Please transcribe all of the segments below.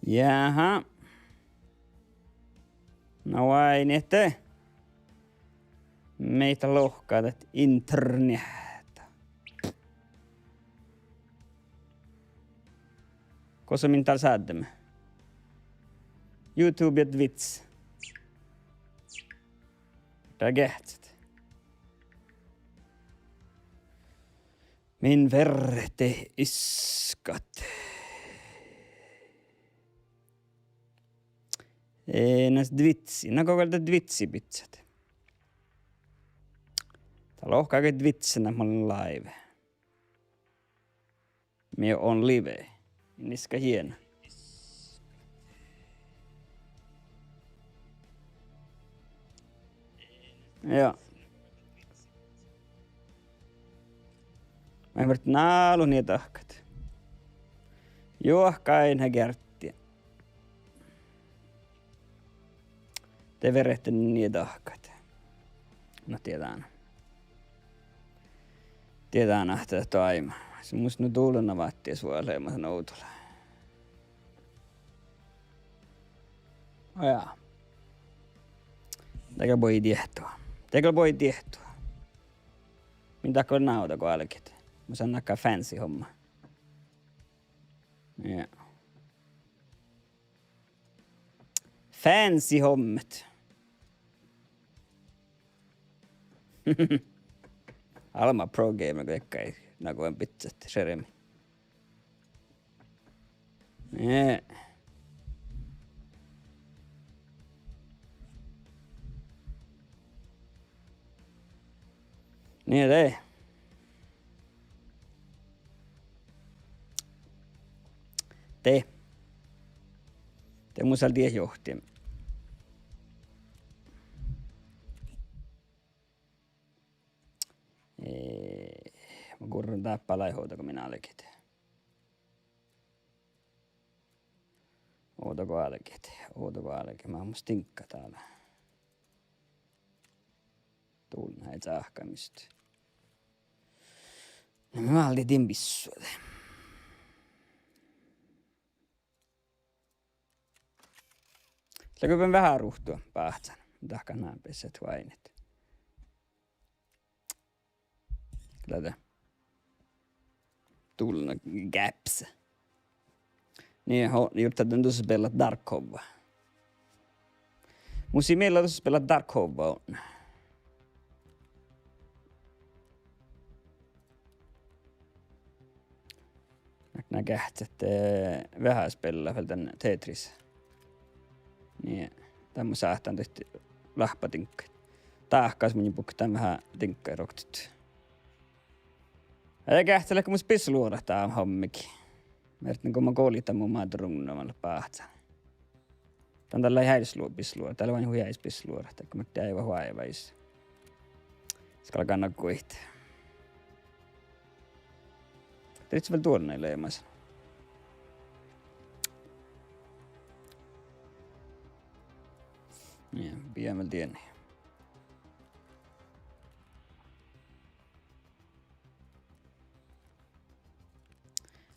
Jaha. No vain ette. Meitä lohkaatat internet. Koska min täällä säädämme? YouTube ja Twitch. Tää kähtsät. Min verte iskat. Näs Twitchi. Nää kokeilta Twitchi-pizzat. Tää lohkaakin Twitchinä, mä olen live. Mie on live. Niska hieno. Joo. Mä en varit naalu niitä tahkat. Juohkain hä kärttiä. Te verette niitä tahkat. No tiedään. Tiedään nähtä toima. Se musta nyt tuulena vaattia suoleemaisen outolla. Ojaa. Tekel voi tiehtoa. Tekel voi tiehtoa. Mitä kun nauta kun alkit. Mä saan näkää fancy homma. Joo. Fancy hommet. Alma pro gamer kaikkai nakoen pizzat seremi. Joo. Niin ei. Te mun siellä tiejohtia. Mä kurran tappaa laihuuta, kun minä alkit. Ootako alkit? Mä oon musta tinkka täällä. Tuul näitä saahkamista. No mä olin timpissuote. Läköpän vähän ruhtua pahtsan. Tahkan nää pesset vainit. Tätä. Tulna gaps. Niin, just tätä tuossa spela Dark Hova. Musi meillä tuossa spela Dark Hova on. Nää kähtsät vähän spela vältän Tetris. Niin, tämä saahtaan tehty lahpatinkka. Tahkas mun pukkaan vähän tinkkaa roktut. Ei kähtele, kun mun spissluoda tää hommikin. Mertin, kun mä koolitan mun maata runnomalla pahtsan. Tää on tällä häislupissluoda. Täällä on vain huijaispissluoda. Tää kun mä tein aivan huaivais. Skalla kanna kuihtaa. Teetkö vielä tuolla näin leimaisen? Niin, pian tiedän.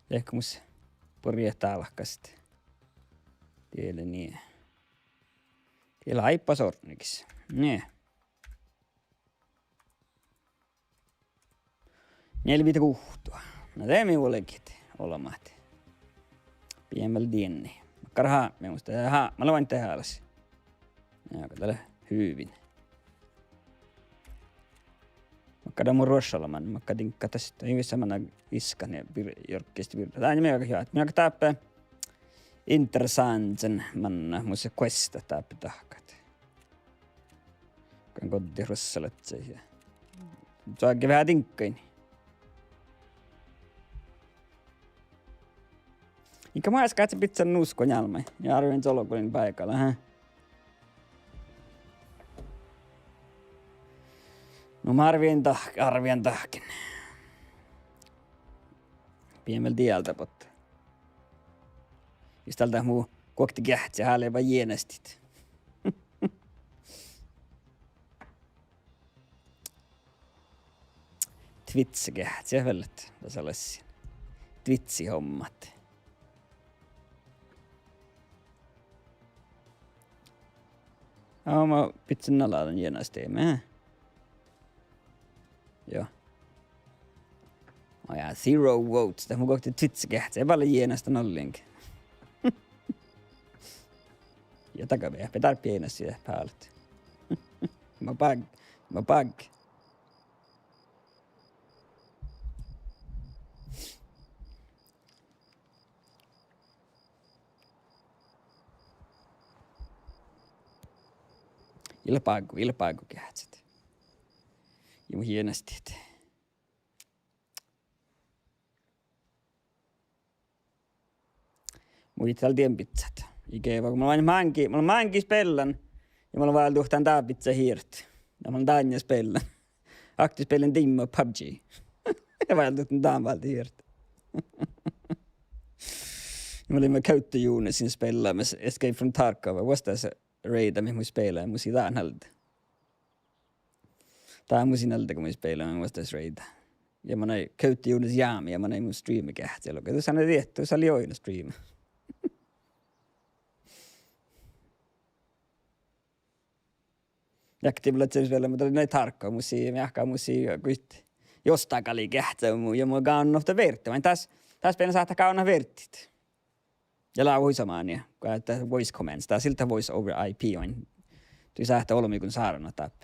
Ehkä mus porjaa talkasta. Tiedä niin. Tiedä haippa sorniks. Niin. 4 kuhtua. No teemme ulekit olemat. Piemmällä tienni. Karhaa, me musta tehdä. Mä loin tehdä alas. Ja täällä hyvin. Mä kadaan mun rossalaman. Mä kadin tästä hyvin samana iskan ja jorkkisti virta. Tää on mega hyvä. Mä tappaa interessanten manna. Mun se questa tappaa tahkat. Kan koddi rossalat se. Saankin vähän tinkkain. Inkä mä äsken katsin pizzan nuskon jalmai. Ja arvioin solokulin paikalla, hä? No mä arvien tahkin. Piemmällä tieltä potta. Jos tältä muu kokti kähtsä häälee vaan jienestit. Twitch kähtsä vället. Tässä olisi Twitch-hommat. Ja, mä pitsin naladan genast med. Joo. Ja 0 votes. Tämä kohti Twitch-kähtsä. Ei paljon genasta nollinkin. Ja takavia. Pitää pienessä sitä päältä. Mä pag. Ilpaagu kähtsät. Joo, hienosti. Muita tien pizzat. Ikävä, kun mä oon manki spellan. Ja mä oon vaan tuhtaan tää pizza hiirt. Ja mä oon tanja spellan. Akti spellan dimma PUBG. Ja vaan tuhtaan tää valti hiirt. Mä olin käyttöjuunesin spelaamassa Escape from Tarkov. Vastaan reida, mihin mä spelaan. Mä siitä nältä. Tää on musin nältä, kun mä spelaan. Vastaan reida. Ja mä näin käyttöjuunes jaami. Ja mä näin mun streamikähti. Tuossa on tietty, tuossa oli joina stream. Aktiivilla vielä, mutta oli näin tarkkaa musia. Mä jahkaa musia, kun jostain kali kähtsää mun. Ja mä kannahta vertti. Mä tässä peina saattaa kannah vertit. Ja lauhui samaan, ja kun ajattaa voice commands. Tää siltä voice over IP on. Tui sähtää olemi kun saarana tapp.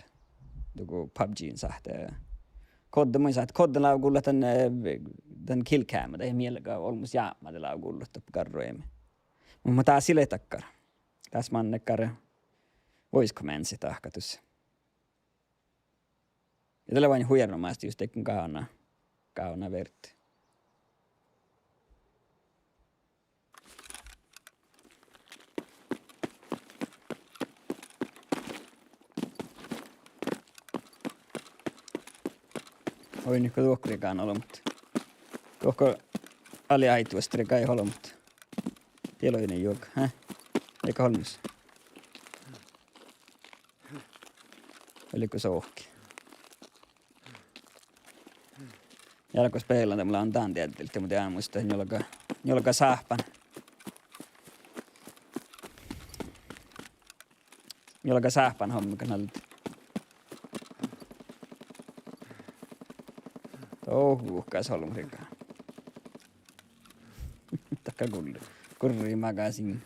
Tuku PUBGin sähtää. Kodda mun sähtää. Kodda laukulla tän killcam. Ei mielekään olmus jäämä laukulla tappu karroimme. Mutta tää sille takkar. Tässä mannekkar voice commands tahkatus. Ja tällä vain huijanomaisesti just tekin kauna vertti. Oi nyt kun tuokkarikaan ollut, mutta tuokko aliaituostarikaan ei ollut, mutta tieloinen juokka, eikä holmus. Oliko se ohki? Jalko speilata, mulla on taan tietysti, mutta en muista, jolka sahpan. Jolka sahpan hommi kannalta. Uhkaas holmurikaan. Takka kurri magasin.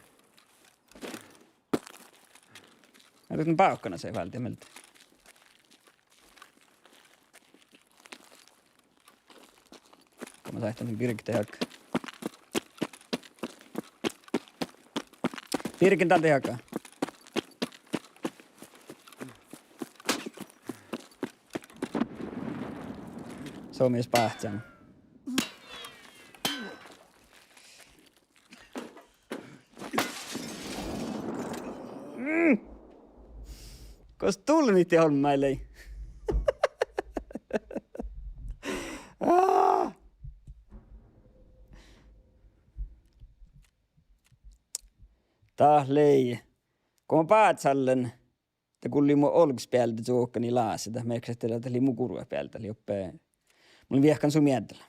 Mä tutun paukkana se välttämättä. Kun mä saihtan pirkitä jakka. Pirkin tältä jakka. Se on myös pähtsänä. Kos tulmit ja hommailei. Taas lei. Kun mä pähtsallen, että kulli mun olks päältä suokkani laasita. Merksästä, että oli mun kurva päältä. Eli oppee. Mulla viehkan sun miedellä.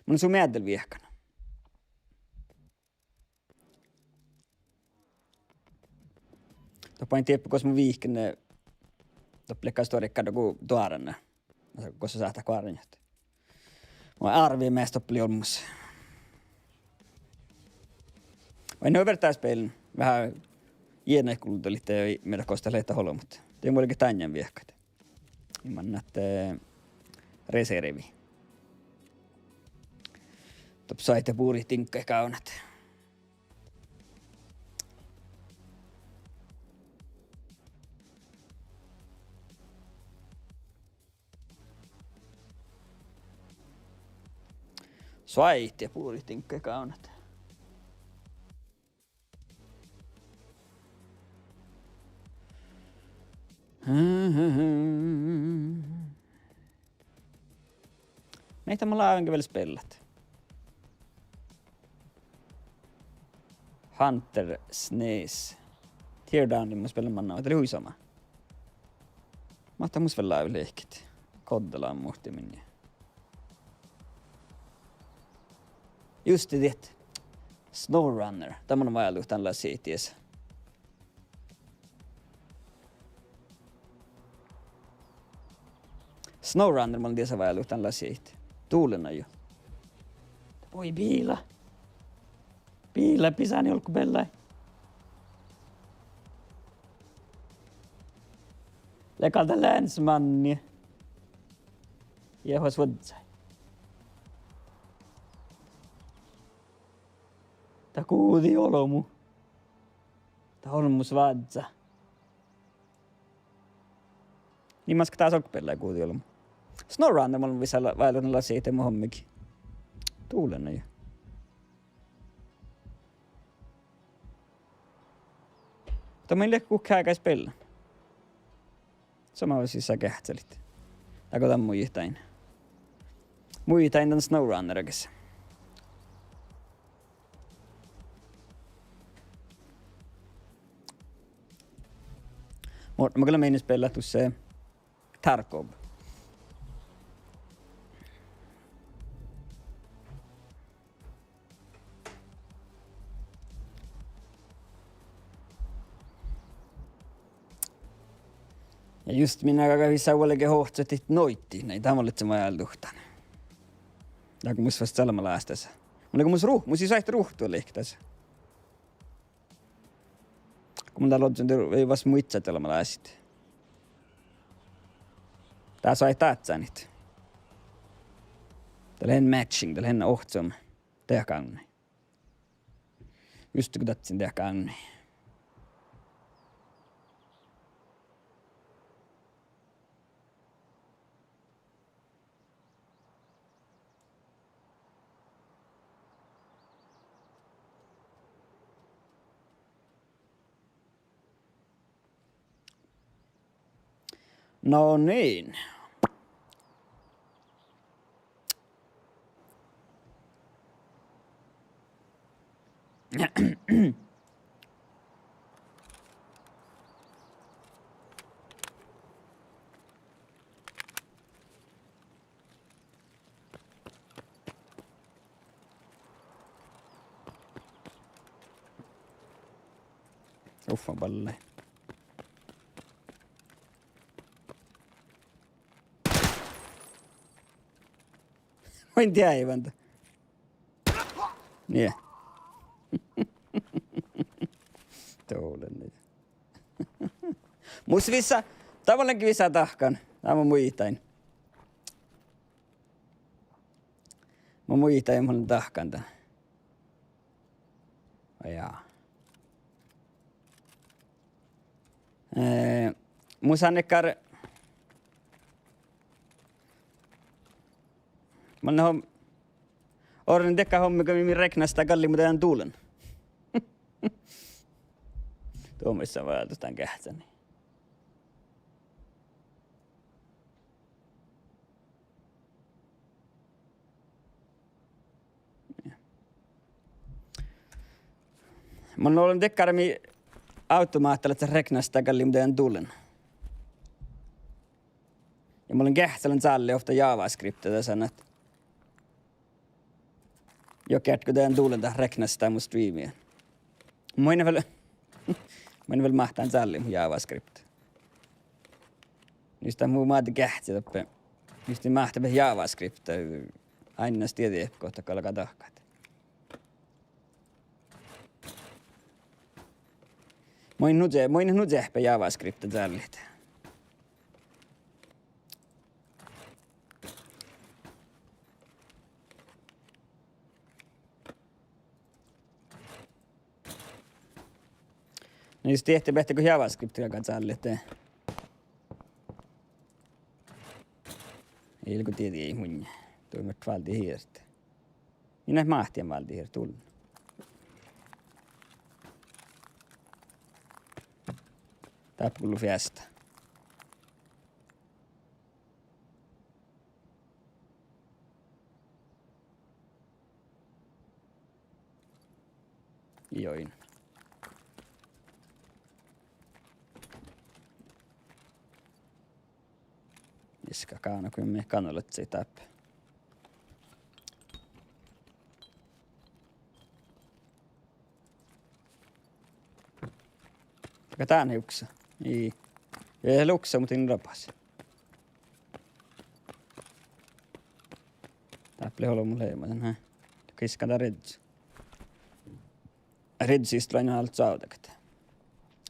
Mulla sun miedellä viehkan. Toppain tieppu, koska mä viihkin ne toppilekkaas tuodekkaada kuin tuoranna. Koska saattaa kuoranjat. Mä arviin meistä toppili olmus. Vain ne övertäispeilin. Vähän ienäikulutelitte ja meidän kosta leitä holo, mutta te mulla olikin tänjän viehkat. Mä näette reservi. Top saitte puuri tinkkai kaunat. Saitte puuri tinkkai kaunat. Meitä mä laavenkin vielä spellat. Hunter Snace. Teardownin mä spellan manna. Oli huisama. Mahtaa mus vielä laavi leikit. Koddelaan muhtimin. Just det. Snowrunner. Tämä on vajallu tällaisia ties. Snowrunner, mä olin tiesä vajallu tällaisia itse. Tuulena jo. Voi piila. Piila pisani olku bellai. Lekalta länsmannia. Jehos vodsai. Ta kuudi olomu. Ta olmus vadza. Niin mä taas olku bellai kuudi olomu. Snowrunner, mä olin visalla vajallu lasia itse mun hommikin. Tuulena jo. Mutta mä en liekku kukaan käis pellan. Sama olisi siis sä kähtselit. Takotan muitain. Muitain tän Snowrunnerikissa. Mä kyllä meinis pellattu se Tarkov. Ja just minä kävin sauvallekin hohtsetit noitti, näin tavallitse mä ajalluhtan. Ja kun mus vasta salmaläästässä. Mus ei saihti ruhtua lehtässä. Kun mun täällä ei vasta muitsa salmalääsit. Tää sai taatsanit. Täällä hen matching, täällä hen ohtsom. Tehdä kaunni. Just kun tatsin tehdä kaunni. No niin. Uffa balle. Voin tiedä Ivanta. Niin. Tuulen. Mus vissa, tavallankin vissa tahkan. Tää on muitain. Mä muitain mun tahkan tän. Ajaa. Musanekkar. Mä oon orrin tekkä hommi, kun minä reknasta kalli, mutta jään tuulen. Tuomissa voi ajatella tämän kähtäni. Mä oon ollut tekkarami automaattilla, että reknasta kalli, mutta jään tuulen. Ja mä olen kähtälän saalle ofta JavaScriptia tässä sanat. Jokätkö tämän tuulen tähän reknastaa mun striimiä. Mä en vielä mahtaan saalle mun JavaScriptia. Just tämän muu maati kähtsi toppe. Just niin mahtaa JavaScriptia. Aina näistä tietää kohta kalkaa tahkaat. Mä en nyt jähpä JavaScriptia saalle. Niin just tehty behtäkö JavaScriptia katsalle, että ei kun tieti ei mun. Tuomme valti hiirtä. Minä mahtien valti hiirtä tullut. Tapkullu fiesta. Join. Iska kaana kuin me kanolet sitä. Taka tää on hiuksa. Niin. Ja ei luksa, mutta en rapas. Pleholo mulle ei mä sen kiskata redzu. Redzistä vain alt sautakat.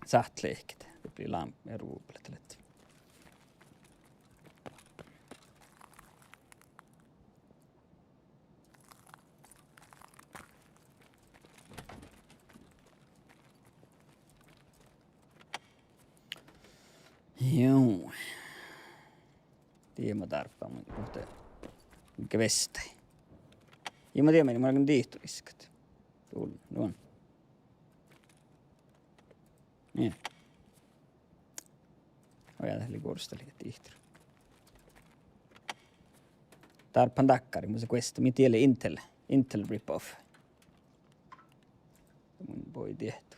Sahtleikit. Det blir lamp med ruupelet lätt. Joo. Tiedä tarppaa, mutta mikä vestäi. Ja mä tiedän, mä olen diihturiskat. Tuon. Niin. Ajattelin kuulosteli, että diihtur. Tarppan takkari, mutta se questo. Mä tiedän Intel rip-off. Mun voi tehty.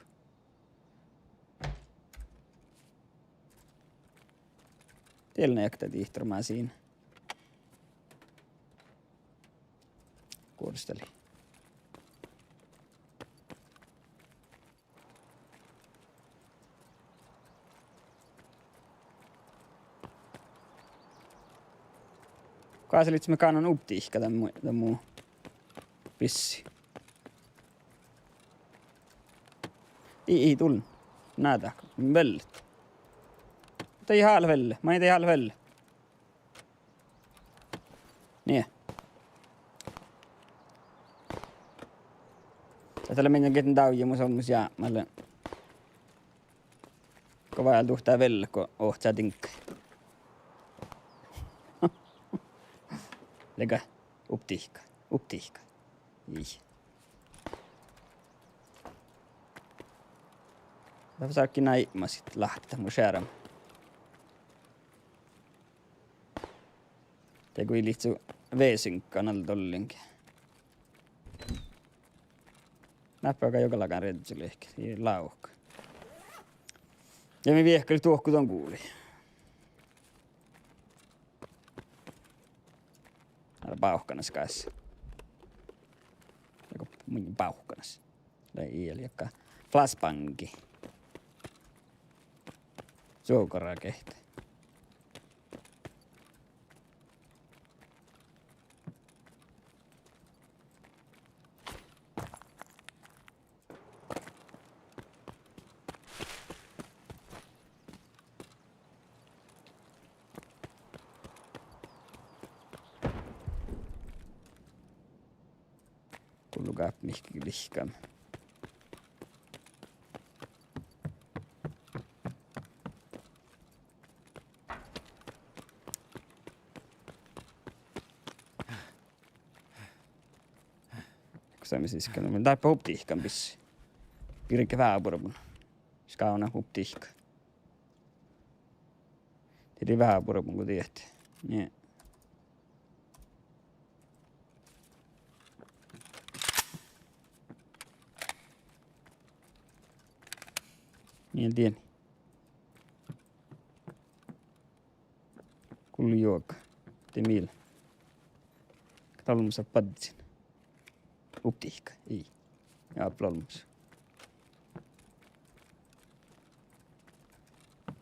Tiedän, että diihturmaa siinä. Kuulosteli. Kaaselit me kannan uptiihka tämän muu pissi. Ei tullut. Näitä. Vellet. Tei halvelle. Mä ei tei halvelle. Niin. Ja tällä mennään ketään tauja mun sommus jäämällä. Kova ajal tuhtaa velle, kun ohtsaa tinkkai. Lega, uptiihka. Ii. Tämä saakki naima sit lahta mun säärämä. Te kui lihtsu veesynkkaan alla tollinkin. Näppääkä jokalakaan reddylle ehkä. Ei lauhka. Ja me viehkeli tuohku ton kuuli. Pauhkanas kanssa. Joku mun pauhkanas. Tai iäli, joka flaspanki. Suokoraa kehtä. Kullukaa mihki lihkam. Saamme siis käydä. Taipa huptihkan pissi. Pirke vähäpurmun. Skauna huptihka. Tiedä vähäpurmun kun tiedätte. Niin. Niin tieni. Kullu juoka. Te millä. Talmussa padsin. Uptihka. Ei. Ja plolmus.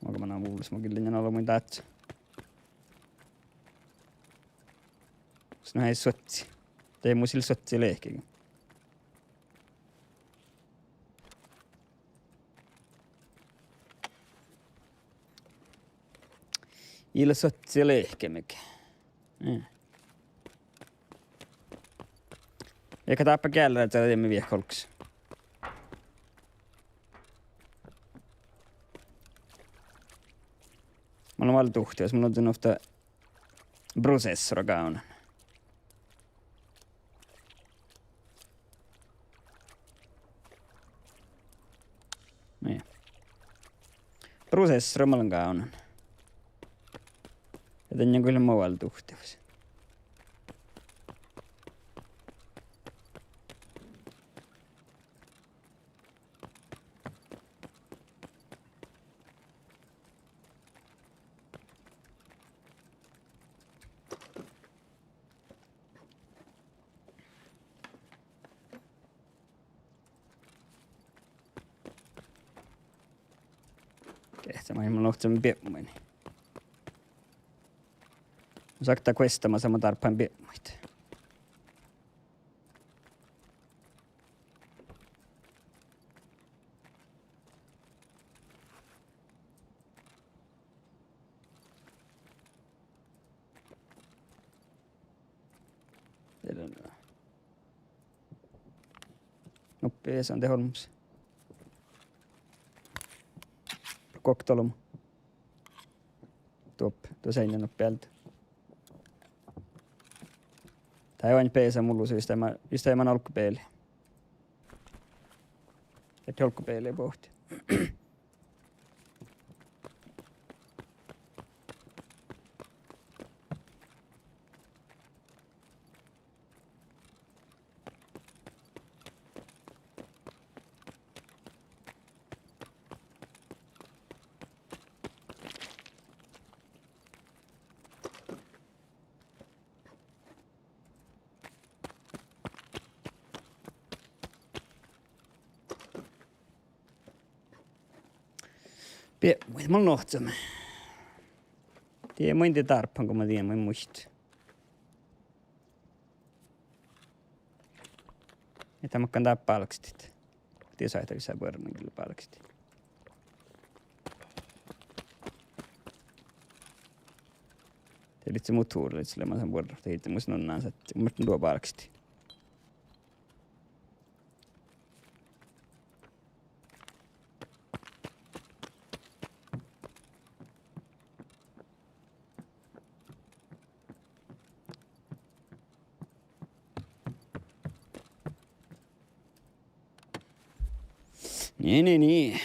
Maka mä nää muullis. Mä kyllä olla mun tätsä. Sinä ei sotsi. Tei mun sillä sotsi lehkekin. Illa sotsi lehkemmekin. Eikä taappa källä, että teemme viehkolksi. Mä olen valtu tuhti, jos mulla on tullut processora kauna. Niin. Processora mä olen kaunan. Ja tän on kyllä muualla tuhtius. Mä en lohtamme piemmoini. Sakta questa ma sama tarpan piemmoit. tiedän. Noppia se on teholmus. Koktolum. Tuo seinän noppelta. Tää ei vain peesä mullu just ei man olkkupeili. Et olkkupeili pohti. Mulla nohtsamme. Tiedä mun inte tarppan, kun mä tiedän mun muist. Että mä kantaa palkstit. Tiedä saita sä vuoron kyllä palkstit. Telit se mut huudelit sille mä sen vuoron. Teitä muist nonnaan sä, että mä tuo palkstit. Niin.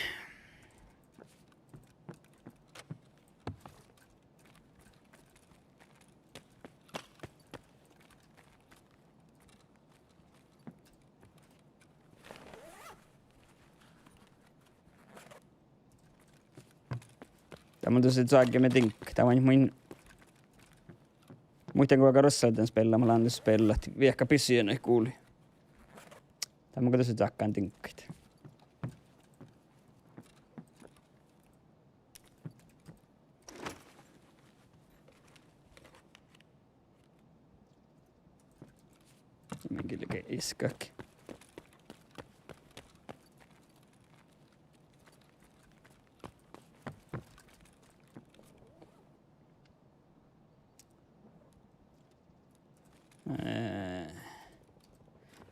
Tämä on tosi tsaakki me tink. Tämä on mun... Muistan kuinka rossalten spella, mä landus spellat. Viekka pissyjen ei kuuli. Tämä on tosi tsaakkaan tinkkit. Minkin leke iskak.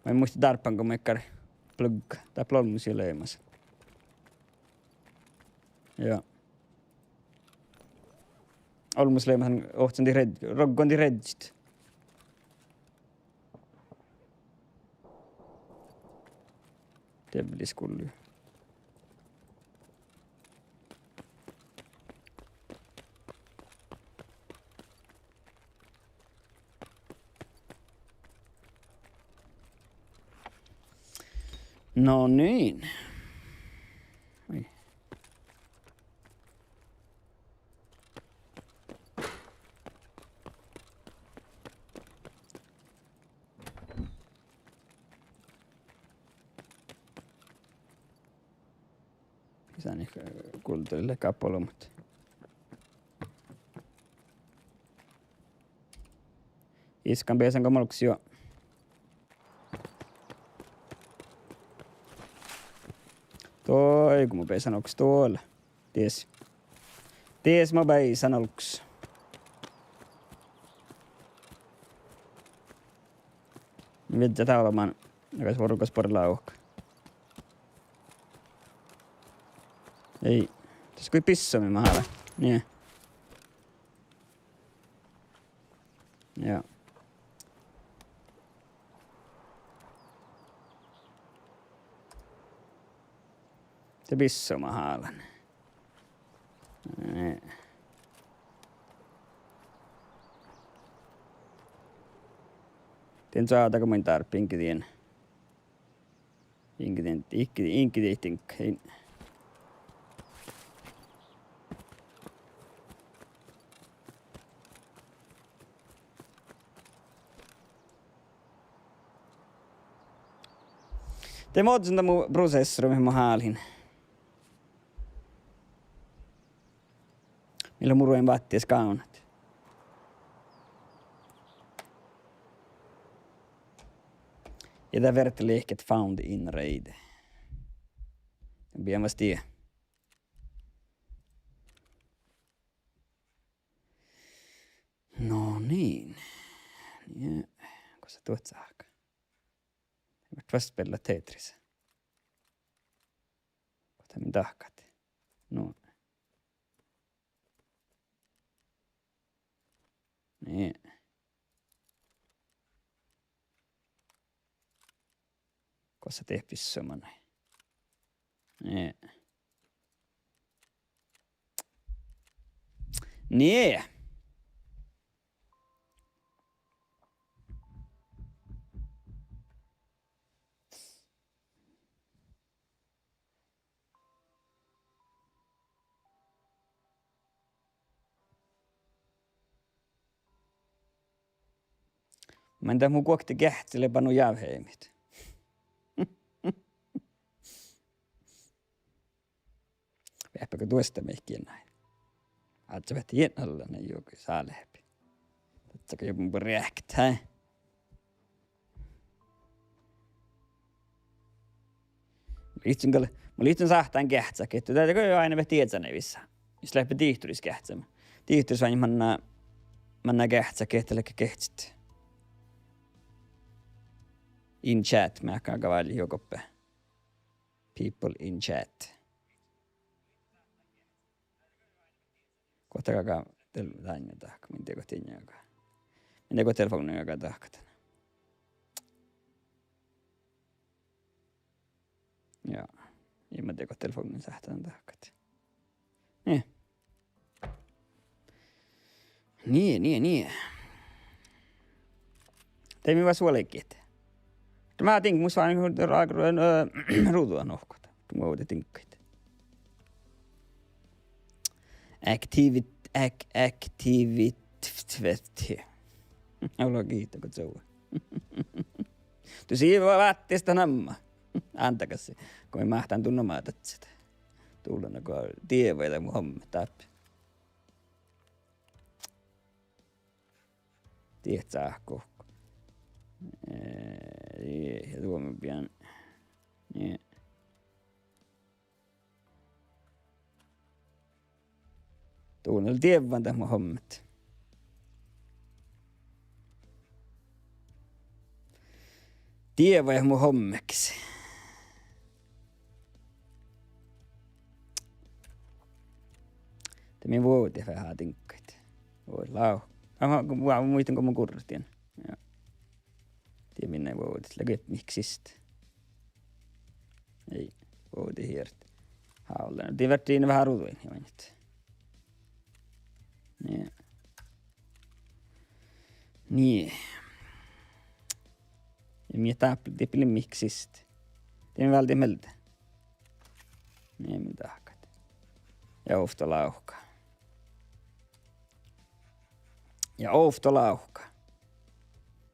Mä en muista tarppanko mekkari plugga tai plolmusia leimassa. Joo. Olmus leimahan ohtsanti roggonti redjit. Teblis kullu. No niin. Oi. Isän ehkä kulttuurille kapolo, mutta... Iskan pesan kamalluksi jo. Toi, kun mä pesan onks tuolla. Ties mä pesan onks. Mitä tää olemaan, jokas vorukas porilla uhka. Ei. Tässä kui pissomi mahalla. Niin. Joo. Se pisso mahalan. Tien saatako mun tarppi inkitien. Inkitien. Te muodon tämän mun prosessori, mihin mä haalin. Millä murujen vatties kaunat. Ja tää verttelehket found in raid. Bien vastia. No niin. Ja, koska tuot saakka. Mä vasta pellä Tetris. Kota min tahkat. No. Niin. Kossa tehpis semmonen. Niin. Niin. Mä en tää mun kuokti kähtsille panu jävheimit. Vähpäkö tuosta mehkiä näin. Aatsa vähti jännällä ne joku saa läpi. Tatsaka joku rähtää. Mä liitsin sahtaan kähtsäkin, että täytyykö jo aina vähti jätsänevissä. Jos lähpä tiihturis kähtsämä. Tiihturis vain manna kähtsäkin, että lähkä kähtsit. In chat, mä äkkaan kavaili jokoppe. People in chat. Kohta kakaa tänne tahka, min teko tinja joka. Min teko telefonin joka tahkatan. Joo, niin mä teko telefonin sähtään tahkat. Niin. Tein vaan suoleikkiet. Mä tinkin musta vaan ruutua nohkota. Mä voin tinkkaita. Activity. Haluan kiittää, kun se on. Tu siinä vaan vaatteesta namma. Antakas se, kun mä mahtaan tunnomaan sitä. Tullana, kun tieveitä mun homma täppi. Tiedät saakko. Ja tuomme pian. Niin. Tuunnella tievän tämän mun hommat. Tievä ja mun hommeksi. Tämä vuote vähän tinkkaita. Voi lau. Mä muistan, kun mun kurratien. Joo. Tiedä minne vuodet. Läkö miksistä. Ei. Vuote hiirti. Haullena. Tiedä vähän ruutuin. Niin. Ja minä tiedä miksistä. Tiedä välti meltä. Niin mitä tahkat. Ja ofta lauhka.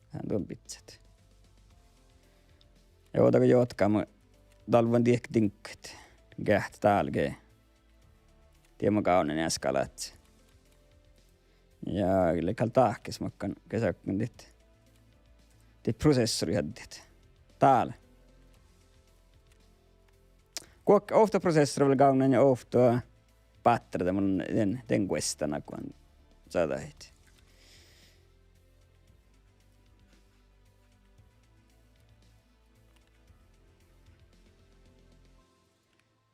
Hän tuon pizzat. Ja ootako jotkaa mun talvan tiekki tinkkat. Kähtä tälkeen. Tiedä kaunen äskalat. Ja kyllä tahkis makkan kesäkön dit processori haddit. Täällä. Kuokka ofta processori vielä kaunen ja ofta patterita mun den questana kun saadait.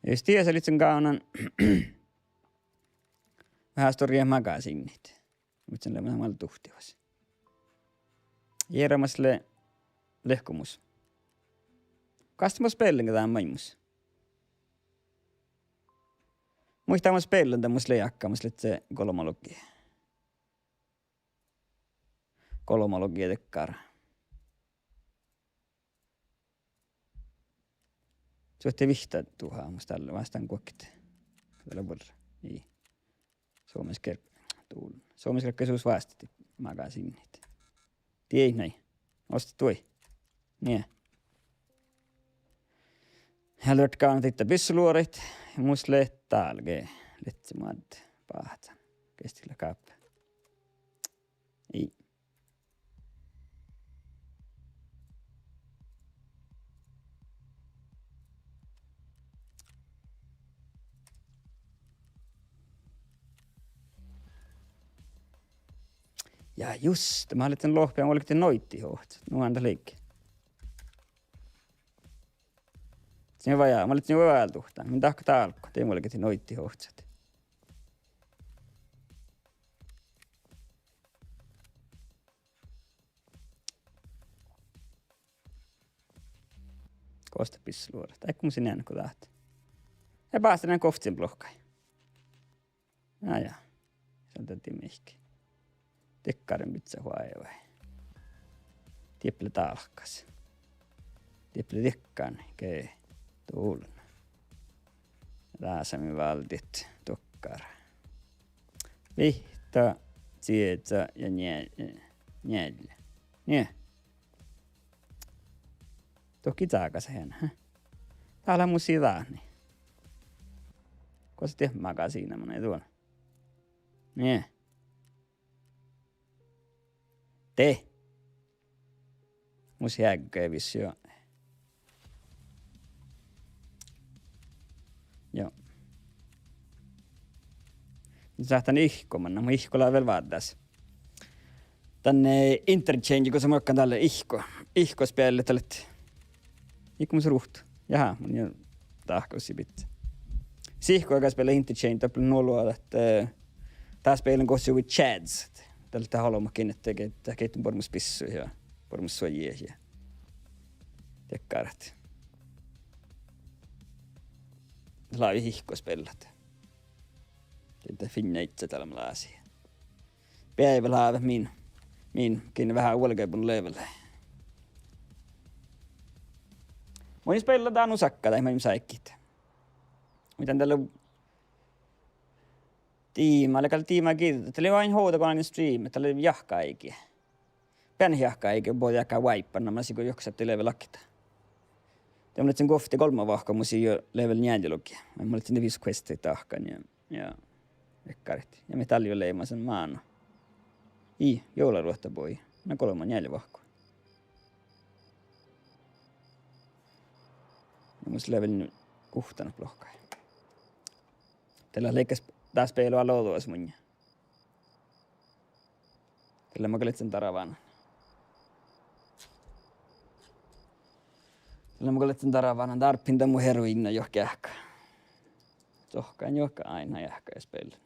Jos tieselit sen kaunan vähän storia magasiinit. Mutta sen lämmöllä mal tuhtivas. Jeeramasle lehkumus. Kastamas pellin tämän maimus. Muistamas pellin tämmöis leijakkamas se kolmologia. Kolmologia tekkar. Suotte vihtaa tuhaamassa tällä vastaan kuokkit. Tällä vuodella. Niin. Suomeskerkkaisuus vastati magasiinit. Tiei näin. Osta tuoi. Niin. Hälvät kaunat itse pissuluorit. Ja musta lehtaa alkee. Letsimad pahatan. Kestillä kaappa. Ei. Ja just, mä olin lohpea, mä olin noitti hoht. No anta liikki. Siinä vajaa, mä olin siinä vajaa tuhtaan. Mä tahka taalko, tein mä olin noitti hohtsat. Kosta pisluoda. Tai kun sinä näin kun lähti. Ja päästä näin koftsin blokkai. Ja. Se on täti mihki. Tekkarin pitää huaivai. Tipple talkas. Tipple tekkaan. Kei. Tuulna. Lääsämi valtit. Tokkara. Vihta. Tietä ja njäljä. Nye. Toki taakas hän. Täällä on mun silaani. Kun sä teet makaa siinä, mun ei tuolla. Nye. Te. Mun jääkköä vissi jo. Joo. Nyt saattan ihkomanna. Mun ihkolla on vielä vaattais. Tänne interchange, kun sä muokkaan tälle ihkospäälle tälle. Ikkumus ruhtu. Jaha, mun jo tahkoussi pitää. Sihko aikaa spela interchange täppälä nuolua, että tää spelen kohsi with chads. Tältä haluamakin, että keittin pormus pissuja ja pormus suojia ja tekkarat. Laavi hihkospellat. Tätä finna itse tällä asia. Päivä laava minkin vähän ulkeipun leivelle. Voin spelataan usakkaa tai mä säikkit. Miten tällä tiimaa kiitos. Tällä oli vain huutakonainen stream, tällä oli jahka-aikia. Pieni jahka-aikia, voi jakaa waippanna, mä sikun joksatti level lakita. Tämä oli sen kohti 3 vahkaa, mun jo level 4 lukia. Mä olin sen 5 questia tahkan ja vekkarit. Ja me tälli jo leimaa sen maana. Joularuotta voi. Mä 3-4 vahkaa. Ja mun level kuhtanut lohkai. Tällä leikkäs taas peilua loutuas mun. Tällä mä kalitsen taravana. Tällä mä kalitsen taravana. Tarppinta mun heroinna johonkin ähkä. Tohkaan johonkin aina ähkä jos peilun.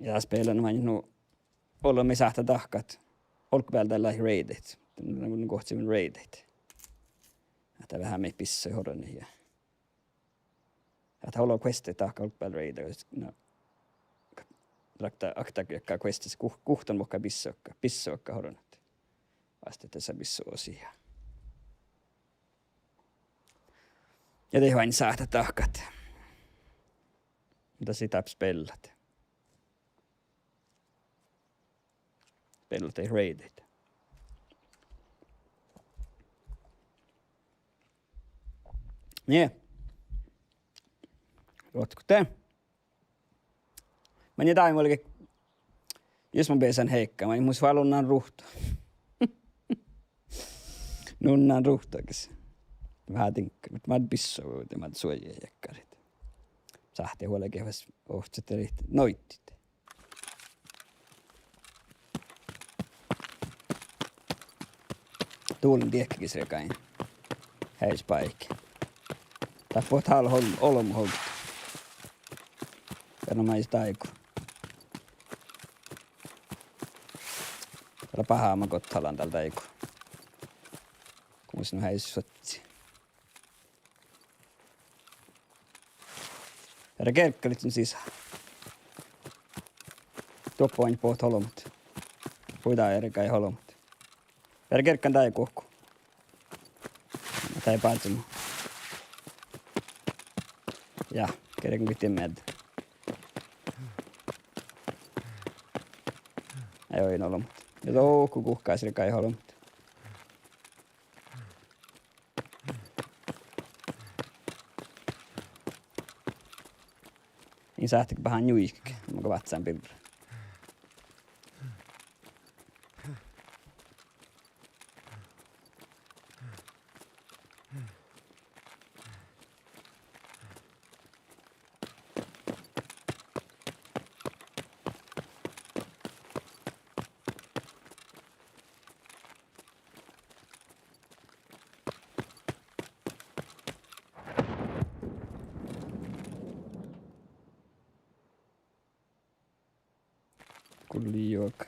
Ja spelan vain olemme sähtä tahkat. Olkpäältä lähi raidit. Tämän kohtsimin raidit. Että vähän me pissoi horoni ja. Että haluaa questit tahka olkpäältä raidit. No. Aktakyökkää questis kuhton vokka pissokka horonat. Vasta tässä pissoosia. Ja te vain sähtä tahkat. Mitä sitä spellat? Spellat ei raidit. Nee. Ootko te? Mä niin taim olikin, jos mä pesän heikkaa, mä muist vaan lunnan ruhto. Nunnan ruhtoakis. Vähän tinkka, mutta mä oon pissoo, mutta mä oon suojia jäkkarit. Sähti huolekehväs ohtset ja noittit. Tuulin tiekkäkis rekain. Häis paikki. Tappuot olom holta. Vernomais taiku. Täällä pahaa mä kottalan tältä taiku. Kun sinun häis sotsi. Herra kerkkälit sun sisään. Tuoppoin poht holomut. Puitaan erikai holomut. Herra kerkkän taiku ohku. Tai paatsumu. Ja, kerran pitää mennä. Ei ole ollut. Ja touhku kuhkaa sille kai holmut. Niin sähtikin vähän juikki. Mä vatsaan pirra. Kullijuok.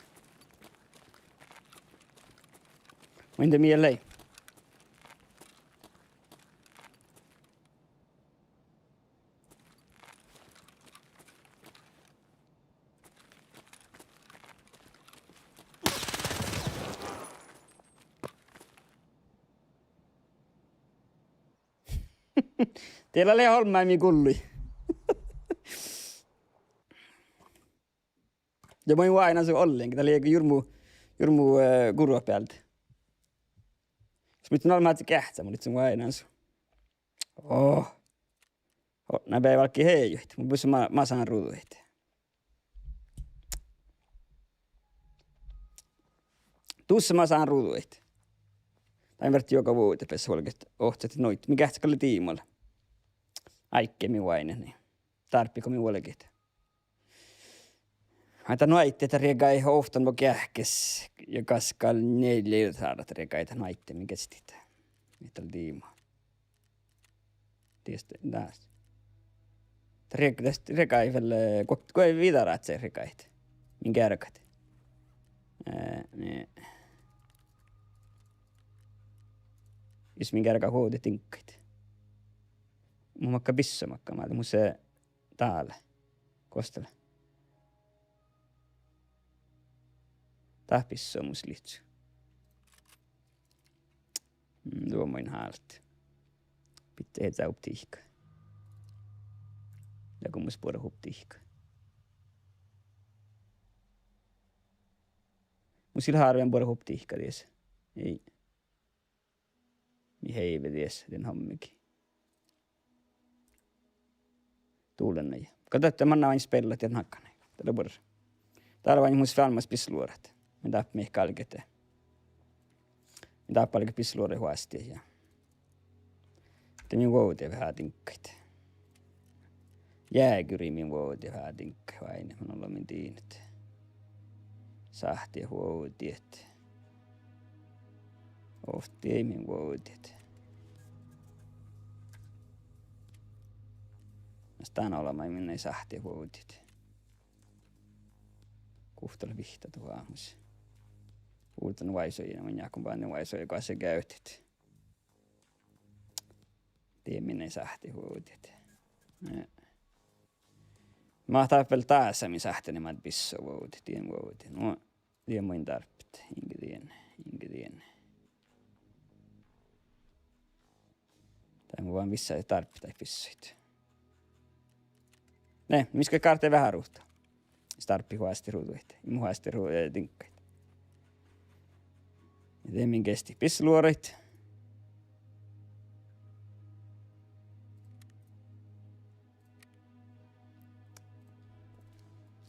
Mä inte mieleen. Teillä oli holmaimi kulli. Ja mä en aina se ollenkin. Tää oli jurmu kurva päältä. Jos mä nyt ollaan kähtsä, mä olin aina se. Nää päivä valkki heijuit. Mä pysyn masaan ruuduit. Tuossa masaan ruuduit. Tai verti joka vuote pessä olkesta ohtset noit. Mikä kähtsä kalli tiimalla. Aikke minun aina, niin. Tarppiko minun olkesta. Aita noitteita regai oftan på kähkes ja kaskal 4 saada regaita noitte mikä sitä. Mitä tiima. Tieste taas. Regai väl kun ei vidarat se regait. Minkä regat. Ne. Jos minkä rega huodi tinkkait. Mun makka bissamakka mä mun se täällä. Kostella. Tahpissa on mun slitsu. Tuo mun halt. Pitää heitä uptihka. Ja kun mun spora uptihka. Mun sillä harveen pora uptihka ties. Ei. Mi heive ties den hommikin. Tuulen ja. Kato, että mä annan spellat ja nakkana. Tällä pora. Täällä vain mun filmas pisluorat. Men där med kalkete. Men där palke pisluore huasti ja. Te min vuote vähän tinkkait. Jääkyri min vuote vähän tinkkai vain. Mä olla min tiinet. Sahti huotiet. Ofti ei min vuotiet. Staan olemaan minne sahti huotiet. Kuhtala vihta tuohon aamussa. Uuten vaisoja, mä jakun vaan ne vaisoja kanssa käytit. Tieminen sähti huutit. Mä ahtaa pel taasami sähteni mä pisso vuuti, tien vuuti. No, tien muin tarpit, inki tien. Tai mun vaan missä ei tarpit tai pissoit. Ne, miskä kaartee vähän ruuhta. Starppi huasti ruuduit, mun huasti ruuduit tinkkait. Ja teemin kesti pisluorit.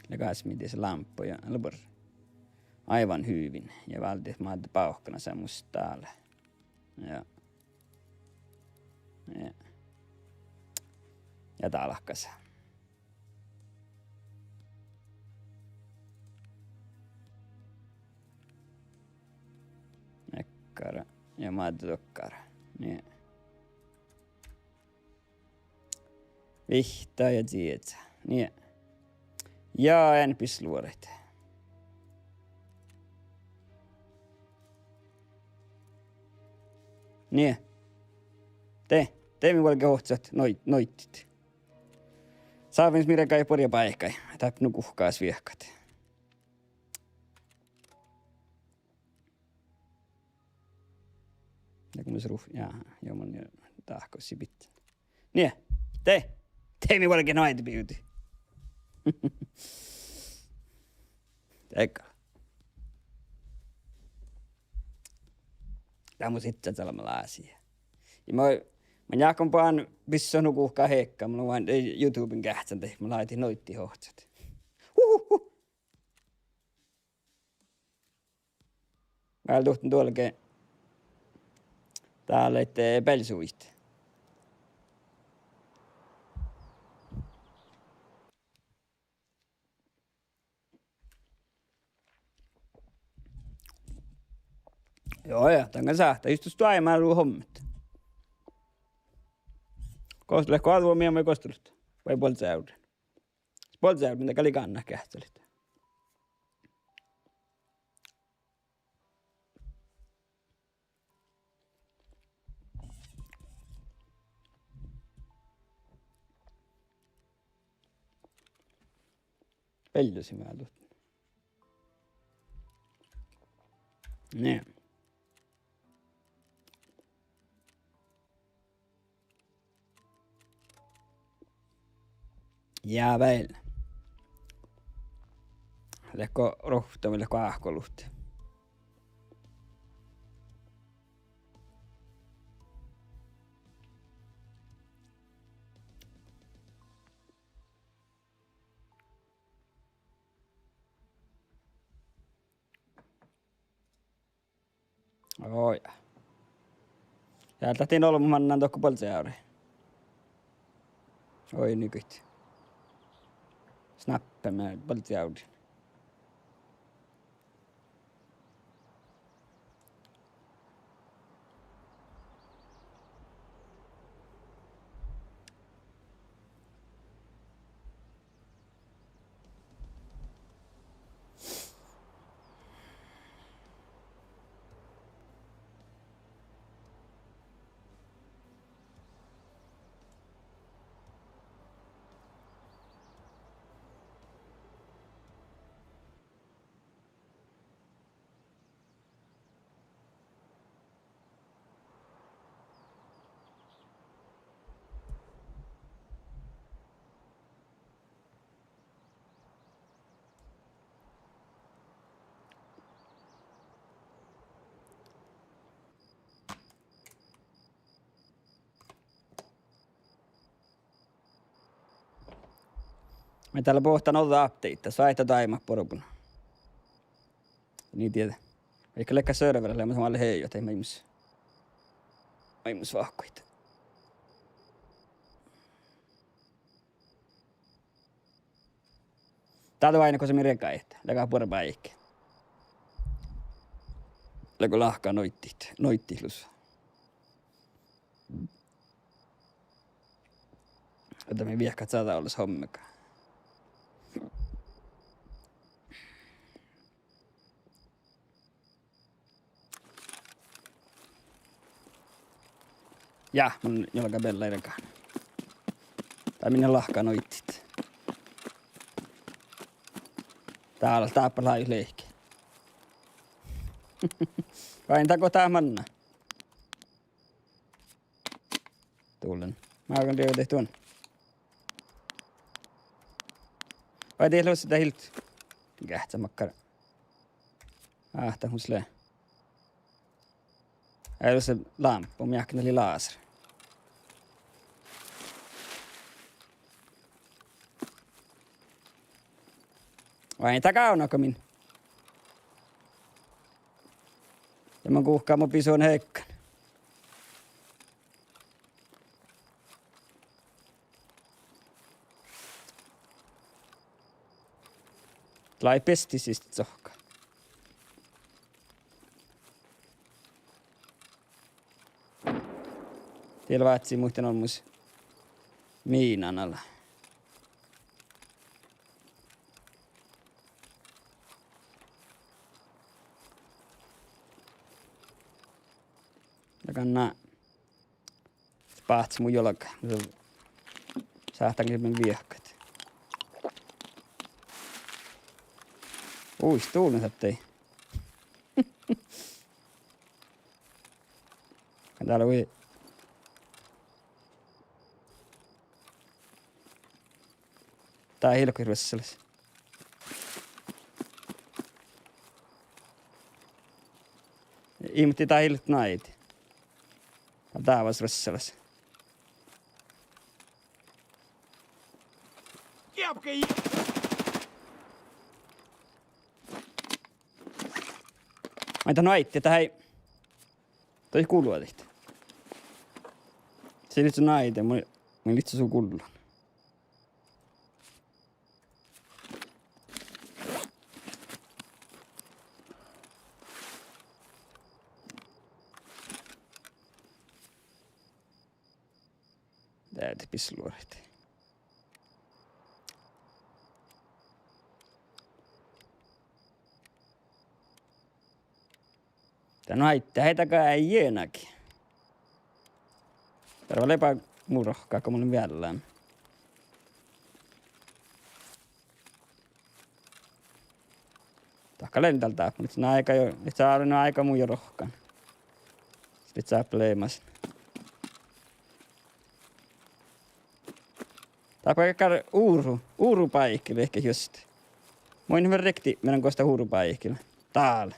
Ja kasmitin se lamppu ja lopur. Aivan hyvin. Ja valtiet mä ajattelin pauhkana semmoista täällä. Ja talkkas. Nekkara ja maatokkara. Niin. Vihta ja tietä. Niin. Ja en pisluoret. Niin. Te mi valke ohtsat noittit. Saavins mirekai porja paikkai. Täp nukuhkaas viehkat. Ja kun se joo mun tahkoisi pitää. Niin. Te mi valke noit beauty. Eikä. Tämä mun sitten sanomalla asia. Ja Mä jakon paan pissä nukuhkaa heikkaa. Mulla vaan YouTuben kähtsän tehty. Mä laitin noitti hohtsat. Huhuhu. Mä tuhtun tuolke. Täällä ette pelsuit. Joo, tämän sähtää. Istus tuaimaan luu hommet. Kostuleko aluomia vai kostulut? Vai poltsäyden? Poltsäyden, mitä käli kanna kähtelit. Pellusi mä tuut. Niin. Jää väillä. Lekko rohtamille kaahkolutti. Oi. Täältä tiin ollut mannan tokko poltseauri. Oi nykyt. Snappemme poltseauri. Me täällä pohtaan olla apteita. Saita taima porukun. Niin tiedä. Eikä lekkä serverille, mutta samalle heijot. Ei mä ihmis vahkoita. Täällä on aina kun se mireka ehtä. Lekää porpaa eikä. Lekö lahkaa noittihlussa. Että me viehkat saada olla hommekaan. Ja, mun jolka bella edekaan. Tai minne lahkaa noittit. Täällä taappa leikki. Vain tako tää manna. Tuulen. Mä oon tiedä tuon. Vai teillä sitä hiltu? Kähtsä makkara. Ahta slee. Ei ole se lamppu, miakkin oli laser. Vai takaunako min? Ja mä kuhkaa mun pisuun heikkan. Lai pestisistä sohka. Tiellä vaatsi muuten on mus miinan alla. Ja kannaa pahtsi mun jolka. Säähtänkin men viehkat. Uis tuulin sattei. Täällä ui. Tää hilkkuhirvessä sellais. Ihmetti tää hilkut naiti. Tää vas rösseläs. кепкой. Mä en aitti, että hei. Toi kuulua tehty. Se oli sun aite, mä litsi sun kullon. Täältä pisluorit. Tän aitte, heitäkää ei jeenäkin. Täällä lepää murrohkaa, kun mulla vielä. Tahka lentältä, mutta se on aika jo, et saa olla aika muu jo rohkaan. Sitten saa pleimas. Tää paikka uurupaikkille ehkä just. Mä oon hyvän rekti, meidän koista uurupaikkille. Täällä.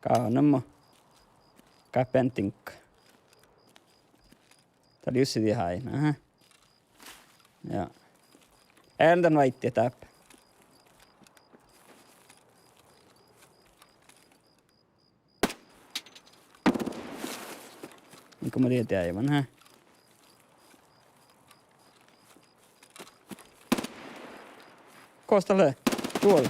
Kaunammo. Käpen tinkka. Tää oli just sit ihan aina. Aha. Joo. Ältä vaitti täppä. Niin kuin mä tietää aivan, hä? Koostalle. Tuolla.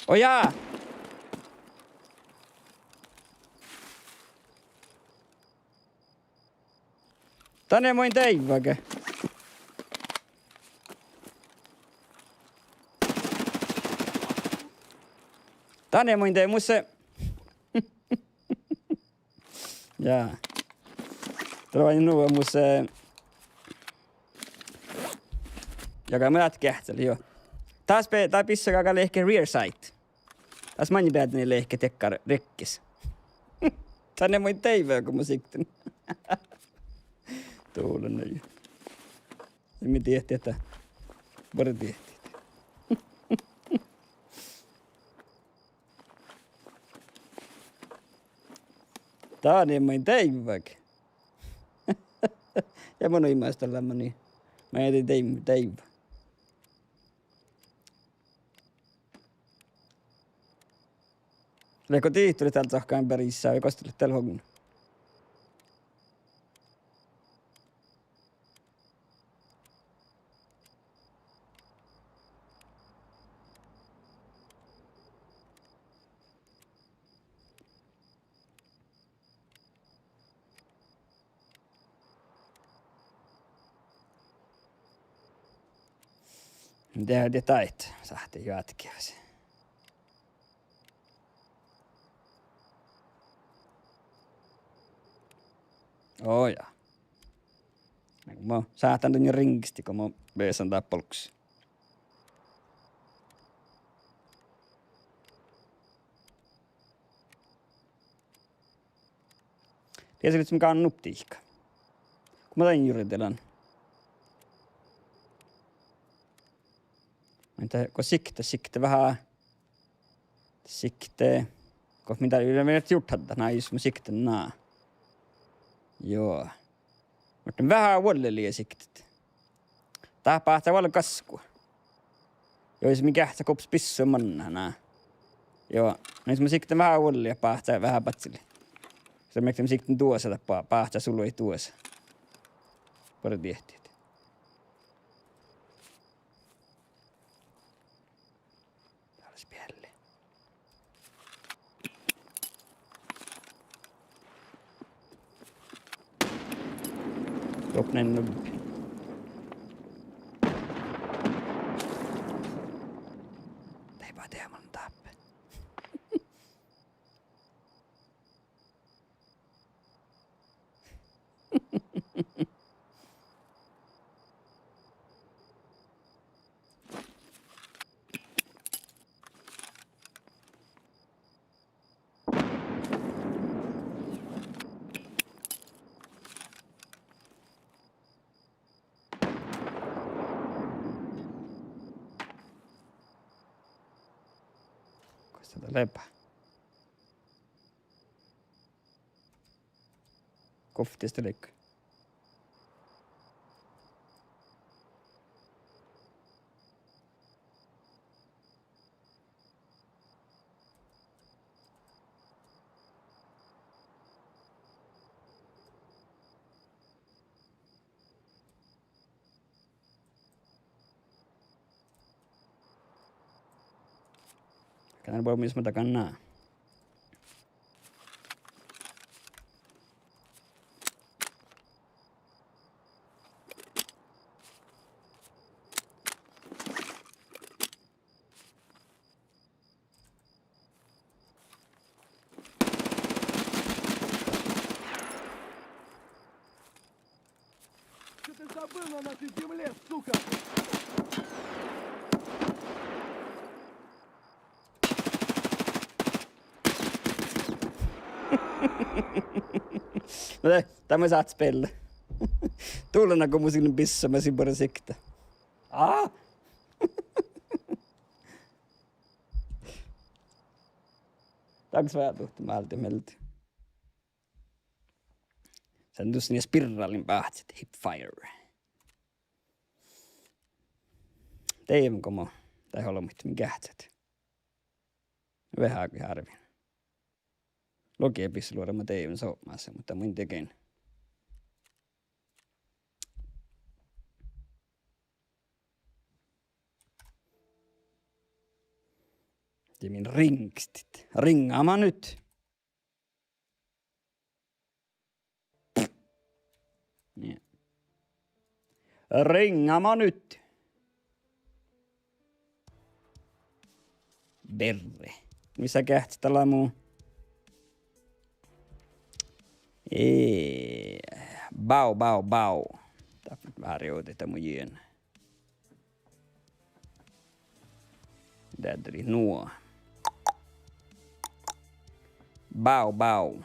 Ojaa! Tänne moin teiväke. Tänne moin tei musse. Jaa. Täällä vain nuo musse. Joka mä kähteli jo. Taas tää pissakaa lehke rear sight. Taas manni päätäni lehke tekkar rekkis. Tänne moin teivää kun mä siktin. Tuulen näin. Emme tiehti, että bara tiehti. Tänne moin teivääkin. Ja mä noin maistella niin. Mä jätin teivää. Leko tiihturi täältä sahkaan pärissä ja kostille täällä hogun. Mitä te tait? Sahti jatkeasi. Oh ja. Mä saatan tän jo rinkisti, kun mä veesan tää polkuksi. Tiesitkö, että mikä on nuptiihka? Kun mä tain yritelän. Kun sikte vähän. Sikte. Kun mitä yleensä juthadda, nää jos mä sikten naa. Joo. Mutta vähän vuollelia siktet. Tää päähtää vuolle kaskua. Jos mikä se kops pissu mannana. Joo. Jos mä sikten vähän vuollelia päähtää vähän patsille. Se miksi mä sikten tuossa tapaa päähtää sulla ei tuossa. Pari tiehtiä. Tää olisi pielle. Topnen nubbi. Teipä teeman tappe. Lepä. Koftista liikkuu. Kan bara minns mata kanna. Что ты забыл на нашей земле, сука? Tämä saat spela. Tullena kun mun sinne pissa, mä sin bara sikta. Tags väärtuhti mälti melti. Sen tuossa niin spiraalin pähtsit, hipfire. Teivän komo, tai holmit, mikä kähtsät. Vähänkin harvin. Logia pissi luoda mä teivän soopmaassa, mutta mun tekein. Temin ringstit. Ringaama nyt. Niin. Ringaama nyt. Berre. Missä kähtsi tällä muu? Bau. Tää nyt vähän riutetaan mun jön. Tää tuli nuo. Bau.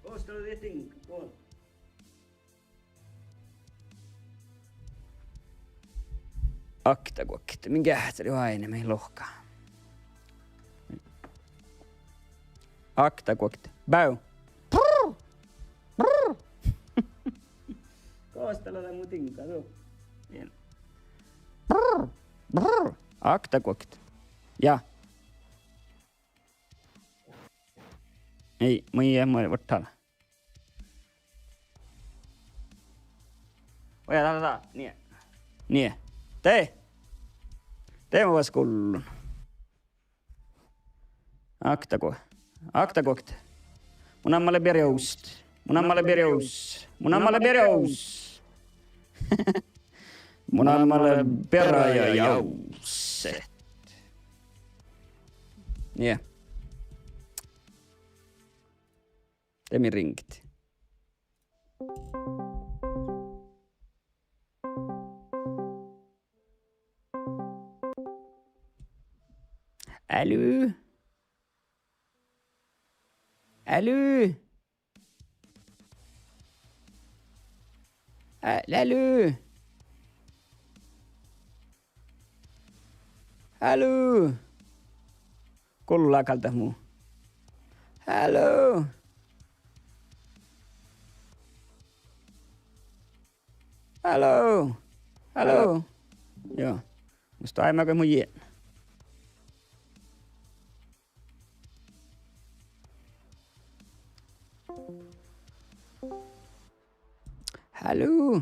Ostelu tietenkin. Akta kuokkitta. Minkä se oli aina meidän lohkaa? Akta kuokkitta. Bau. Koostella tää mun tinkaa. Akta kuokkitta. Ja. Ei, mun ei mua vattala. Oja, tää. Nie. Tee mä vois kullun. Akta kuokkitta. Mun ammalle berjaust. Mun ammalle peräjäjauset. Nie. Temi rinkit. Äly. Kullaa kalta muu. Hallå. Joo. Musta aimaako mun jien. Hallå.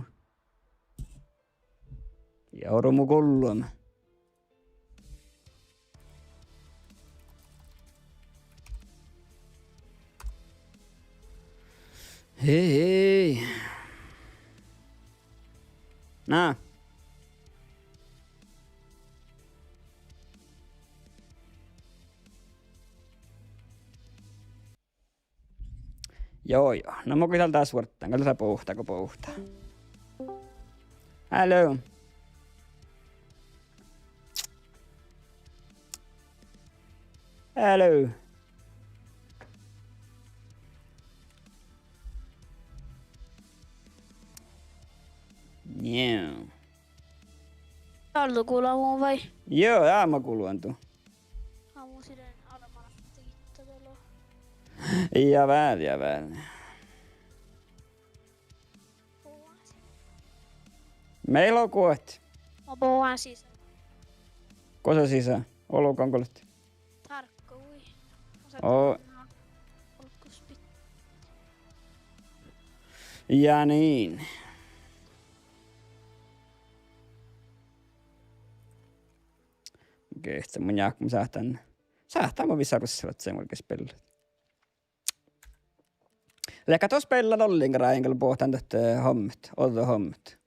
Joudumme kuulumaan. Hei. Nää. Joo. No mä koitan taas vuorottaa. Katsotaan puhtaako puhtaa. Hallå. Joo. Allu kuulla mun vai? Joo, mä kuulun tuon. Aamu siden ala. Javäl, javäl. Meillä on kuot. Mä puhun siis Kosa sisään? Olokankolet. tarkkui. Oo. Olkuspit. Ja niin. Okei, sitten mun jääkö sähtän. Sähtää mä visarusella, että se on oikein spella. Lekka tos spella nollingra enkellä pohtan tästä hommet. Olta hommet.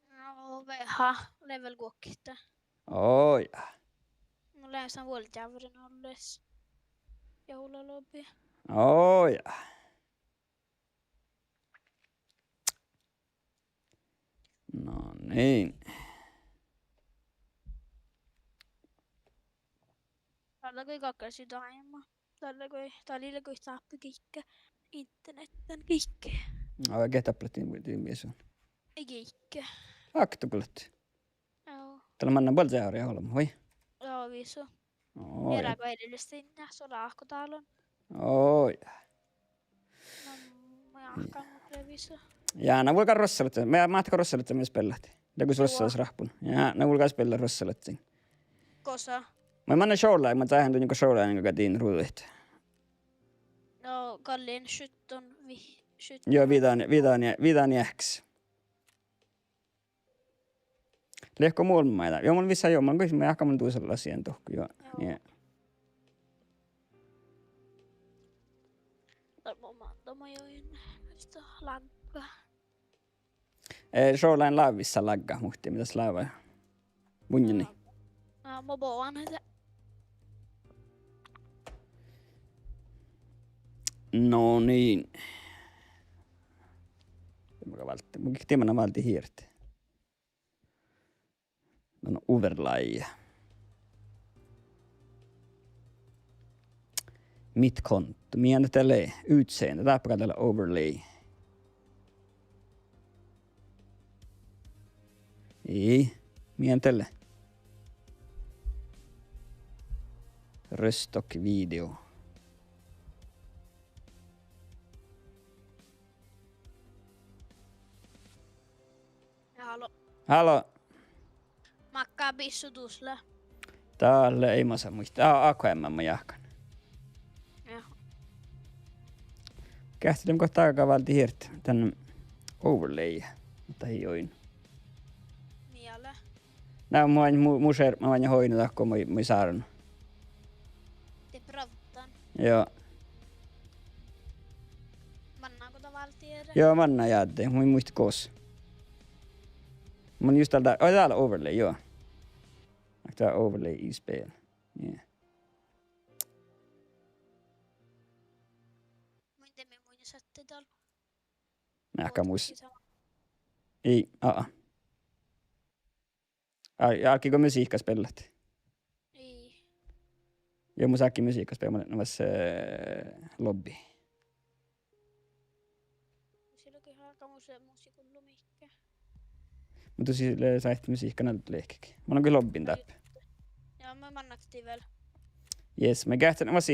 No vähän level kuokkista. Oja. No lähes on vuolitjävärin olles. Joululobby. Oja. No niin. Tällä kui kakasi taima. Tällä kui saappi kikkä. Internetten kikkä. Oikein tabletin mies on. Ei kikkä. Aktukulet. Joo. Tällä manna bolsääriä olemme, voi. Joo visu. Oja. Eräkö edellistä sinne. Solaahko talon. Oja. No mä jahkan mut visu. Ja nää vulkaan rossalet. Mä mahtako rossalet myös pellähti. Joku rossalas rahpun. Ja nää vulkaan spella rossalet. Kosa. Mä manna showline, mä tähän tuon niinku showline, joka tiin ruuduit. No Kallin 17 Joo, vidan jäks. Lehko muulmaita. Joo, mun vissa joo, mä kyllä mä jahka mun tuisella asian tohku, joo. Yeah. Mä join sitä lagga. Showline laavissa lagga, muhti, mitäs laava? Munjani. No, mä boan näitä. No niin. Mun tiemana valti hiirti. No overlay. Mitt konto. Mian tälle utseende. Täppä tällä overlay. Ei. Mian tälle. Röst och video. Halo. Makkaa pissutusla. Täällä ei mä saa muistaa. AKM mä jahkan. Joo. Kähtelin kohta aikaa valti hiirti. Tän overlay. Mutta ei join. Miele. Nää on museer. Mä vain hoinut tahko mui saarun. Te pravtan. Joo. Mannaako ta valtiere? Joo, manna jäädde. Mui muisti koos. Mun just täällä overlay, joo. Tää overlay i spel. Yeah. Miten me muin satte täällä? Mä ehkä Ei, Alkiko musiikka spellat? Ei. Joo, mun säkki musiikka spellat. No vas lobby. Silloin ihan aika musiikun lumikkä. Mutta siis sait musiikka näytät leikkikin. Mä oon kyllä lobbin täppä. Joo, mä mannaktiin vielä. Yes, mä kähtän vasi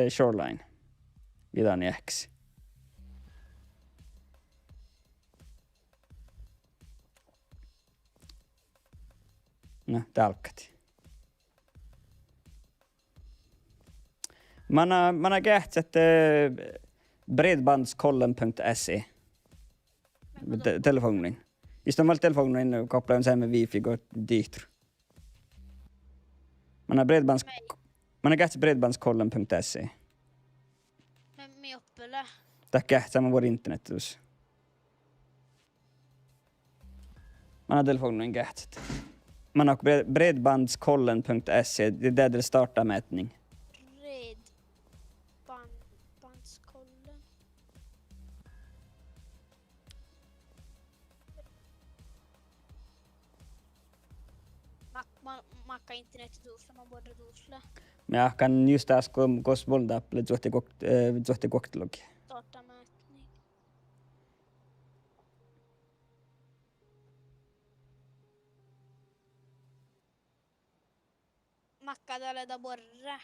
shoreline. Vidan jäks. No, talkat. Man har kähtsät bredbandskollen.se. Telefonin. Just on telefonin kopplar sen med wifi går dit. Man har kähtsät bredbandskollen.se. Me oppele. Tää kähtsää vår internet tuossa. Man har telefonin kähtsät. Man har bredbandskollen.se. Det är där det startar mätning. Bredbandskollen. Makka internet tuossa, mä voidaan tuossa. Mä kan just äsken kos voldaapille tuohti koktelukin. Starta mätning. Makka täällä da borra.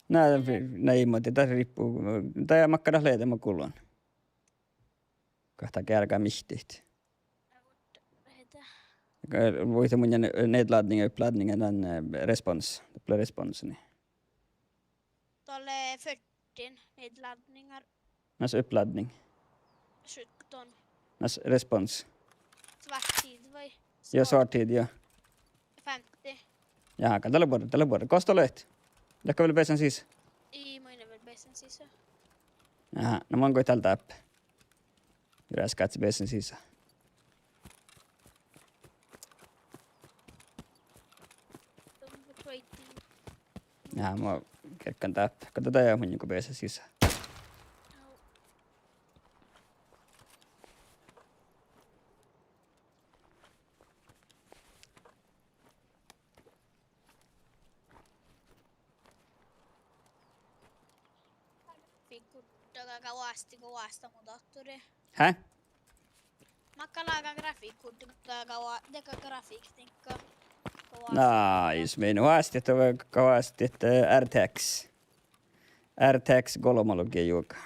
Näin mutta tässä riippuu. Tai makkara leetämä kulon. Kahta kärkää mihtit. Voisi mun nedladdning och uppladdning den respons. Det blir responsen. Tuolle 40 nedladdningar. Nas uppladdning. 17. Nas respons. Svarttid vai? Ja svartid, ja. 50. Jaha, tällä vuodella. Kosta löt. Läkkä vielä pesän siis. Ei muinen väl bäst sisään. Jaha, no mä oon tältä app. Yräs katsi pesän sisään. Jaha, mä kerkkaan tää app. Katsotaan ja mun joku pesän sisään. Fikkuttakaa kovasta muutotture. Hä? Makkalaaka grafiikkuttakaa grafiiktikka. Nice, men huasti, että kovasti, että RTX kolmologia juoka.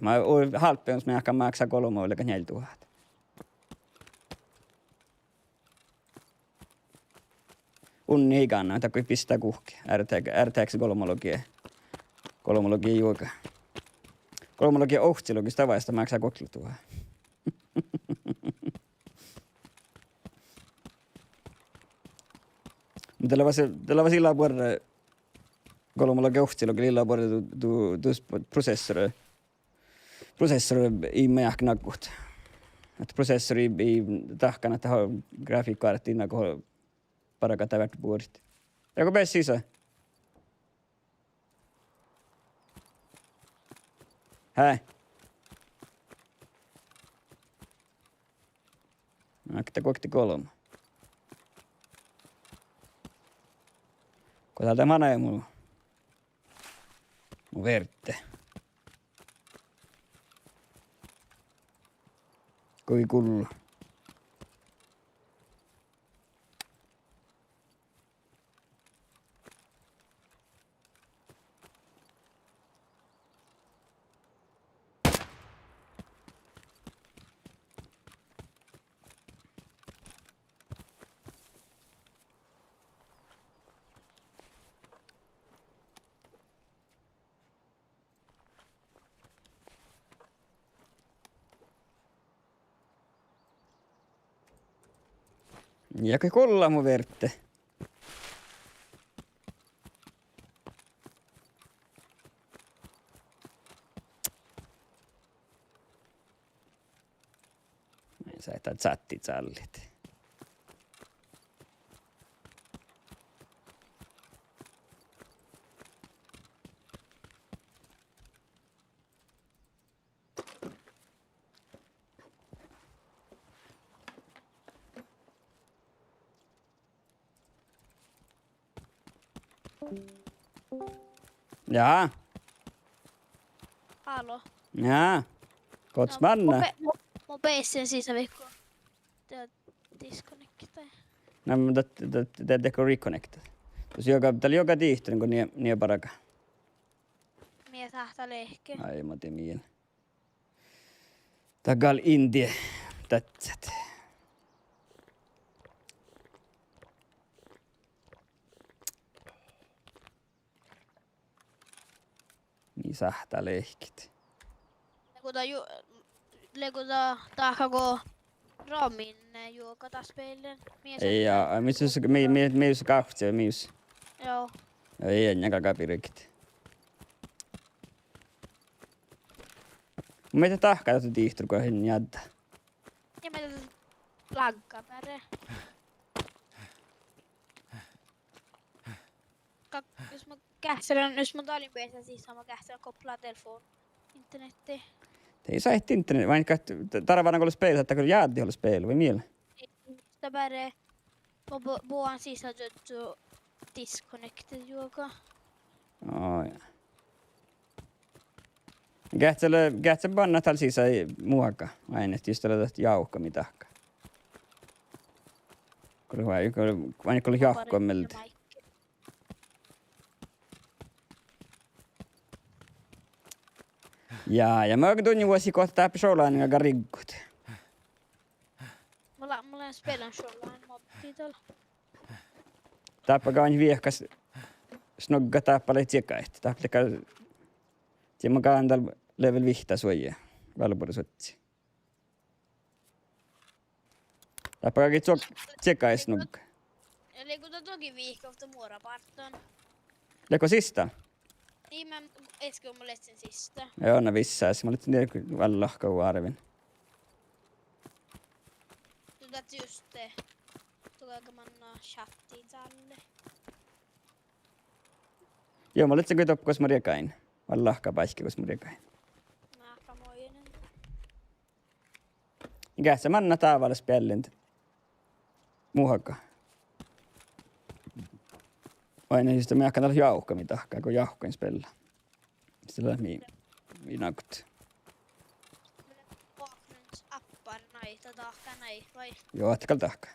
Mä oon halppeus, mä ehkä maksaa kolmoille 4000. Unni ei kannata, että kun pistää kuhkea. RTX kolmologia juoka. Kolmologia ohtsilogista tavaista maksaa 30 000. Tällä var sillä vuonna kolmologia ohtsilogia lilla vuonna tu processor i mäknakut. Että processori i tahkana, että grafiikkaartti innan kun parakata värt puolit. Joko pääsi sisään? Hä? Nakta kokti kolme. Kun täältä manee mun verte. Kui kullu. Ja kai kolla mun verte. Sä et chatti challit. Ja, Hallå. ja. Kots manna. Mun PC:n sisävikko. Tää disconnecta. No, mutta det är reconnected. Tällä joka tiihty niin paraka. Mie tahta lehke. Ai mä teen mielen. Tagal Indie. Tätsät. Niin sähtä lehkit. Lekuta tahkako Romin juokata spelen. Ei ja, missä kahtsia, missä? Joo. Ei enää kakapirikit. Meitä tahkaa tätä tiihtyä, kun jättää. Ja mä tätä laggapäre. Jos mä talin päästä sisään, mä kähtselen koppelaa telefon internettiin. Ei saa ehti internet, vaan tarvana kun spela, että kun jäädä olla spela, vai miellä? Sitä bare, mä buon sisään juttu disconnected juoka. Ja. Kähtsä panna täällä sisään muokka, aina, just tällä jauhka mitahka. Kun oli jauhkoa meiltä. Ja mä tunnin vuosi kohta Shoreline aika rikkut. Mulla spelar Shoreline mobbi tuolla. Tappakaan viehkas snogga tappale tsekaisti. Tappaleka Tiemma kaandal level vihta suoja. Valporusotsi. Tappakaan tsekais snogga. Eli kun toki viihkofta muoraparton. Leko sista? Niin mä äsken mulle sen sista. Joo, no vissaas. Mä olin niin vallohkau arvin. Tutat just det. Tuleeko manna chattiin tälle? Joo, mä olin se kyllä toppukos mä riekain. Vallohka paikki, kos mä riekain. Nääkamoinen. Ikä se manna taavalle spellint. Muhakka. Aina siis me hakkaan tällä jauhka mitahkaa, kun jauhkoin spella. Sillä on minakut. Vaknut appar näitä tahka näin vai? Joo, atkal tahkaa.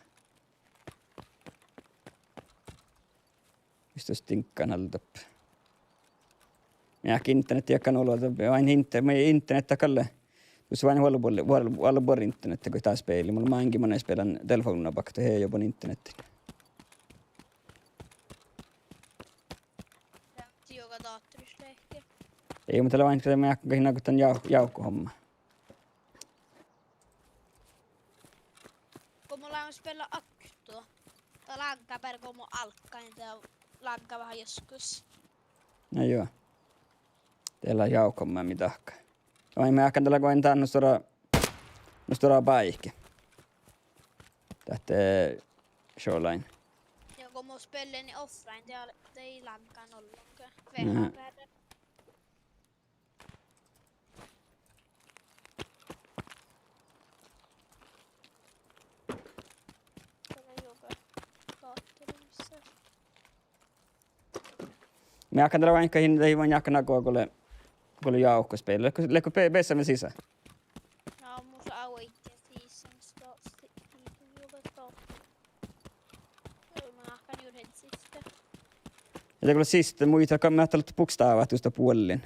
Just tinkkaan haltap. Minäkin internet jakkan oloa, vain internet takalle. Jos vain huolubor internet, kun taas peili. Mulla mä ainakin monen spelan telefonina pakta, hei jopa internetin. Joka daattorissa ehkä. Ei, mutta vain kun mä jakkan hinnan, kun tän jauhkohomma. Kun mulla on spela aktua. Tai lankaa per kun mun alkkain tää lankaa vähän joskus. No joo. Teillä on jauhkohomma mitahkaa. Vain mä jakkan tällä koen tää nostora paikki. Tähtee Shoreline. Ja kun mun spelen niin offline, te ei lankaan ollenkaan. Vähän väärin. Mä jakkan tällä vain hinnan, ei vain jakkan nakoa, kun oli jauhkospeli. Lekko pessä me sisään. No, musta auitte season starts mä hakkan yhden sistä. Ja kun sista muita, kan mä ajattelut bokstavat just puolin.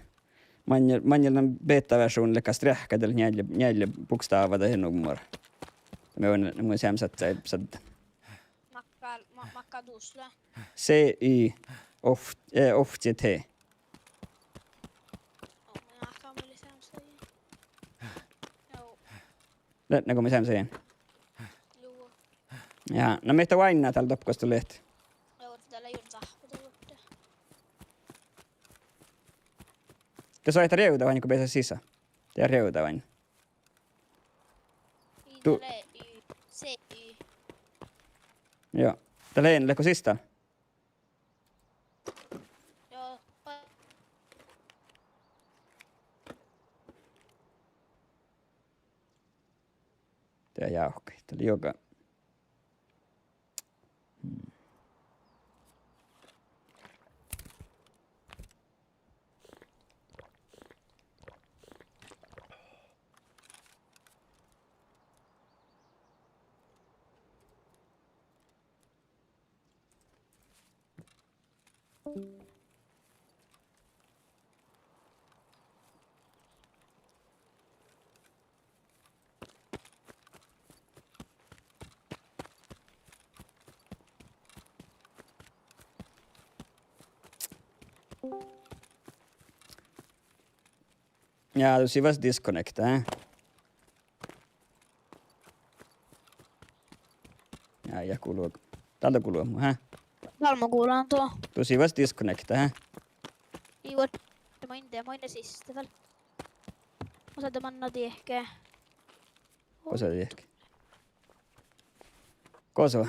Manjalla on beta-version lekas trähkadel njäljä bokstavat ja nummer. Me on mun sämsät sadda. Makka dusla. C-Y ofti T. Mä hakkan mulle sämsöjä. Joo. Lätnä kun me sämsöjän. Joo. Ja, no meitä vainaa täällä topkosta lehti. Joo, täällä juuri tahkuta vuotta. Te soita reuta vain, kun pääsee sisään. Te reuta vain. Täällä Y, C-Y. Joo. Täällä ei leko sisään. Joo. Tää jauhkai. Täällä joka. Ja, du ser vad disconnect, Ja kuuluu. Täältä kuuluu, Valmo kuulaan tuo. Du ser vad disconnect, Joo, mä inne sistä väl. Osaate manna tiehkää. Kosa ehkä. Koso.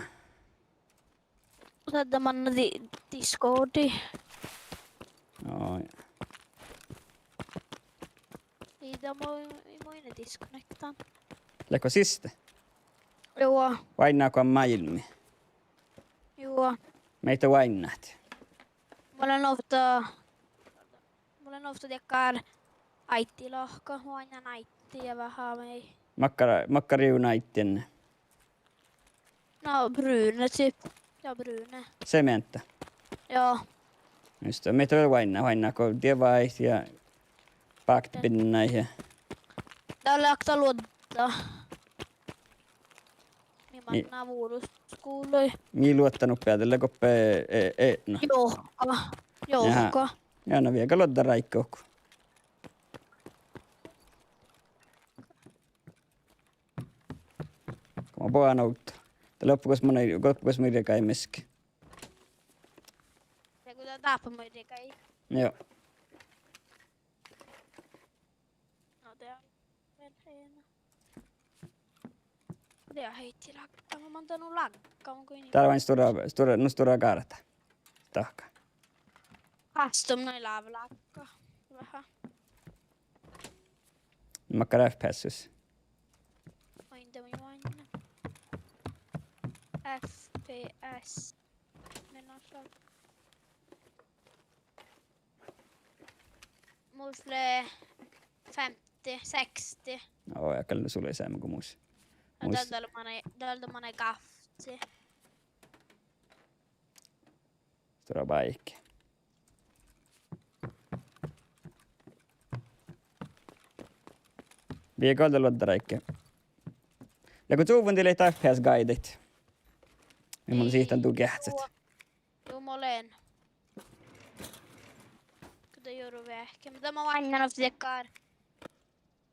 Osaate manna Discordi. No, Niitä mä inne disconnectaan. leko siste. Joo, Vainnaako on maailmi. joo. Meitä vainnaat. Mulla on ofta tiekkaan aittilohko. Mä aina aitti ja vähän mei. Makkariunaitten. No, Brune typ. Ja Brune. Sementa. Joo. Just det. Meitä vielä vainnaako. Tie vaiht ja Pakti pinnäihin. Täällä akta luottaa. Niin Niin. mä vuoduskuului. Mii luottanut päätellä koppe no. Johka. Ja no vielä luottaa raikkoukku. Kun mä poan auttaa. Tää loppukas meidän kai meski. Ja kun tää taappamoiden kai. Joo. No tää on perheenä. Tää heitti lakkaa. Mä oon tannut lakkaa. Täällä vain stora kaarata. Tahka. Kastum noin laavalakkaa. Vähän. Makkara FPS. Ointa mun vain. FPS. Menossa. Musle 50, 60. Joo, ja kyllä sulle säämä kuin muissa. Ja täältä mä kafti. Stora baikki. Viikolta luottaa raikki. Ja kun suuvun teille FPS-guideit. Niin mun siitä tuu kähtsät. Joo, mä olen. Kyllä joudun vähkä. Mutta mä vain en ole tekään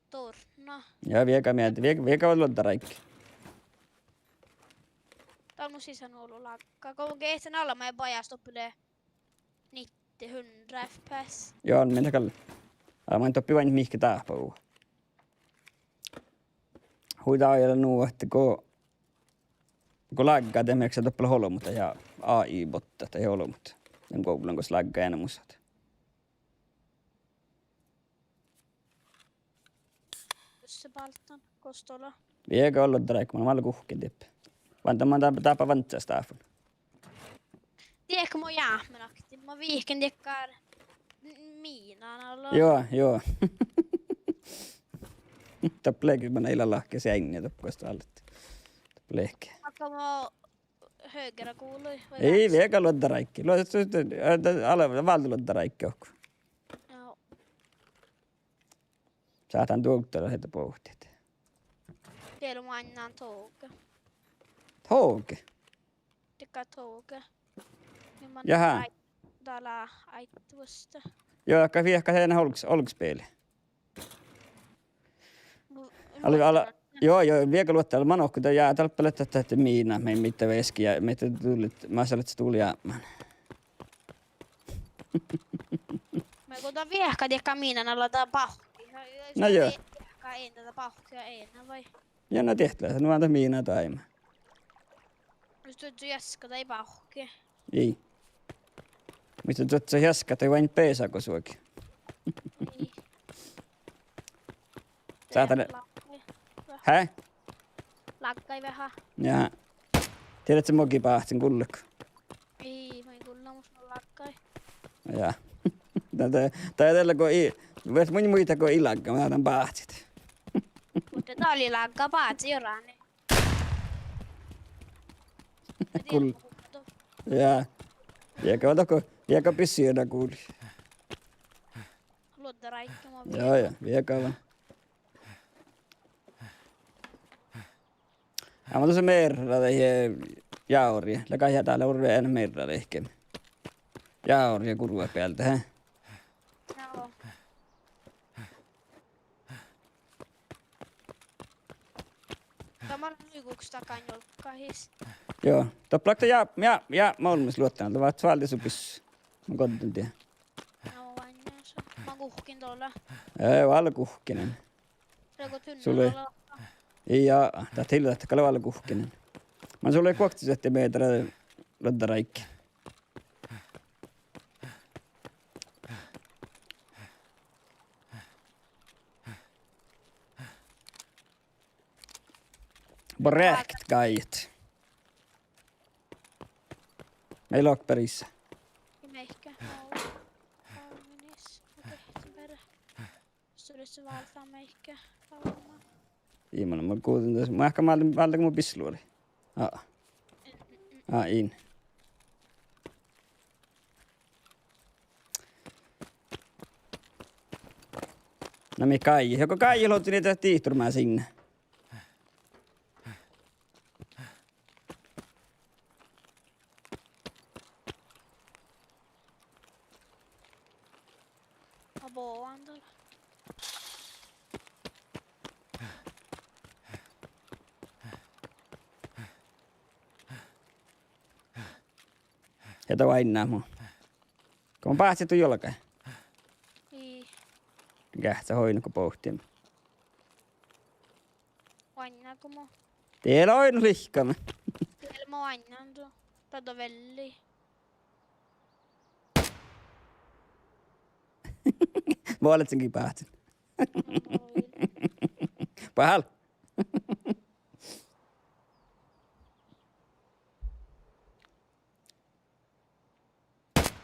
torna. Joo, vieka luottaa raikki. Tää on mun sisään ollut lakkaa. Kun kehtän alla mä en pajasta oppilee 90 FPS. Joo, mennä kalle. Mä en toppi vain mihkä taapuu. Huita ajalla nuu, että kun laggaa temeeksi toppilla holmuta ja AI-botta tai holmut. Den googlan, kun laggaa ena musat. Pyssä paltan. Kostola. Vieka ollut raikki, mä alla kuhkin tippä. Vantamaan tapa vantsaa staafun. Tiedätkö mä jäämänakti? Mä viihken tekään miinaan alla. Joo. Tappleekin mä näillä lahkea sängiä toppukosta allet. Tappleekin. Vaikka mä högerä kuului. Ei vieka luottaa raikki. Valta luottaa raikki ohku. Joo. Saatan tuoktella heitä pohtit. Tiedä mä annaan touke. Touke? Tekää touke. Jaha. Täällä aittuvusta. Joo, akka viekka heidän olkspeili. Joo, viekka luottaa manokku. Tää jää talppeletta tähti miina. Me ei mitään veskiä. Meitä tullit. Mä sanoin, että se tuli jäämään. Mä kuutan viehkä tekää miinan alla tää pahki. No joo. Ei tätä pahkia enää vai? Ja no tehtävä. No antaa miinaa taima. Jos tuot jäskä tai pahki. Ei. Mistä tuot sä jäskä tai vain peesako suokin? Ei. Saatan... Hä? Lakkai vähän. Jaha. Tiedätkö moki pahtsin kullekko? Ei, mä en kuulla musta lakkai. Jaa. Tai tällä kun ei... Ves mun muita kuin ilakka, mä otan pahtsit. Mutta tää oli lakka paatsi jorani. Kull... Jaa. Vieka pissiödä kuuli. Luotta raikka mä Joo, vieka vaan. Ja mä tuossa merralla jauria. Läkä täällä urveen merralla ehkä. Jauria kurua päältä, hä? Joo. Tämä on ykuks takan jolkkahis. Joo. Toplakta mä oon myös luottanut. Vaat svalti supis. Mä kontun tiedä. Joo, vain näissä. Mä kuhkin tuolla. Ei, valkuhkinen. Reko tynnä Sulle- tuolla. Ei jaa. Tää tilta, että kalle valkuhkinen. Mä sulle kuoktis, että meitä luottaa raikki. Bräkt kaiet. Meillä on perissä. Meikä. Kaunis. Mä tehtiin perä. Sydessä valtaa meikä. Kaumaa. Iimana, mä kuulin tässä. Mä ehkä valta kun mun pislu oli. In. No mi Kai. Joko Kai luotti niitä tiihturmaa sinne. Abo andalla. Ja tuo aina mun. Kun mä pääsit tu jolkai. Ii. Kähtsä hoinu kun pohtiin. Vannaako mo? Teillä on lihkama. Siellä mo vannandu. Tätä velli. Mä olet senkin päätin. Pahal.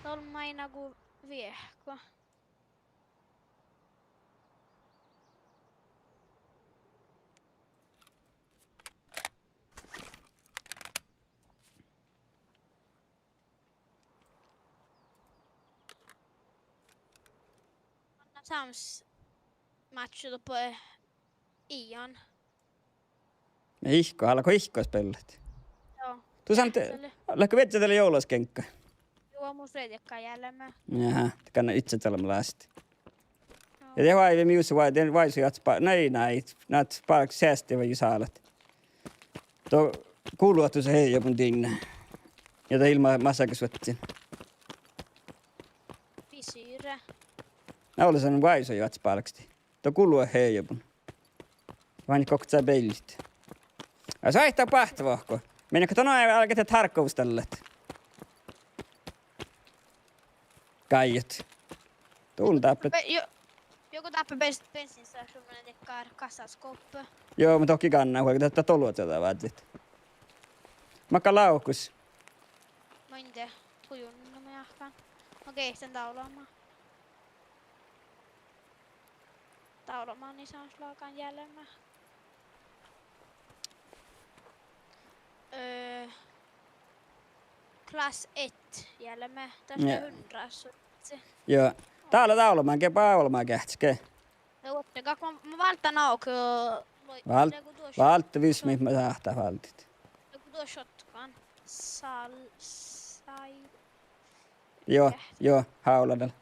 Tuolla maina ku viehko. Sams matchade på Ian. Ihko, alkoi ihkois pellet. Joo. Tu sant, lähkö vetsä teille joulaskenkka? Joo, mun reidekkaan jäljellä. Jaha, kannan itse tällä asti. Ja te vaivi miussa vaisu jatspaa. Näit paraks säästävä jysaalat. Tuo kuuluutu se hei jopun tinne. Jota ilma massakas vetsin. Visyre. Naula sanon vaisu jatspaalaksti. Tuo kuuluu hei jopun. Vain koktsaa peilit. Ja saihtaa pahtavahko. Mennäkö ton ajan alkaa tarkkoustallet? Kaijat. Tuun tappet. Joku tappaa bensinstationen tekee kassaskoppa. Joo, mutta toki kannaa, kun tätä tolua tätä vaatit. Makka laukus. Mä en tiedä, kujunnu mä jahkaan. Okei, sen taulamaan. Taulamaan niin saa slaakaan jäljellä. Klass 1 jäljellä. Tästä Ja. 100 se. Joo. Täällä taulamaan, kepä aulamaan kähtsikö? Ottakaa, mä valtan auki. Valtti viis, mihin mä sahtaa valtit. Joku tuo shotgun. Sai. Joo, hauladella.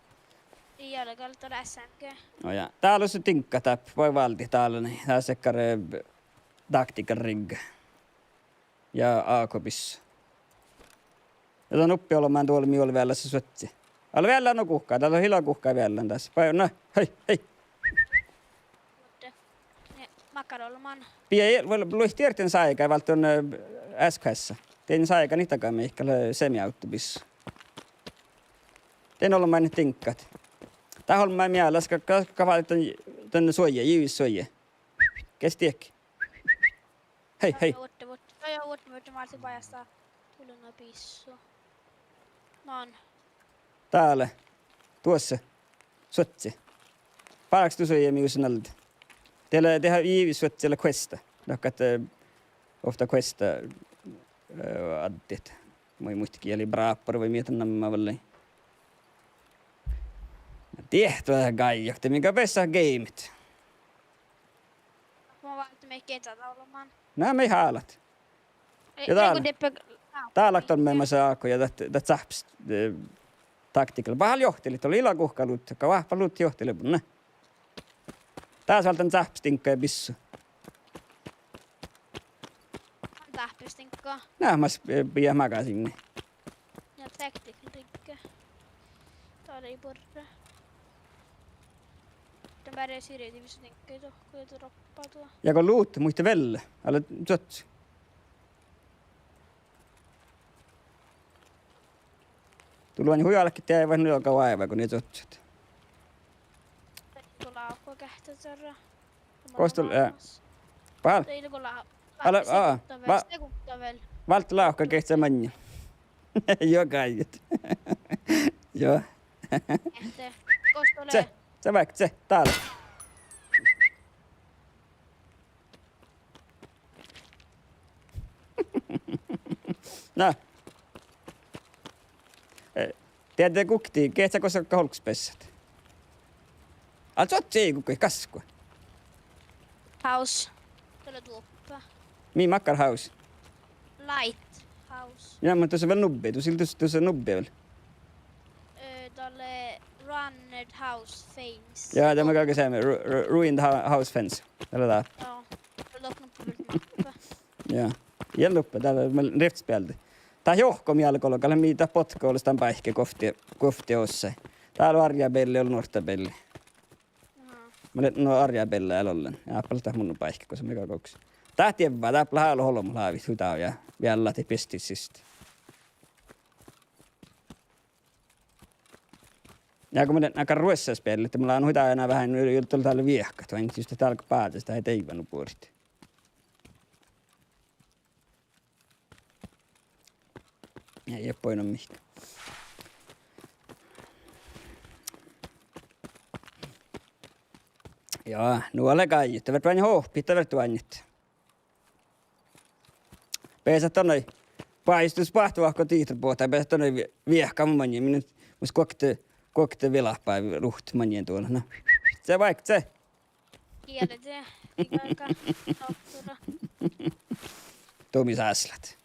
Ei ole kyllä tuolla SMG. No ja. Täällä on se tinkka täp, voi valti täällä, niin tää sekkare taktiikan rig. Ja aakopissa. Ja ton uppi olemaan tuolla mioli vielä se sotsi. Alla vielä on kuhkaa, täällä on hilakuhkaa vielä tässä. No, hei. Mutta makarollaman. Pie luihti erten saika, ei valta on SKS. Tein saika niitäkään me ehkä semiauttobissa. Tein olla main tinkkat. Tää on main mielessä, kavalit tänne suoja, jivis suoja. Kestiekki. Hei. Vuotta, mä olisin vajasta tullut pissu. Mä oon. Täällä. Tuossa. Sotsi. Paraks tu suoja miusin alta. Tehdään jivis suotsilla questa. Dokkat ofta questa addit. Moi muistikin, eli braappari voi mietin nämä valleen. Tiehto tähän kaijakti, minkä pessä gameit. Mä valta me ketä olemaan. Nää me haalat. Ja täällä on memmässä aakko ja tät sähps taktiikalla. Vähän johtilit, oli ilakuhkalut, joka vahpa luut johtilit. Tää saltan sähps tinkka ja pissu. On tähpystinkkaa. Nähmäs pidä makaa sinne. Ja taktiikka. Tää ei porra. Den börjar syrjätiivistä tinkkaa tohkoja droppaa tuo. Ja kun luut, muiste velle. Älä sotsi. Tullaan hujallekin tehdä vähän joka vaivaa, kun niitä sotsat. Tuolla aukko kähtä sarra. Kostul, pahal. Teillä kun Älä, sekuntavel. Valtta lauhka kehtsä manja. Joo kaijet. Joo. Kähtä. Kostolee. Se vaikka se, täällä. No. Tiedätte kuktiin, kehtsä koska holkspessat. Alltså ei kukaan kaskua. House. Tuolla tuoppa. Mihin makkar house? Light house. Ja, mutta tuossa on vielä nubbi. Tuossa nubbi vielä. Tuolle runned house fence. Ja, det var säga med ruined house fence. Eller där. Ja. Tuolla knoppa. Ja. Jälle uppe, täällä on riftspelti. Tää johkom jalkolokalle, mitä potkoolista päihke kofti osse. Täällä on arjabelli, on nortabelli. Mä olen arjabelli ollen. Ja paljon mun päihke, kun se mega koksi. Tää tievää, tää plahailu holom laavit hutaa ja vielä lati pistissistä. Ja kun mä näkään ruessaspelli, että mulla on hutaa enää vähän yltellä täällä viehkat, vaan just täällä kun päätä sitä ei teivannut puolit. Ei ole poinut mihinkään. Ja, nuolle kaiut. Det vart vain hoppit, det vart vainit. Pesät tonne paistus pahtuahko tiitrpuolta ja pesät tonne viehka mun manjen. Minä mus kokte vilahpäin ruht manjen tuolla. No, se vaikka se. Kielet se. Aika tohtura. Tomi Säslät.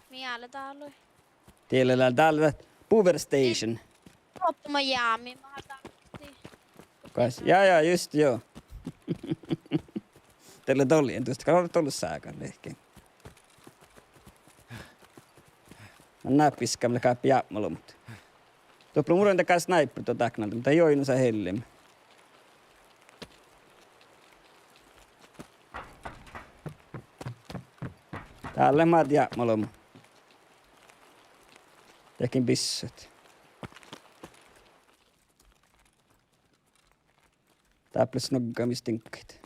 Miele täällä. Täällä Power Station. Loppu Miami. Mä tarvittiin. Ja, just joo. Teillä tollien tuosta. Kato tullut sääkään ehkä. Mä näppiskä, mä käy piämmällä, mutta. Tuolla mulla on takää sniper tuota taknalta, mutta ei oo innossa hellim. Täällä mä piämmällä. Tekin pissut. Täällä snoggaamistinkkeet.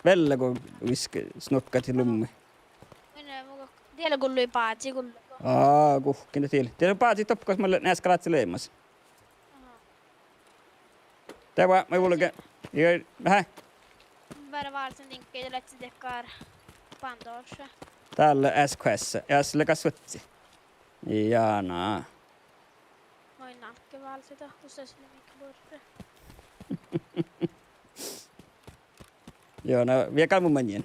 Velle kun viske snokkat ja lummi. Tiedä kun lui paatsi kun. Kuhkina tiedä. Tiedä paatsi toppas mulle näissä kalatsi leimas. Tää vaan mä kulke. Vähän. Bara varsin tinkkeitä lätsi tekkaar pantoorsa. Täällä SQS. Ja sille kasvatsi. Jaanaa. Noin nalkke valsita. Tuossa sille mikä borre. Joo, no vie kalmun manjen.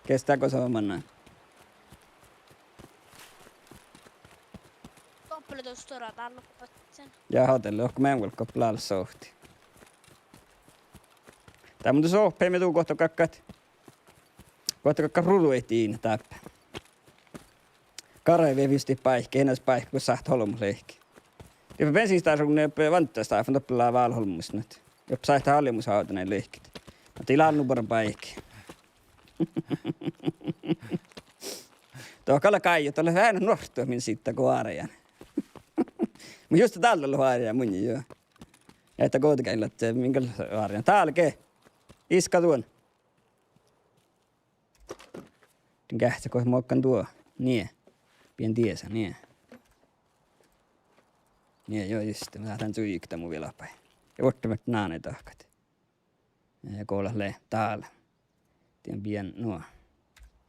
Kestääkö se omanna? Koppele tuossa toraa täällä sen. Ja hotelle, onko mä en voi koppelaa sohti. Tää mun tuossa oppii, me tuu kohta kakkat. Kohta kakkat ruduetiin täppä. Kare vie visti paikki, enäs paikki, kun saat holmuleikki. Ja bensiinstää sun ne vanttaista, että toppelaa vaalholmusta nyt. Jopa saihtaa hallimushauta näin leikit. Mä tilaan nuoran paikki. Tuo kalla kaiju, tuolla vähän nuortua min siitä kuin arejan. Mä just täällä ollut arejan mun joo. Ja että kootikäillä, että minkälaisen arejan. Täällä ke. Iska tuon. Kähtsä, kun muokkaan tuo. Nie. Pien tiesä, nie. Nie, joo just. Mä lähdetään suikta mun vielä päin. Ja ottamat naane tahkat. Ja koolalle täällä. Tien pien nuo.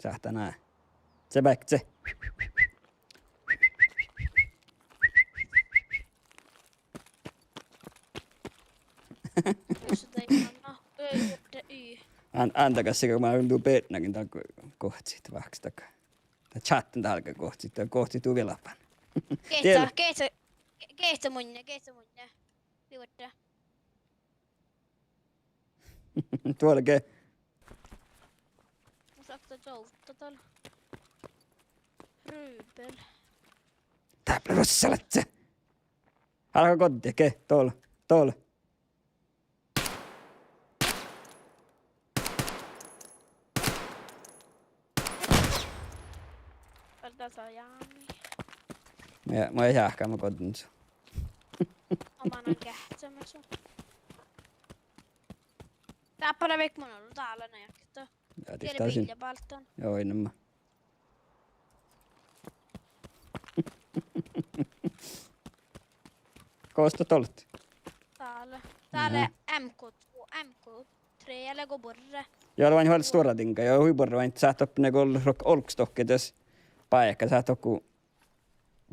Sähtää nää. Se back se. Antakas se, kun mä yltuu petnäkin kohti siitä vahks takaa. Tai chatten tälkä kohti siitä. Kohti tuu vielä päin. Kehtsä munne. Liuotta. Tuolla ke. Osakta joutta täällä. Ryypel. Täällä rossalat se. Alkaa kotiin, ke. Tuolla. Tässä on jaami. Mä ei jääkään, mä kotiin sun. Omana kähtsämässä. Täppänä vekk mun on ollut täällä näktä. Tiedä viljapaltton. Joo, enemmän. Koostat olet? Täällä MK3 eller går borre. Joo, det var en helt stora tinka. Jag har ju bara inte satt upp några olkstocket jos paikka. Satt joku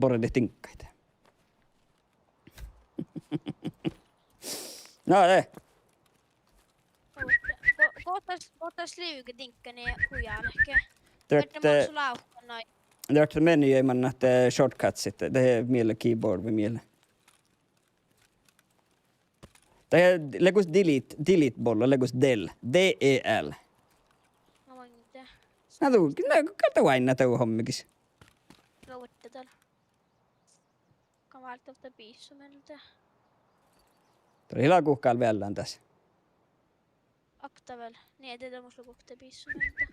borrade tinkkaita. No det. Kohtas liuketinkkani niin hujalehke. Det Että är mun sulla aukko noin. det är menu i man att shortcuts det är mille keyboard med mille. Det är läggus delete bolla läggus del del. Mä voin tehdä. Kato aina tuo hommikis. Rouvatte täällä. Kavaltavta piissu mentä. Tuli hilaa kuhkaal vielä tässä. Aktavel. Niin ettei mun lukukte piissu mentä.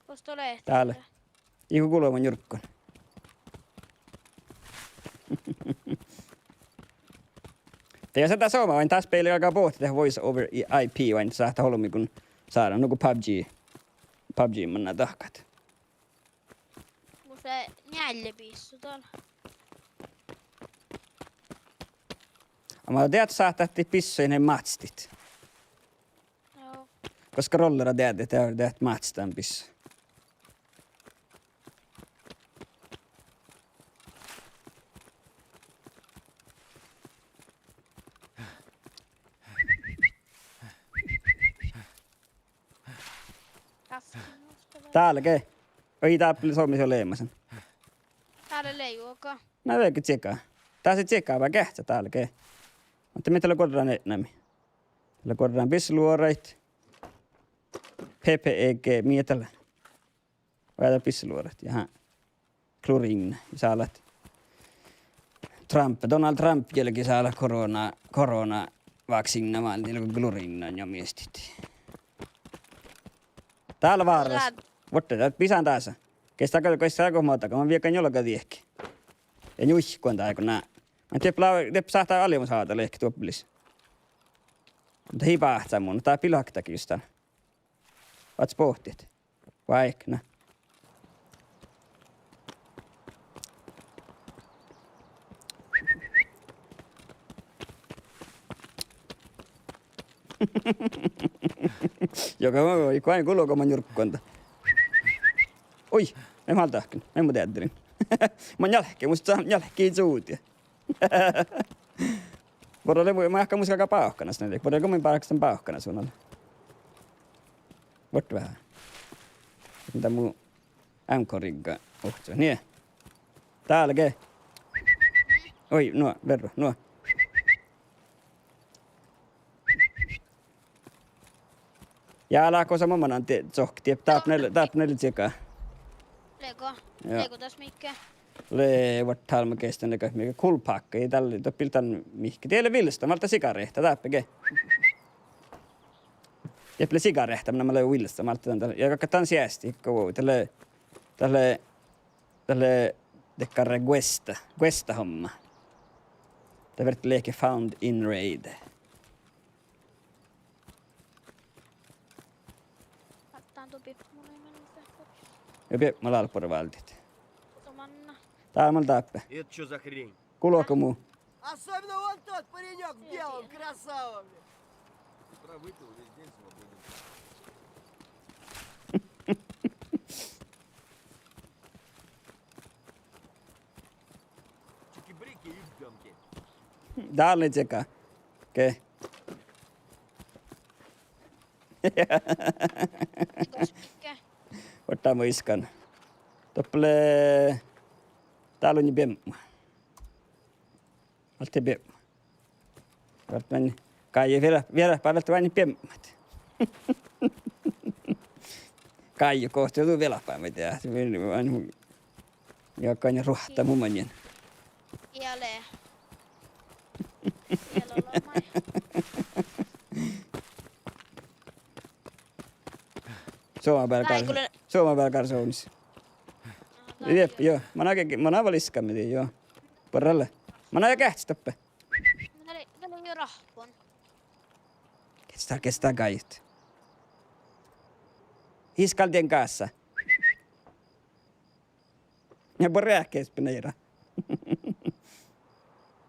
Kosta ole Täällä. Iku kuuleman jurkkon. Teidän sitä sooma vain taas peili alkaa pohti tehdä voice over IP vain saattaa holmi kun saadaan nuku PUBG manna tahkat. Mun se njälle piissu tuolla. Amma teet saattaa pissoinen matstit. Joo. Koska rollera teet matstaan pisso. Kaffi nostava. Täälläkin. Oi täällä suomi on leemasen. Täällä leijuokaa. Mä veikö tsekaa. Tää se tsekaa vaan kähtsä täälläkin. Mutta me tällä korjaan nämi. Tällä korjaan pisseluoreit. PPEG mietellä. Väitä pisseluoret. Jaha. Klorin. Saa olla Donald Trump jälkeen saa olla korona vaksiinamaan. Niillä klorinnan ja miestit. Täällä vaarassa. Voitte täältä pisään tässä. Kestääkö muuta, kun mä viekan jollakin tiehki. Ja juihkuun tää kun nää. Mä tepp saattaa alimus haata lehki tuoppilis. Mutta hipahtää mun. Tää pilaktakin just täällä. Vaats pohtit? Vaikna. Joka voi kuin kulukoman jurkkonta. Oi, en mä tahkin. En mä teatterin. Mä jälkeen, musta saa jälkeen suutia. Voidaan mä ehkä muska pauhkana sinne. Voidaan min paakastan pauhkana suunnalla. Vot vähän. Mitä mun M-korigga ohtuu. Niin. Täälläkin. Oi, nuo, verro, nuo. Ja alako sa mamman tsohti. Taap nelle tsekaa. Lego tässä mikä? Vart halma kesten näkö mikä kulpakka. Ei tällä piltan mihki. Tielle villasta. Malta sigarehta. Täppege. Jeple sigarehta. Minä löy villasta. Malta tämän. Ja kakka tan siästi. Tälle dekkare Guesta homma. Det vart leke found in raid. Ottaan tupi. Mun ei mennyt tähän. Jopi, mä lalpura valtit. Tomanna. Täällä mä tappe. Это что за хрень? Kuuluuko muu? Особенно вон тот паренек в белом, красава, блин. С утра выпил, весь день свободен. Чики-брики и в гамке. Täällä ei tsekaa. Okei. Legos mikä? Ottaa mun iskan. Toppele... Täällä on bemma. Altti bemma. Vart meni. Kai vielä päivältä vain bemmat. Kai kohta joutuu vielä päivältä. Ja kai ne ruhtaa mun manien. Jälleen. Siellä on lomai. Suomen päällä karsounis. Jep, joo. Mä näen valiskammin, joo. Porralle. Mä näen kähtstäppä. Tällä on jo rahpon. Kestää kaiut. Hiskaltien kanssa. Ja por rääkkees neira.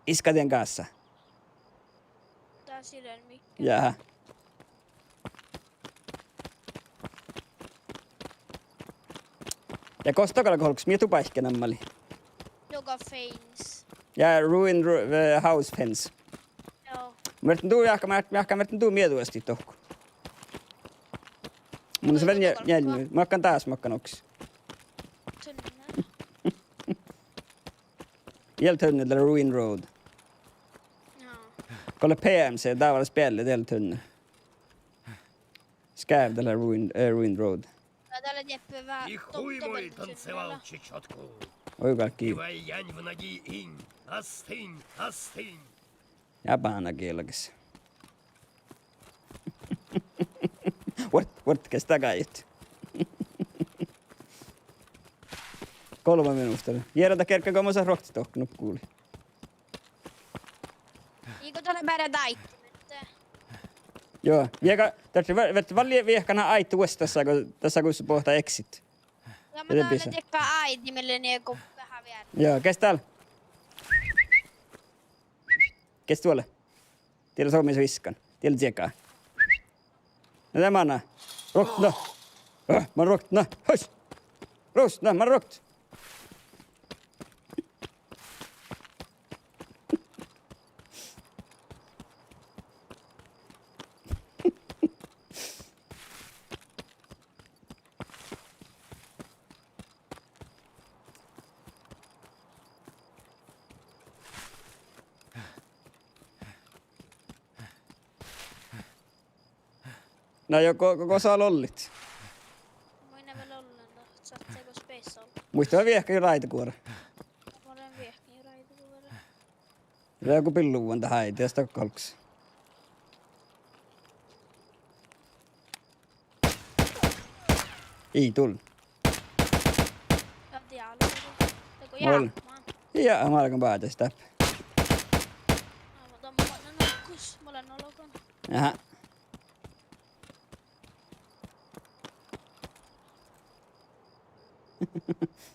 Iskatien kanssa. Tää silleen mikä. Jaha. Ja kostokalla kolks mietu paikkenamali. Joka feins. Ja ruin house fence. Joo. Märtin tuu jahka märtin tuu mietuasti tohku. Mun se vähän jäljellä. Makkan taas makkan oks. Tunnen. Hjältunnel eller Ruin Road. Ja. Kolla PMC, där var det spelet Hjältunnel. Skävd eller Ruin Road. Ja täällä Jeppe vähän И хуй мой танцевал чечетку. Oi kaikki. Твоя янь в ноги инь. Остынь, остынь. Japana kielakis. Vart kestää kaiut. 3 minuuttia. Järjeltä kerkkaa komassa rokti tohkunut kuuli. Eikö tuolla määrä taittimetta? Joo, vieka, tässä valli viehkana aitu tässä kun pohtaa exit. Ja mä täällä tekkaa aitimelle niin kuin vähän vielä. Joo, kes täällä? Kes tuolla? Tiedä Suomessa viskan. Tiedä tsekaa. No tämä on. Roktna. Mä roktna. Hös. Rostna, mä rokt. No joko saa lollit. Muina vielä ollen, satseeko space olla? Muistaa viehkä raitakuora. Mä olen viehkin raitakuora. Ja joku pilluun tähän ei tiedä sitä kolksi. Ei tullut. Ja dialogi. Joko Moll. jäämään. Ja mä alkan päätä sitä. Aivan tommoinen nokkus. Mä olen nolokon. Jaha.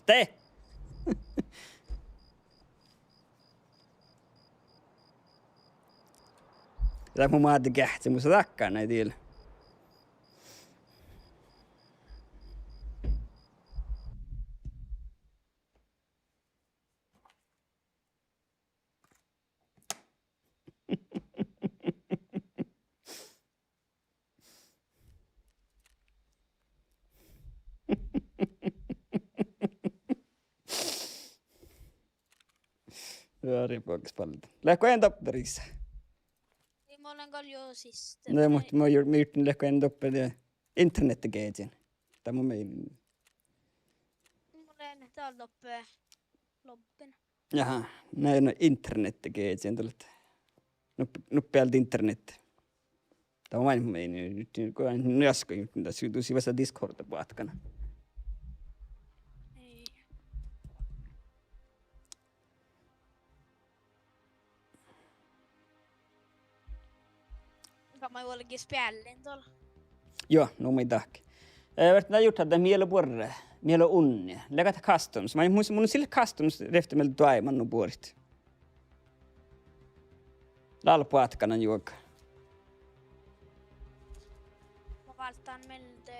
Tee! Tää mun maati kähtsi, musta takkaan näin tiellä. Joo, riippuu paljon. Lähkö en topperissa? Niin mä olen kaljoosista. No, mutta mä yritin lähkö en topperissa internettigeitsin. Tämä on meidän. Mä olen täällä toppeen loppen. Jaha, näin on internettigeitsin. Nuppealta internet. Tämä on vain meidän. Nyt kun jasko nyt tässä jutuisi vasta Discorda patkana. Ei. Kan man ju lägga spjällen tuolla. Joo, no mitä. Värtnä juttu, että mielo porre, mielo unne. Lägät customs. Mun sille customs refti meiltä tuaiman no puorit. Lalpuatkana juokka. Mä valtaan meiltä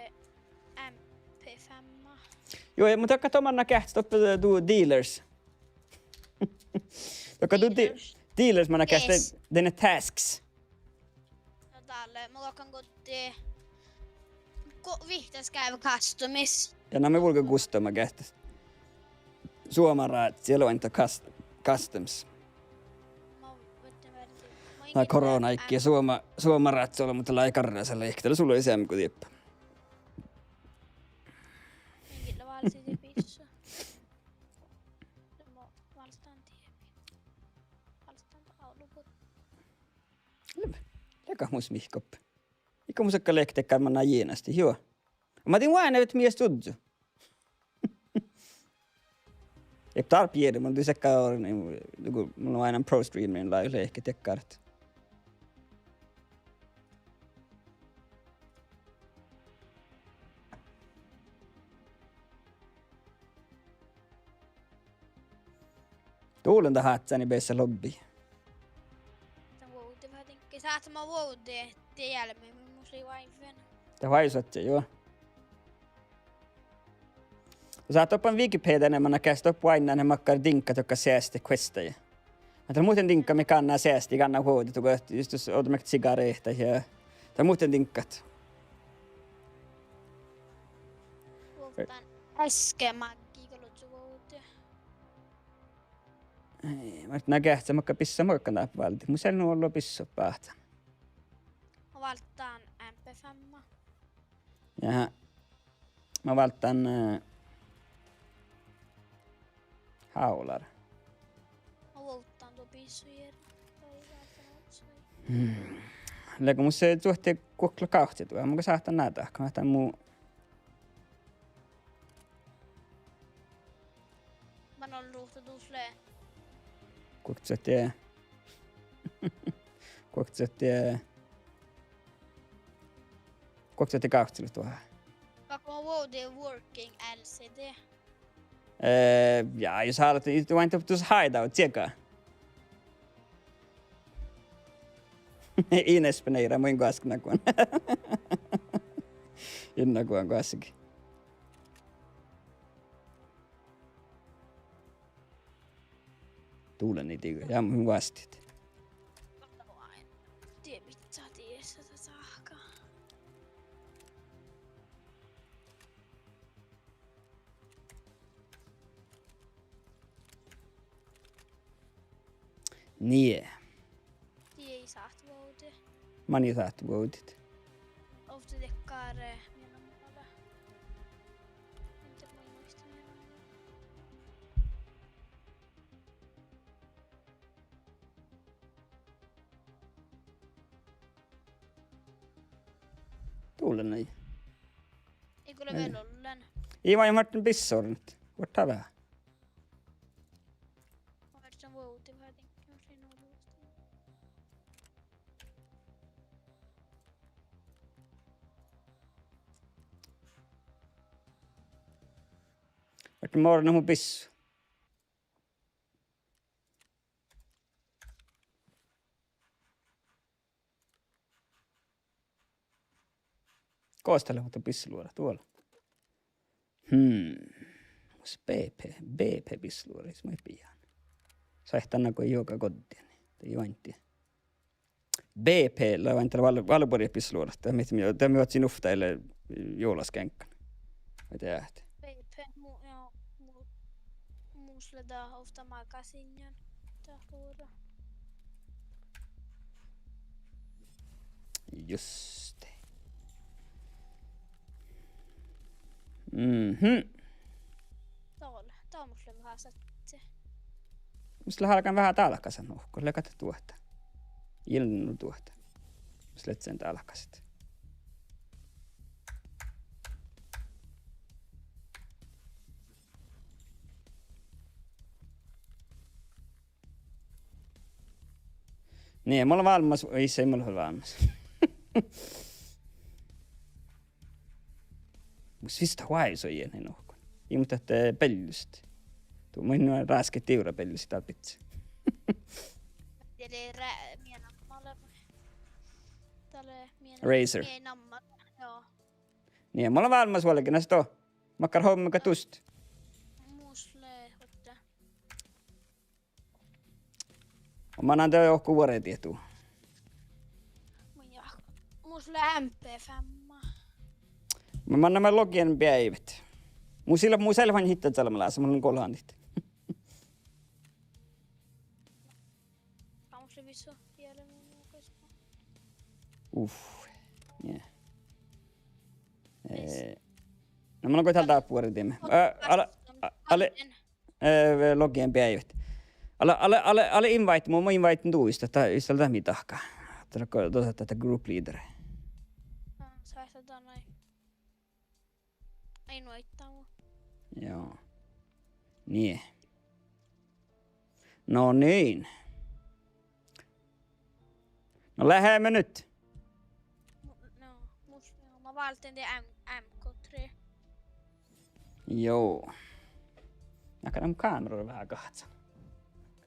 MP5. Joo, mutta joka tomanna kähtsi toppe tuu dealers. Joka tuu dealers manna kähtsi denne tasks. No täällä mä luokan kotiin. Vihtas käyvä customis. Ja nämä vulka kustoma kähtsi. Suomaraat, siellä on niitä customs. Nää korona-ikkiä suomaraat siellä, mutta laikarraisella ehkä sulla ei semmoinen kuin tieppa. Henkilö valsi pissa. Mä valstaan tiepi. Valstaan taulukot. Läkä muus mihkoppa. Ikka musikka lektekään mä näin jienasti, joo. Mä tiin vain että mies tudju. Ei tarpiedi, mutta tii sekkä on, mulla on aina pro streamin lailla ehkä tekkaart. Tuulen tähän hätsäni beissä lobby. Tän vuote vähän tinkkii. Saat mä vuote, ettei jälmeen musi vaifen. Tää vaisot se, joo. Sä oot oppan Wikipedia enemmän näkää stoppu aina ne makkar dinkkat, jotka säästä questeja. Mutta muuten tinkka me kannaa säästi, kannaa huodittu, kun just jos otamme sigareita ja... Tai muuten tinkkat. Vuotan äsken maggiikolotsu vuotia. Ei, mä näkään, että mä pissa moikkana valti. Mun sen on ollut pissu päätä. Mä valtaan MP5. Jaha. Mä valtaan... haular. Mä vuotan tuo pissujer. Läkö mun se tuohti kuokla kauhti tuo. Mä saattaa näitä. Mä saattaa muu... Mä oon ruhtutusle. Kuoktsette... Kuoktsette kauhtille tuohon. Vaikka mä vuotin working LCD. Ja, jos haluat, niin vain tuossa hideout, tjekkaa. Ines peneira, muin kaskana kuon. Inna kuon kaskikin. Tuulen niitä, ja mun vastit. Tiedä mitä tiedä tätä saakka. Niin. Tiedä saat vuotia. Mani saat vuotit. Ofta tekkaare minä mulle. Entä mä muista minä. Tuulen näin. Eikö ole vielä ollen? Ei vain Martin pissornut. Voittaa vähän. Mä verran vuotia vähän tinkin siinä ollut. Vaikka morna mun pissu. Koostele mutta pissu luoda tuolla. Mus BP pissu luoda, jos mä ei pian. Saihtanna kun joka kotiin. Ei vain tiedä. BP vain tällä valpori pissu luoda. Tämä oot sinun uftaille juolaskenkkän. Mitä jäähti? PP muusle daa ofta magasinjan. Tahuura. Just. Tää on mulle vähän satsi. Musta halkan vähän talkasan uhko. Lekata tuota. Ilnu tuota. Musta letsen talkasit. Niin, mulla on valmis. Ei se, mulla on valmis. Musta vista huaiso ienen uhko. Ei mutta pellystä. Tuo minun on raske tiura pellystä täällä pitsi. Eli mie nammalle. Tälle Razer. mie nammalle. Joo. Niin, mulla on valmis huolikin näistä on. Makkar hommika tust. Muusle hotte. Mä annan teille johonkin vuoretietoa. Muusle MP5. Mä annan mä logien päivät. Mun selvan hittat salmalaassa, mulla on kolhandit. Muusle visu vielä minun koska. Yeah. No mulla on koitan tää vuoretiemme. Logien päivät. Ale invite, mä invite tuista, tai ystävältä mitahkaa. Tuossa tätä group leader. Säästetään noin. Ei noittaa mua. Joo. Niin. No niin. No lähdemme nyt. No, mä valtin det MK3. Joo. Mä katson kameralla vähän kahtsan.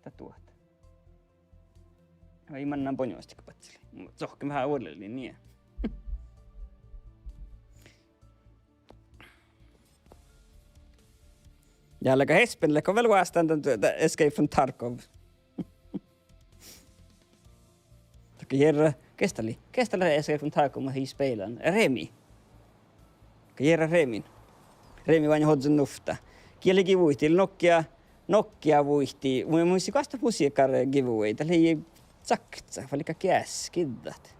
Kato tuota. Ei mennään ponjoista kapatseli. Sohkin vähän uudelleen niin. Jälleen Hespenille, kun vielä vastaan Escape from Tarkov. Gerra, kestali Escape from Tarkov i spelen. Remi. Gerra Remin. Remi vain hodson nufta. Kieli givuiti, Nokia vuihti. Mun muisti kasta musiikkar giveaway. Tällä ei sakta, vaikka käskiddat.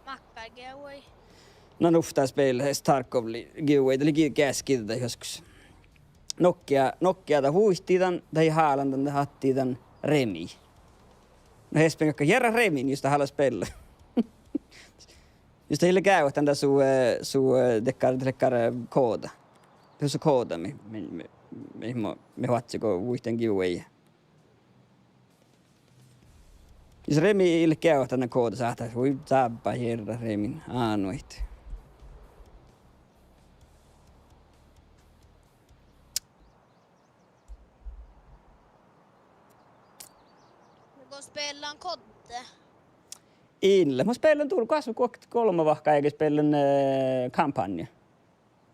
Makkar giveaway. No nufta spela Tarkov giveaway. Tällä ei käskiddat joskus. Nokia ta vuihti tämän, tai haalantan, ta hatti tämän Remi. No hespen joka Gerra Remin, just haluaa spela. Just heille käy tämän su dekkar kooda. Det är så kooda me hatsiko vuihten giveaway. Jos Remi ille käy tänne kooda saattaa, voi saappa Gerra Remin aanuit. Kun spellaan kodde. Ille. Mä spelen tuolla kasvu 3 eikä spelen kampanja.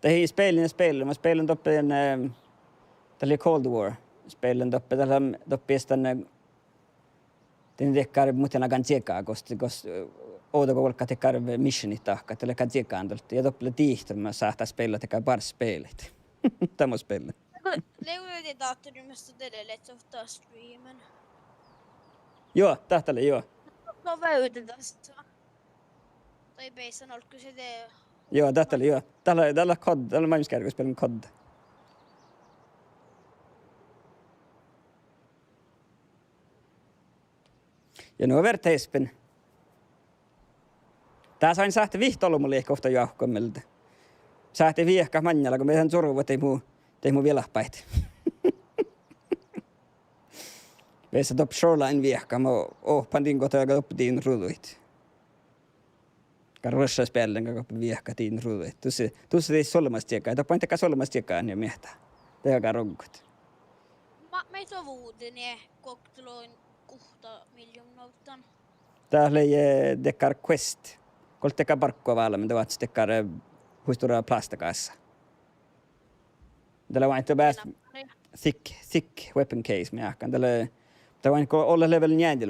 Det är spelen. Man spelen uppe en tällä Cold War. Spelen uppe tällä pistan den dekkar mutena gantsieka kost oda kolka tekkar missionit tahka tällä gantsieka andolta. Ja doppele tiihtelmä saattaa spela tekää bar spelet. Tämä spelen. Leudet datorymmästä edelleen softaa streamen. Joo, tähtälä joo. No väytetään sitä. Tai peissä on kyllä se. Joo, tähtälä joo. Tällä kod, tällä maailmanskärkö spelen kod. Ja nuo verteispen. Tää sain sähti vihtolumulle ehkä ofta jauhkommelta. Sähti viehkä manjalla, kun meidän suruvat tei muu vieläpäit. Veissä top shoreline viehkä, mä pantiin kotoa, joka oppitiin ruuduit. Karrossa spelen, joka viehkä tiin ruuduit. Tuossa tei solmastiekään, tai paintakaa solmastiekään ja miehtää. Tehdään ronkut. Meitä on vuutinen kokteloin 6 miljoonautan. Täällä ei dekkar quest. Kolt tekää parkkoa vaalla, mutta vaat dekkar huisturaa plastakaassa. Tällä vain pääs thick weapon case me ahkan. Tällä vain olla level 9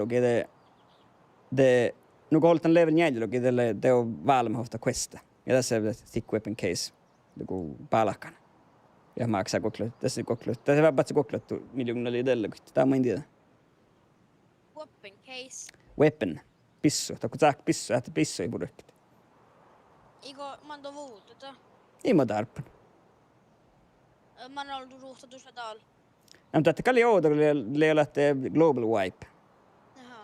de nu goltan level 9 tällä te on valmihofta questa. Ja tässä on thick weapon case joku palkan. Ja maksaa koklut. Tässä koklut. Tässä on patsi kokluttu miljoonalla tällä. Tämä en tiedä. Weapon case. Weapon. Pissu. Tai kun saat pissu, että pissu ei pudekki. Iko mando vuuteta. Ei mä tarpeen. Mä oon ollut ruuhtutussa täällä. Mutta että kalli outo, kun le olette global wipe. Jaha.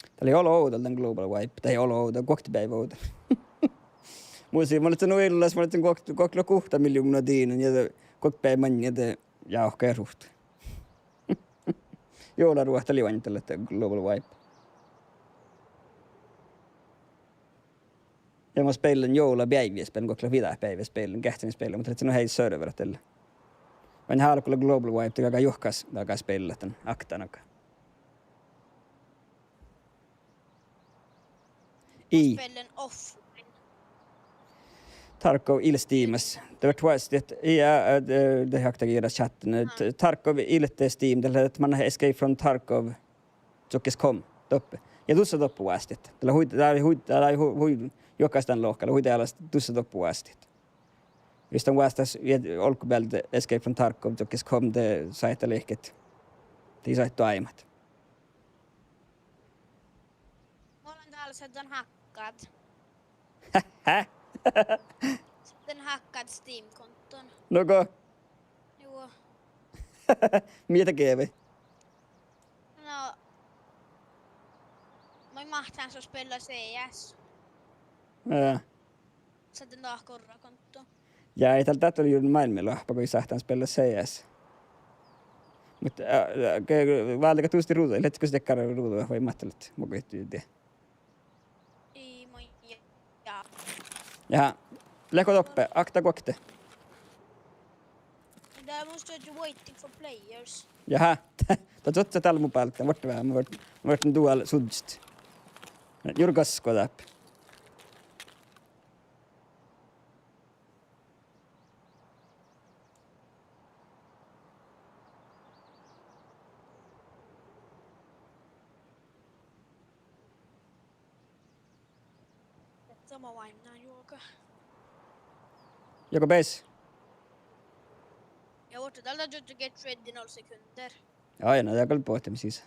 Tämä oli olo outo, tämän global wipe. Tai olo outo, koktipäivä outo. Mä olin sanonut illas, mä olin koklo 6 miljoonaa tiinun, ja koktipäivä mani, ja jauhka ja ruhtu. Joularuohta oli vain tällä global wipe. Ja mä spelen joulapäiviä, spelen kokla vidapäiviä, spelen kähtimispelen, mutta se on hei server tällä. Vain halkulla global wipe, joka johkas alkaa spela tämän aktanakaan. Spelen offline. Tarkov ilstiimas. Det var twice det hakta gira chatten. Tarkov ilte Steam, det man har escape from Tarkov. Jokes.com toppe. Ja tuossa toppu astit. Tällä hui jokaistan lohkalla hui täällä tuossa toppu astit. Just on vastas olkupäällä escape from Tarkov Jokes.com det sajta lehket. Det saittu aimat. Mä olen täällä sitten hakkaat. Hä? Sitten hakkaat Steam-konton. Noko? Joo. Mitä kevi? No. Mä mahtaan se spela CS. Ja. Sitten taas korrakonto. Ja ei tältä tuli juuri maailmalla, kun sahtaan spela CS. Mutta vaaldika tuusti ruutua, letkö se tekkara ruutua vai mattelut? Mä koettiin tee. Ei moi ja. Ja lähkö toppe, akta kokte. Där måste du waiting for players. Jaha, totta täällä mun päältä, vart vähän, mä vartin tuolla sudst. Jurkasko läpi. Sama vainaan juoka. Joko bes? Jag återtalar att du get ready 0 sekunder. Aina, jag kan pohtia siis.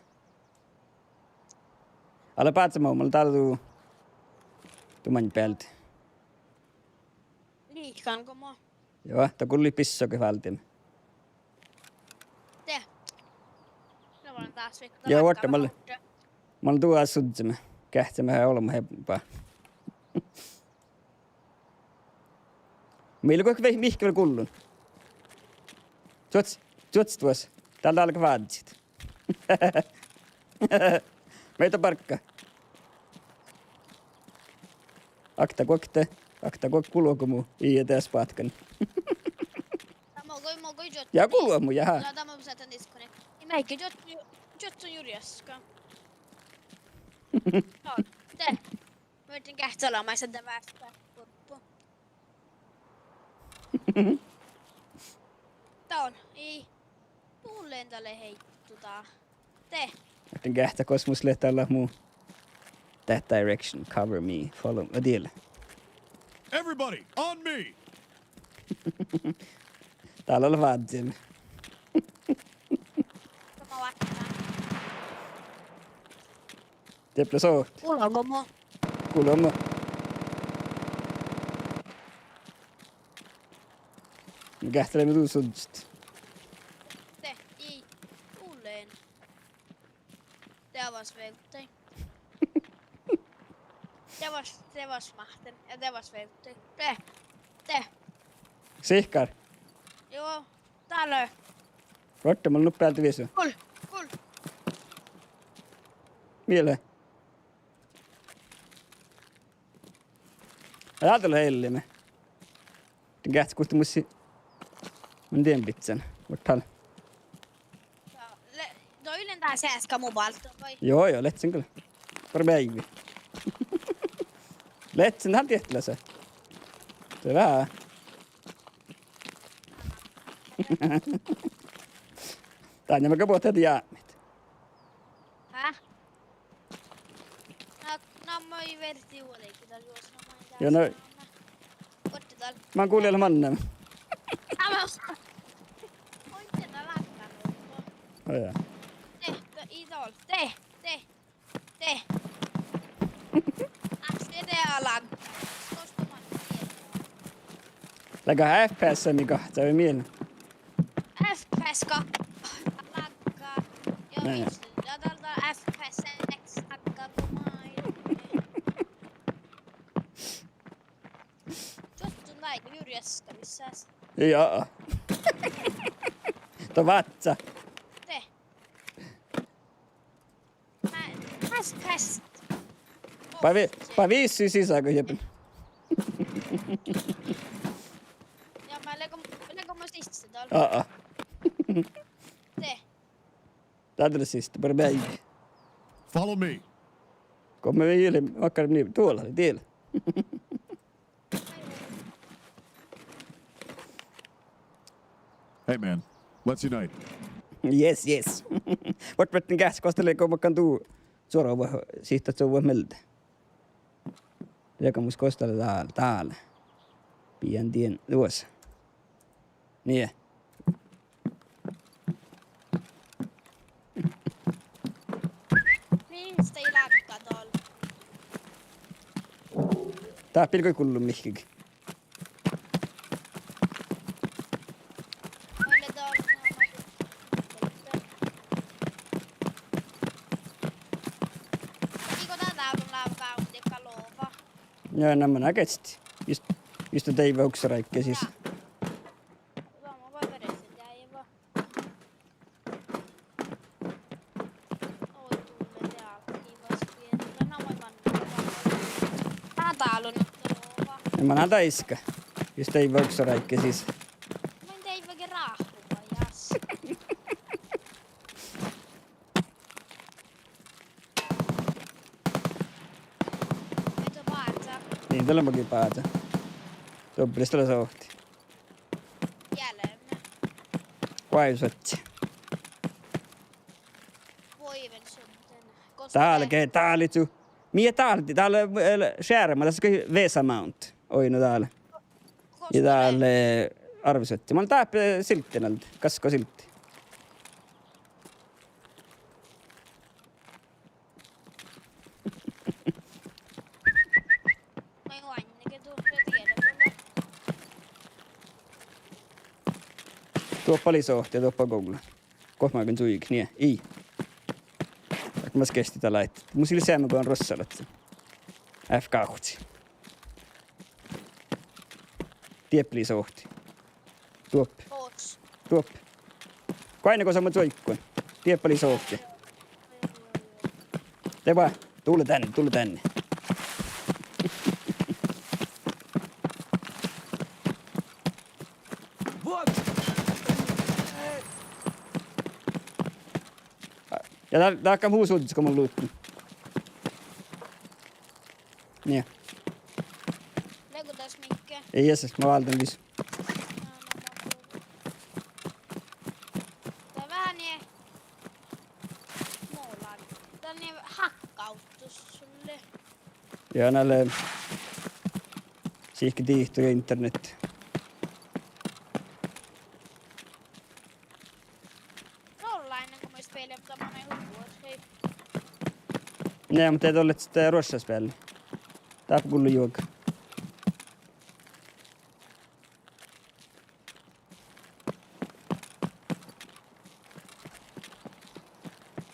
Alla patsamaan, mulla täällä tuman päältä. Liikanko mä? Joo, tää kulli pissokin vältim. Te. No vaan taas vikta. Joo, otta mulla tuo asutsemaan. Kähtsämään ja olemme hempaa. Meillä on kuitenkin mihkä vielä kullun. Tuots tuossa. Täältä alkaa vaaditsit. Meitä parkka. Akta kuok kuluuko muu. Iä tässä patkan. Mä koi jot. Ja kuluu muu, jaha. No tämä on sätän disconnect. Mä eikä jot on juuri äsken. No, te. Mä yritin kähtsalaamaan sen tämän väärstä. Tää on. Ei. Tuulleen tälle heittutaan. Te. Joten kähtä kosmosille täällä muu. That direction, cover me, follow me. Deal. Everybody, on me! Täällä on vaaditsin. Tämä vaihtaa. Teppä soht. Kuuluuko mua? Kuluu muu. Kähtälemme tuu sudst. Te. Ei. Tuulleen. Det var svälten. Det var smachten. Ja det var svälten. Det. Sihkar. Joo. Täällä. Rotta, mulla nyt päältä viesua. Kul. Vielä. Ajatella hellime. Kähtsä kuhti mussi. Mun tien pitsän. Vart No ylentää se äsken mun valta. Joo, letsen kyllä. Pari päivi. Letsen tähän tiehtilä se. Se on vähän. Tää on nämä pohtaa jäämit. Häh? No mä ei verti uudellekin täällä juossamaan. Joo, no. Otti täällä. Mä oon kuulijalla mannem. Tämä on. Oitte täällä lakkanut. Oh, jaa. Idol. Te. FCD-alan. Kostamaan tietoa. Läkä FPS mikä, se on mieleen. FPS lakkaa. Joo, Näin. just. Ja tältä FPS X lakkaa maailma. Jottun laiku juuri äsken missäs. Joo. Tuo vatsa. Te. FPS. Paa viisi sisään, kun jepin. Ja mä lego mä sistä täällä. Te. Täältä sistä, pari päivi. Follow me. Kun me viili, vaikka niin, tuolla oli tiellä. Hey man, let's unite. Yes. Vart vettin käs kostelee, kun makkaan tuu suoraan voi siitä, että se voi meltä. Joka mus kostelle täällä. Pian tien tuossa. Niin. Mistä ei lakkaa tuolla? Tää pilkoi kullu mihkikin. Meille tuolla. Eikö tätä on laavaa uudekka loova? Joo, nämä näketsit. Just teiva uksaraikki siis. Hyvä, mä voin vedä sen jäivä. Oi tulle tealla. Kiivas pienellä. No moi vanha. Tää täällä on nyt loova. Nämä näitä iska. Just teiva uksaraikki siis. Mä en tee väke raahua jas. Meitä on vaatsa. Niin tällä mäkin päätä. Soppilistalla sohti. Jälleen. Vaisotsi. Voiven suhteen. Täällä kei, täällä tsu. Mie täällä skärmä, tässä on Vesa Mount. Oi no täällä. Ja täällä arvisetti. Mä olen täällä silttinältä, kasko siltti. Mä en ainakin tuossa tiedä, kyllä. Tuoppa lisohti ja tuoppa Google. Kohta mä kun tuikin, niin ei. Vaikka mä kesti tätä laittaa. Mun sillä säämmä kun on rossalat. F2. Tieppi lisohti. Tuoppi. Oots. Tuoppi. Kaina kun sä mä tuikkuin. Tieppi lisohti. Te vaan. Tule tänne. Вот! Ja tää on muu suutis, kun mun luuttu. Niin. Leikutas Mikke. Ei jäses, mä valtan vis. Tää vähän niin... Muulaan. Tää on niin hakkautus sulle. Ja näille siihki tiihtyy internet. Rollainen, kun mä spelin, mutta mä menen huvuot. Hei. Nej, mutta ei tullut sitten rossaspäälli. Tää on kullu juoka.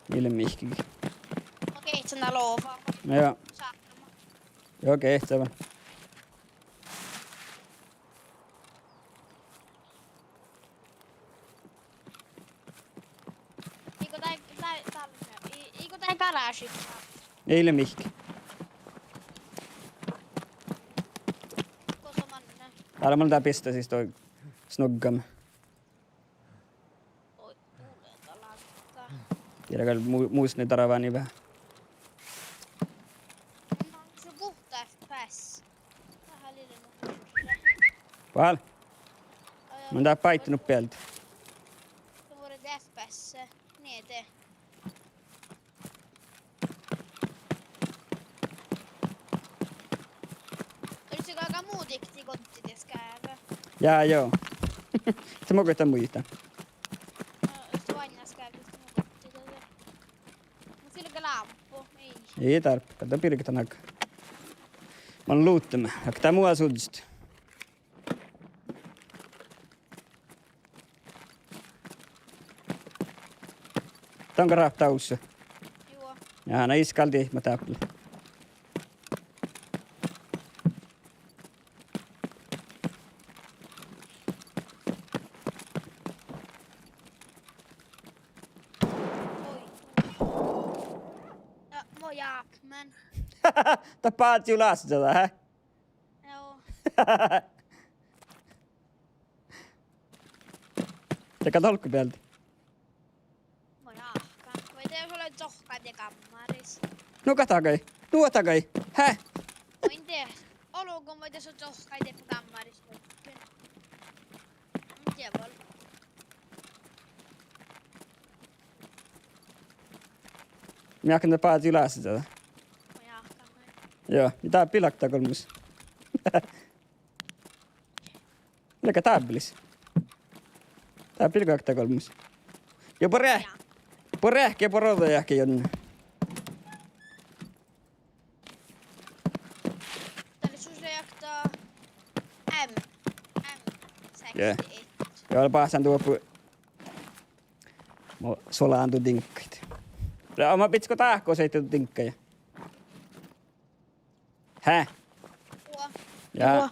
Niille mihkikin. Okei, sen tää loovaa. No joo. Saattama. Joo, kestävä. Eikö tää garage? Niille mihki. Kosa manne. Täällä mulla tää pistää siis toi snoggam. Oi, tulee talakka. Tiedäkö muist ne taravaa niin vähän. No, onko se puhta FPS? Vähän liian Pahal. Mä oon tää paittunut päältä. Se vuodet FPS. Niin tee. Olisiko aika muu tikti kontti tes käydä? Jaa, joo. Se mä koitan muistaa. Se vanjas käydä sitä muu kontti tätä. Mut silläkö lamppu? Ei. Ei tarpeen. Kato pirkitan aikaa. Mä oon luuttamme. Vaikka tää mua sudista. Tää on karahtaussa. Joo. Jaha, no iskalti mä täppälä. Ja, moja, men. Tapaat julas tätä, hä? Joo. Teka tolkku päältä. Moja. Voi tee sulle tohkat ja kammaris. Nuotakai. Hä? Voin tee. Oluko voi tee sun tohkat ja kammaris. Mitä voi? Mä jakan tapaat julas tätä. Moja. Joo, ja tää pilaktaa kolmus. Mikä tabelis? Tää pilaktaa kolmus. Ja porähki ja porotajahki jonne. Tänne sulle jaktaa Joo. M68. Joo, päästään tuopu. Mä solaantu dinkkait. Ja mä pitsikö tahkoa seittyy dinkkaja. Hä? Tuo. Jaa.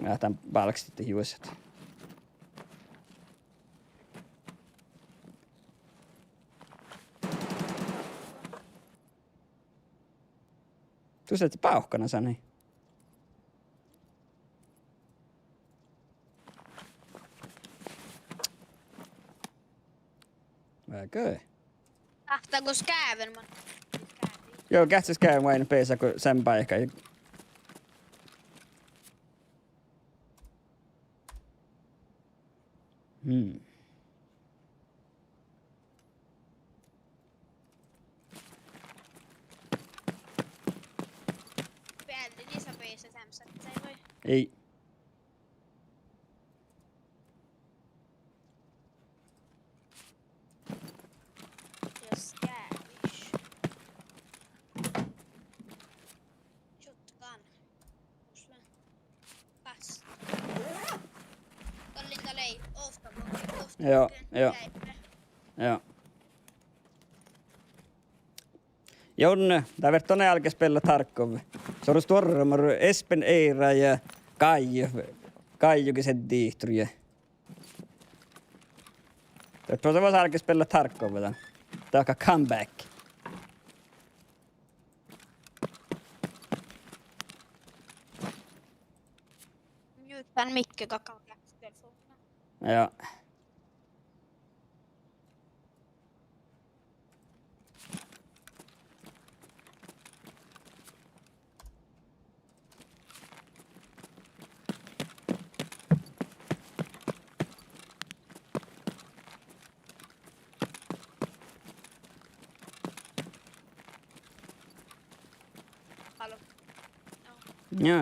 Mä jätän palksit sitten hiuset. Tuossa et pauhkana sani. Väkö? Tahtaako skääven? Joo, kätsäs käy vain peesä, kun sen paikka. Ei. Jos kävis. Shotgun. Pusle. Pass. Kallinta lei. Ofta. Joo. Ja. Jonne, där vet tonne alkoi spela Tarkov. Så du stormar Espen Eira ja Kaijukin sen diihtryje. Det var alkoi spela Tarkov där. Taka comeback. Mjukän Mikke kakan telefonen. Ja. Hallå. Ja.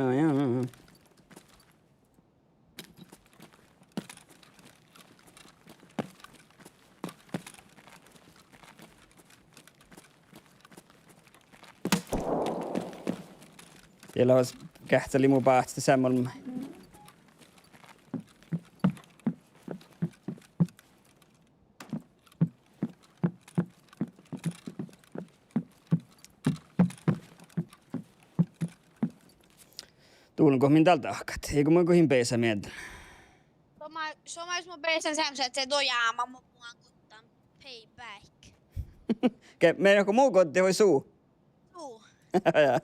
Siellä olisi kähteli mun päästä semmoinen. Tuulunko min tältä ahkat? Eikö mä kohin peisä mieltä? Somais mun peisen semmoset, että se dojaama mun kuttan payback. Meidän joku muu kotti voi suu. Ja.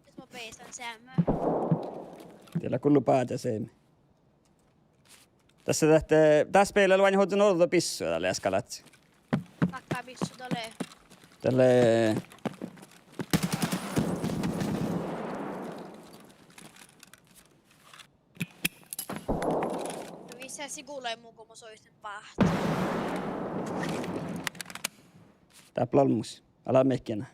Jos mä peisen semmö. Tiellä kullu päätä seemme. Tässä peillä vain hoitu nollata pissua tälle äskalatsi. Nakkaa pissu tolle. Tälle... Visää sikulee muu, kun mä soistin pahti. Tää plolmus. Ala mekkiänä.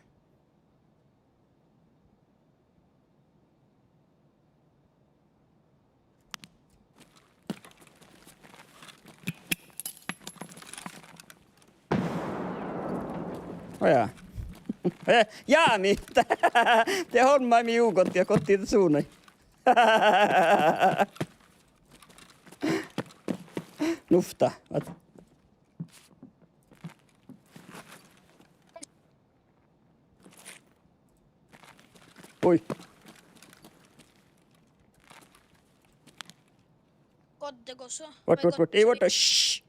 Ojaa. Jaami! Te hommaa mi juukot ja kottiin suunnai. Nufta. Oi. Kotteko se? Vot. Ei vot. Shh.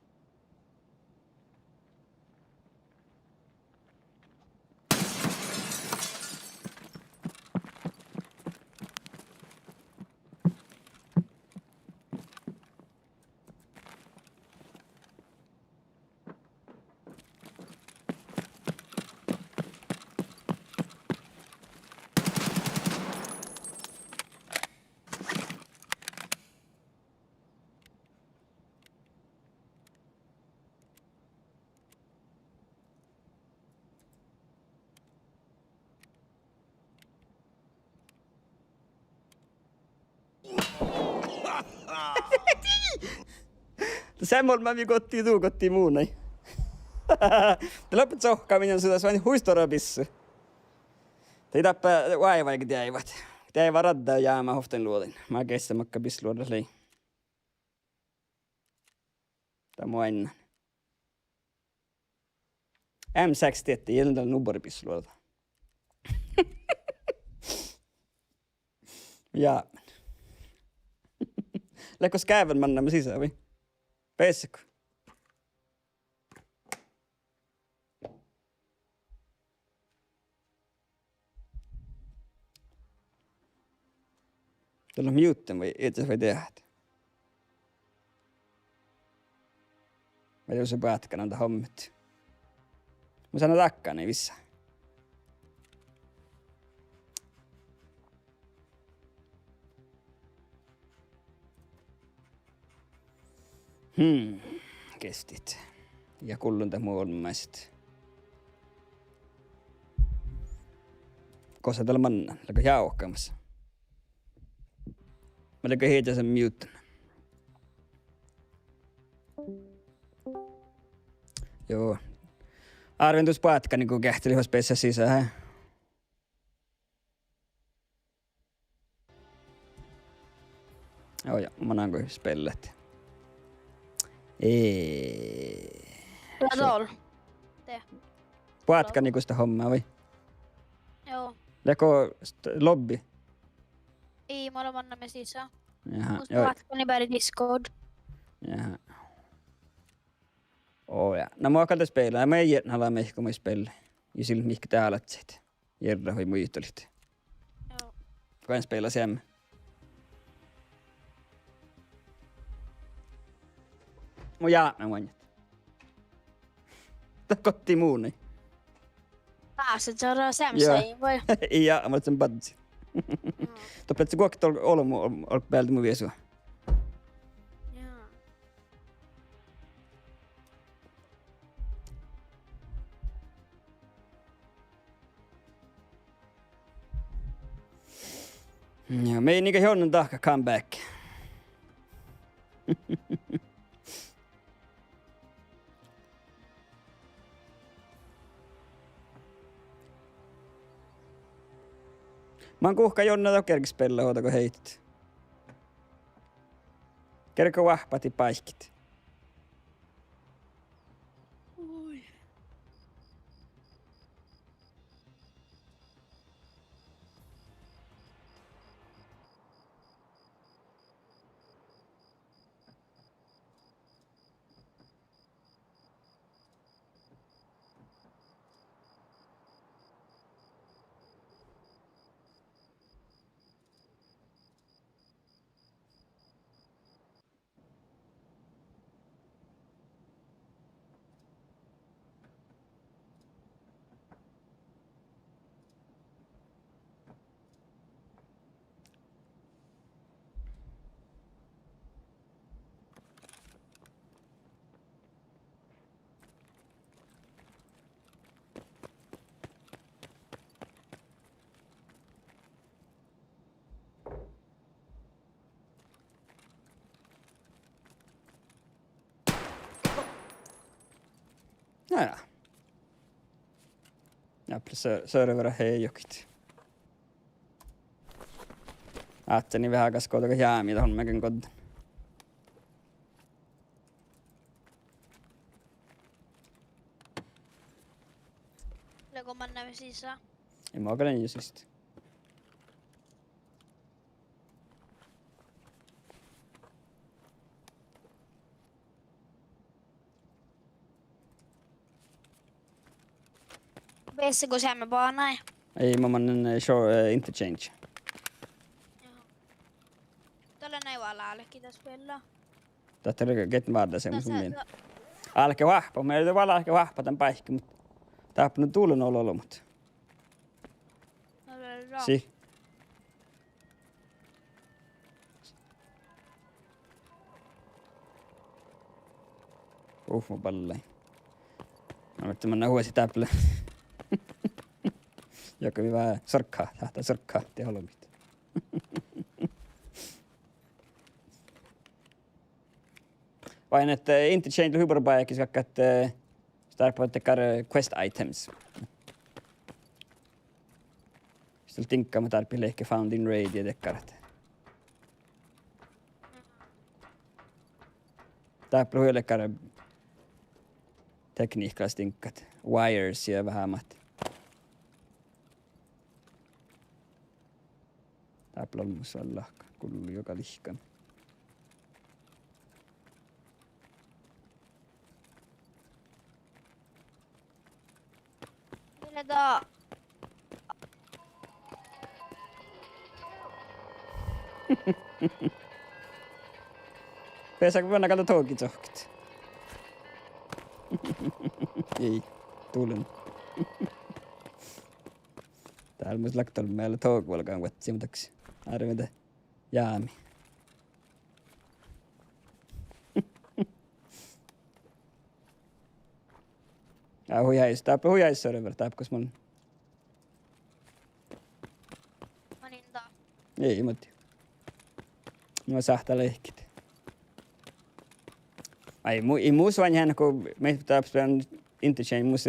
Semmoinen mä kottiin muun näin. Loput sohkaaminen on vain huistorapissu. Te tappa vaivaikin jäivät. Te ei varadda jäämä hoften luodin. Mä kestä makka pisluoda lei. Tää mua ennen. M6 tietti jäljellä nubbari pisluoda. Ja. Läkkos käyvän mannamme sisään vai? Pessikö? Tuolla on mute vai itse voi tehdä. Mä jousin päätkän antaa hommit. Mä sanon takkaan, ei missään. Kestit. Ja kullunta muolmaiset. Kosa tällä mannan, läkö jauhkamassa. Mä olin heti sen mute. Joo. Arvin tuossa patka niinku kähteli hospessa sisään. Joo, ja mä näen kun spellet. Ladol. Patka niinku sitä hommaa vai? Joo. Leko lobby? Ei, me olemme annamme sisään. Jaha, Musta joo. patkani bäri Discord. Jaha. Ja. No mä kaltais spelaa. Mä ei jätnä me ehkä mä spelle. Ja sillä mihkä täällä sit. Järra hui muistelit. Joo. Kan spela sen. Mun mä voin. Tää kotti muuni. Pääset saada Samsung vai? Ja, mä sen badsi. Då plötsligt går det all päältä mun viesua. Joo. Ja me ei niinkö hionnan tahka comeback. Mä oon kuhka jonna tokerkis pellä hoitako heitit. Kerkö vahpati paikit. Ja. Ja server heijokit. Ajattelin vähän aikas kootako jäämiä tohon mäkin kotiin. Lego man näemme sisään. Ei mä oikein jo siis. Vessa går hemma bara nej. Ei mä mannen show interchange. Tällä näin vaan läällekin tässä pelaa. Tästä oli get maada se mun mielestä. Alke vahpa, mä ei vaan alke vahpa tän päihki, mut tää on tullut olo mut. Si. Mä pallai. Mä mitään mä nähuä sitä äppälä. Joka vi vähän sorkkaa, tahtaa sorkkaa, te holomit. Vain että interchange hyperbaikis vaikka että starpaa tekar quest items. Sitten tinkkaa mä tarpii lehke found in raid ja tekkarat. Tääpä hyöllekar tekniikkaas tinkkat. Wires ja vähän mat. Tääpä on musta lahka, kullu joka lihkan. Millä tää? Pesääkö vuonna kato tohkit sohkit? Ei, tulen. Täällä myös laktalla meillä tohkuolkaan vatsi, mutta arvita jaami. Tääpä huijais server, tääpä mun. Mä niin tää. Ei, mutta. No sahta lehkit. Ei muus vain hän kun me tapspan interchange muus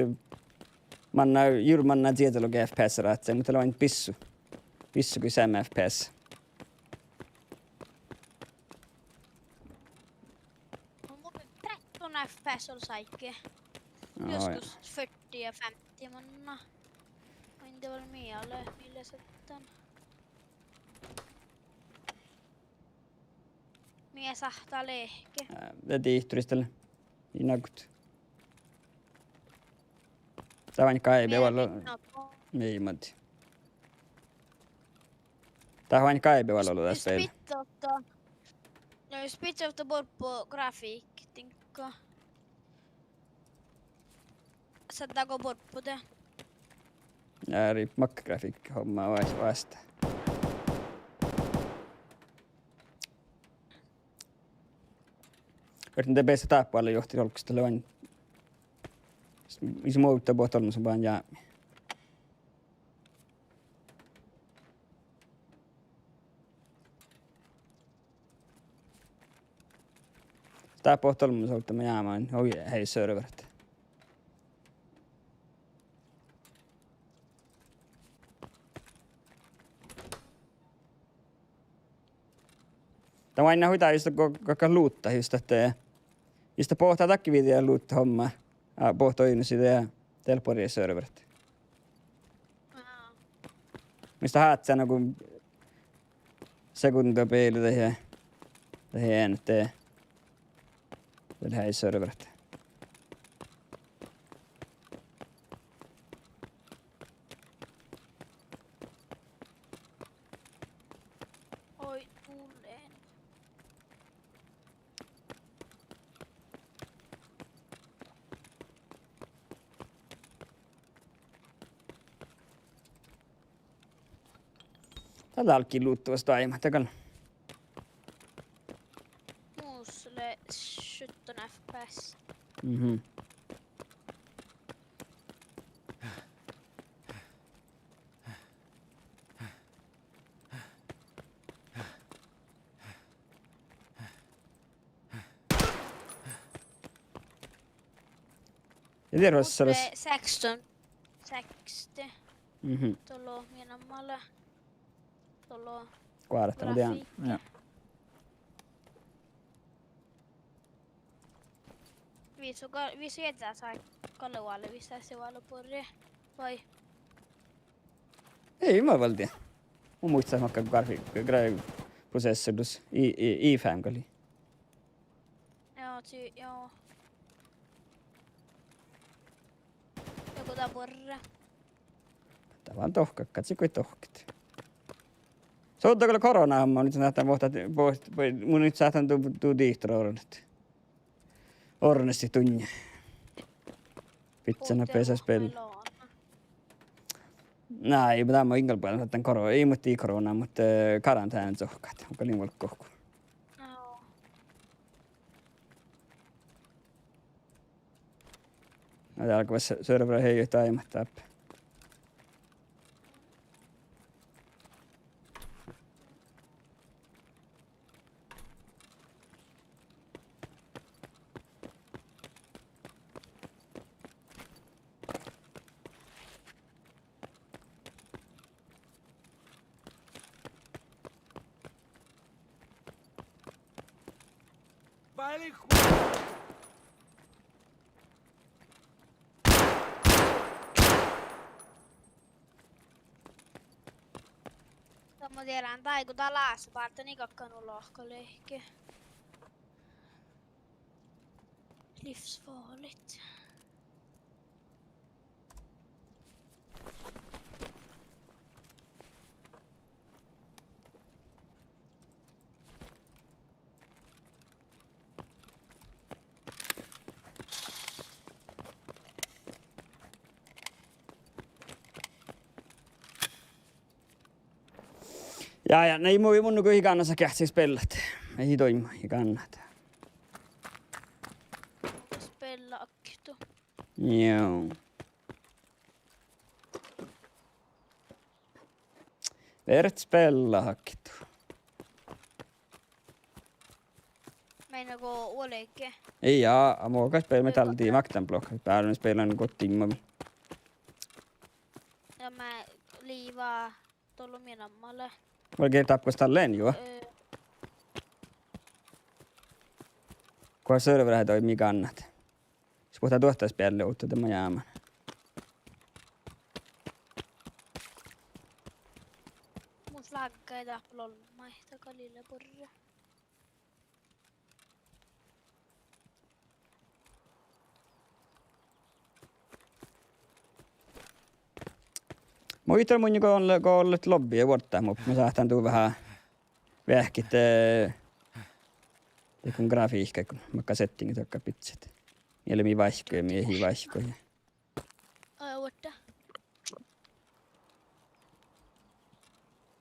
manna jurmanna tietologi FPS ratse mutta vain pissu. Pissu kuin sam FPS. On mulla 13 FPS on kaikkea. No, Joskus 40 ja 50 manna. Och inte var med alla millä sitten. Mie sahtaa lehke. Det tiihturistelle. Inakut. Tää vain kaibe vallo. Ei mati. Tää vain kaibe vallo tässä peillä. No jos pitää ottaa borpo grafiikki tinkka. Sattaako borpo te? Ääri makkagrafiikki hommaa vasta. Yritän TBC taappaille johti olkustelle vain. Isi muuttaa bohtolmusen vaan jää. Tää bohtolmusen olutta me jäämään. Oi hei serverit. Tämä aina huitaa just koko luutta just että just pohtaa takkiviitiä luutta hommaa. Pohtaa ynnä siitä ja telporia serverit. Mistä haat sä kun sekuntia peili tähän äänet tähän serverit. Oi tulleen. Tällä alkiin luuttavasta aiemmin. Takalla. Muusle 17 FPS. Mhm. Jag tiedä, jos se olisi... 16. 60. Mhm. Tuolla mienammalle. Tuolla Kuorettaa, mä tiedän. Joo. viisu jättää sai kallualle, mistä se vaan lopurri. Vai? Ei mä vaan tiedä. Mä muistan vaikka grafikprocessorus i5 kali. Joo. Joku tää porre. Tää vaan tohka, katsi kui tohkit. Se on kyllä korona-homma, nyt nähdään mun nyt saatan tuu diihtora ornesti tunne. Pitsänä pesäs peli. Nej, men tämä on ingal paljon saatan korona. Ei mutta i korona, mutta karantään tohkat. Onko niin valko kohku? Joo. Mä täällä kun server hei jotain aiemmat appi. Пали Mä tiedän, tai kun tää laassa parta, niin kakkanut lohkolehke. Livsfarligt. Ja ne ei mun kuin ikannassa kähtsis pellat. Ei toima, ikannat. Spela aktu. Joo. Vert spella hakkitu. Meinaako oleke? Ei jaa, måka spela metallti maktan block. Päädyn spelan kotimma. Ja mä liivaa tullut minammalle. Oikein tapkos talleen joo. Kunhan serverä toimii kannat. Jos puhutaan tuottajaspäälle, uutta tämä jäämään. Mun flagga ei tahpa lolmaita kalille porra. Mä itse mun kun on ollut lobbia vuotta, mutta mä saatan tuu vähän vähkit kun grafiikka, kun mä settingit jotka pitset. Mielemmin vaihkoja, miehiä vaihkoja. Ai vuotta.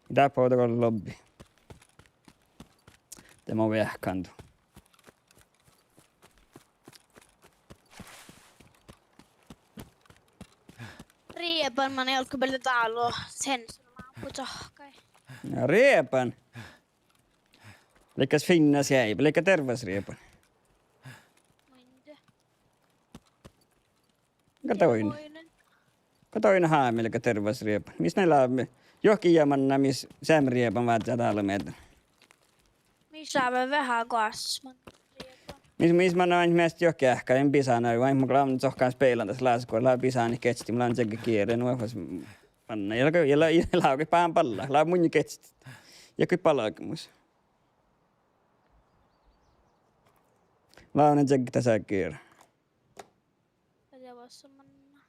Mitä puhuta kun on lobby? Tämä on vähkantu. Riepan man ei olko pelä talo sen sulla putohkai. Ja riepan. Leikäs finnas jäi, leikä terveysriepan. Muinte. Katoin haamille, leikä terveysriepan. Missä näillä on johonkin jämänä, missä sämriepan vaattaa täällä meitä? Missä on vähän kasman riepan? Missä mä noin mielestä johonkin ehkä, en pisana, vain mun klaavun sohkaan speilan tässä laasikoon, laa pisani ketsti, mulla on tsekin kiire, nuofas panna. Ja lauki pään palla, laa mun ketsti. Jokin palaukimus. Launen tsekin tässä kiire. Ja vasta manna.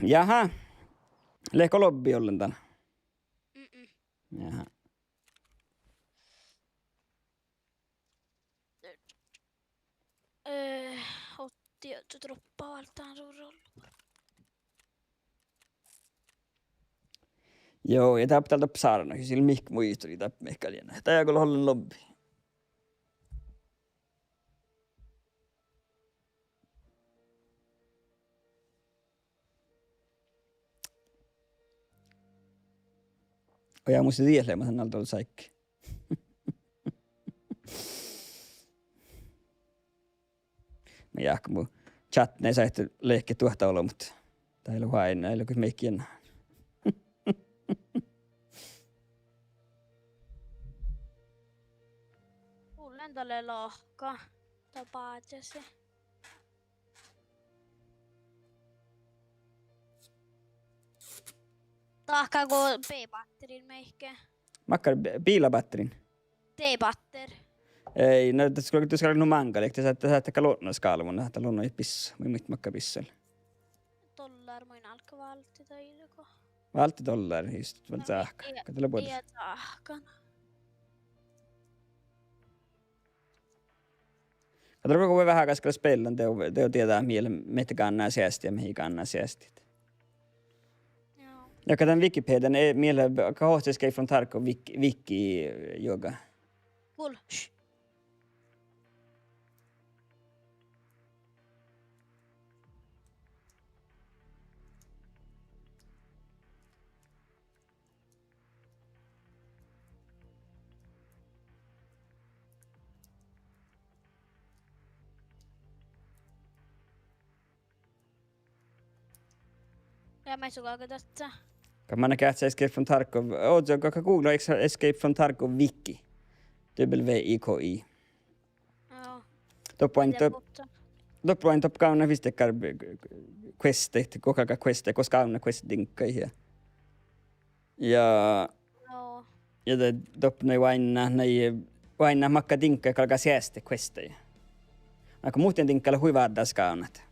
Jaha. Lehko lobby ollentaan? Jaha. Otti jo droppaa valtaan suurollu. Joo, ja tää pitää olla saarna, sillä mihkä muistui tää mehkälienä. Tää kun ollen lobby. Ja musta tiedä, mä sanon tuolla saikki. Mä jääkö mun chat, ne saihtu leikki tuohta olla, mutta tää ei ole aina, ei ole kyllä meikki enää. Kullen tälle lohka. Tapaatjasi. Tahkaako B-batterin meikkä? Makkar bilabatterin. T-batter. Ei, no tässä skulle nog manga, eli te saatte kalonna skaalmun, että lunno ei pissa, mä mit makka pissalla. Dollar muin alkavalti tai joku. Valti $, just väl sähkö. Katsotaan puolta. Ei tahkan. Katsotaan, kun voi vähän kaskella spellan, teo tietää mielen, meitä kannaa säästiä, mihin kannaa säästiä. Joo. Ja katsotaan Wikipedian, mielen kohti Escape from Tarkov wiki joka. Cool. Ja mä sukaako tästä? Kan man näkää Escape from Tarkov, ootko kaka googla Escape from Tarkov wiki. WIKI. Joo. Toppoin top kauna vistekar questit, kokaka queste, koska kauna questdinkkai. Ja Joo. ja top nei vaina makka dinkkai kalka sääste questeja. Aika muuten dinkkalla huivaadas kaunat.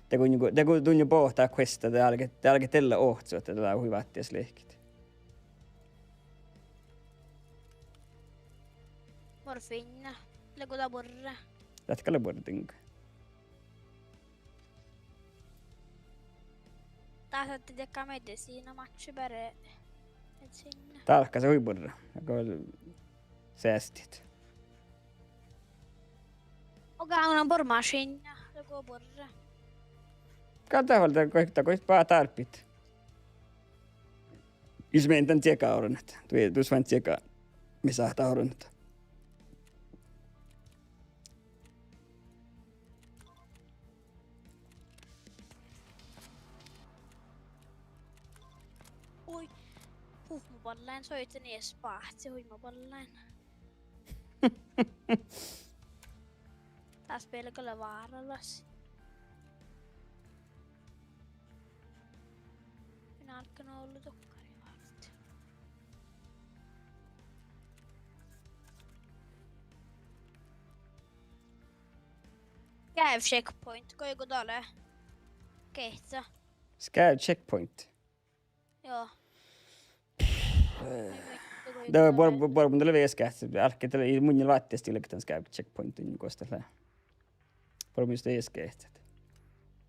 Te kun tunju pohtaa questa, te alke tällä ohtsu, että tätä huivaattias lehkit. Morfinna. Leguta burra. Lätkällä bordinka. Taas otti tekkaa medisiina matchi bäre. Et sinne. Tarkka se huiburra, joka on säästit. Oga on bormaskinna. Legu burra. Katsotaan, koittaa vaan tarpit. Jos meidän tämän tsekaa orannut. Tuossa vain tsekaa, me saa orannut. huimapalleen, soitin ees pahtsi huimapalleen. Taas pelkällä vaarallas. Minä alkanut olla tukkari vartti. Käy checkpoint, koiku tale. Kehtsä. Scav checkpoint. Joo. Det var bara om det lever skatt. Alket eller i munnen vattest till att scav checkpoint in kostar det. Bara just det skatt.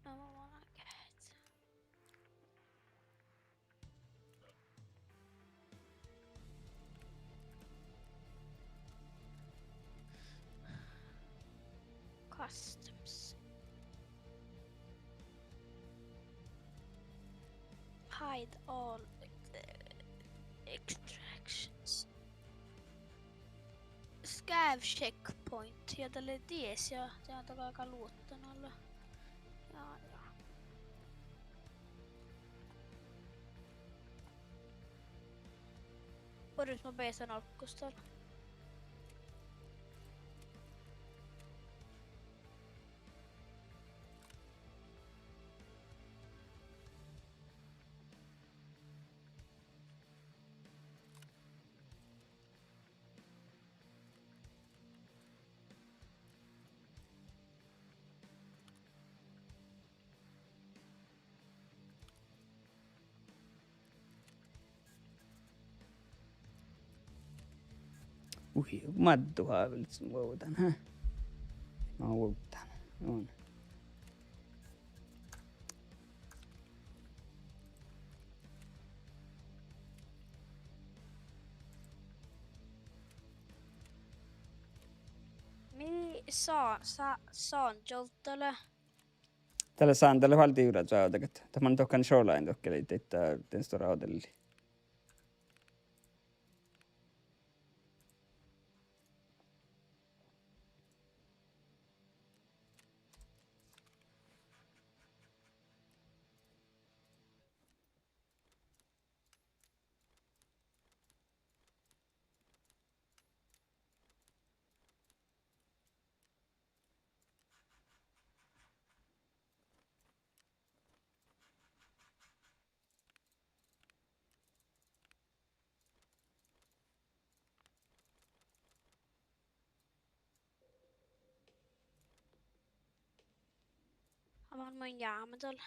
No mä vaan kehtsä. Customs. Hide all extractions. Scav checkpoint. Ja tälle ties ja se on toka aika luuttanalla. Ja. Voidaan mä peesän alkustalla. Ui, madduha viltsin vuotan, hä? Mä vuotan. On. Mi saan joltale. Tällä saan tällä halti juurat saadakat. Tämä on tokkan shoreline tokkeli, että den stora adelli. Mä mun jäämätöllä.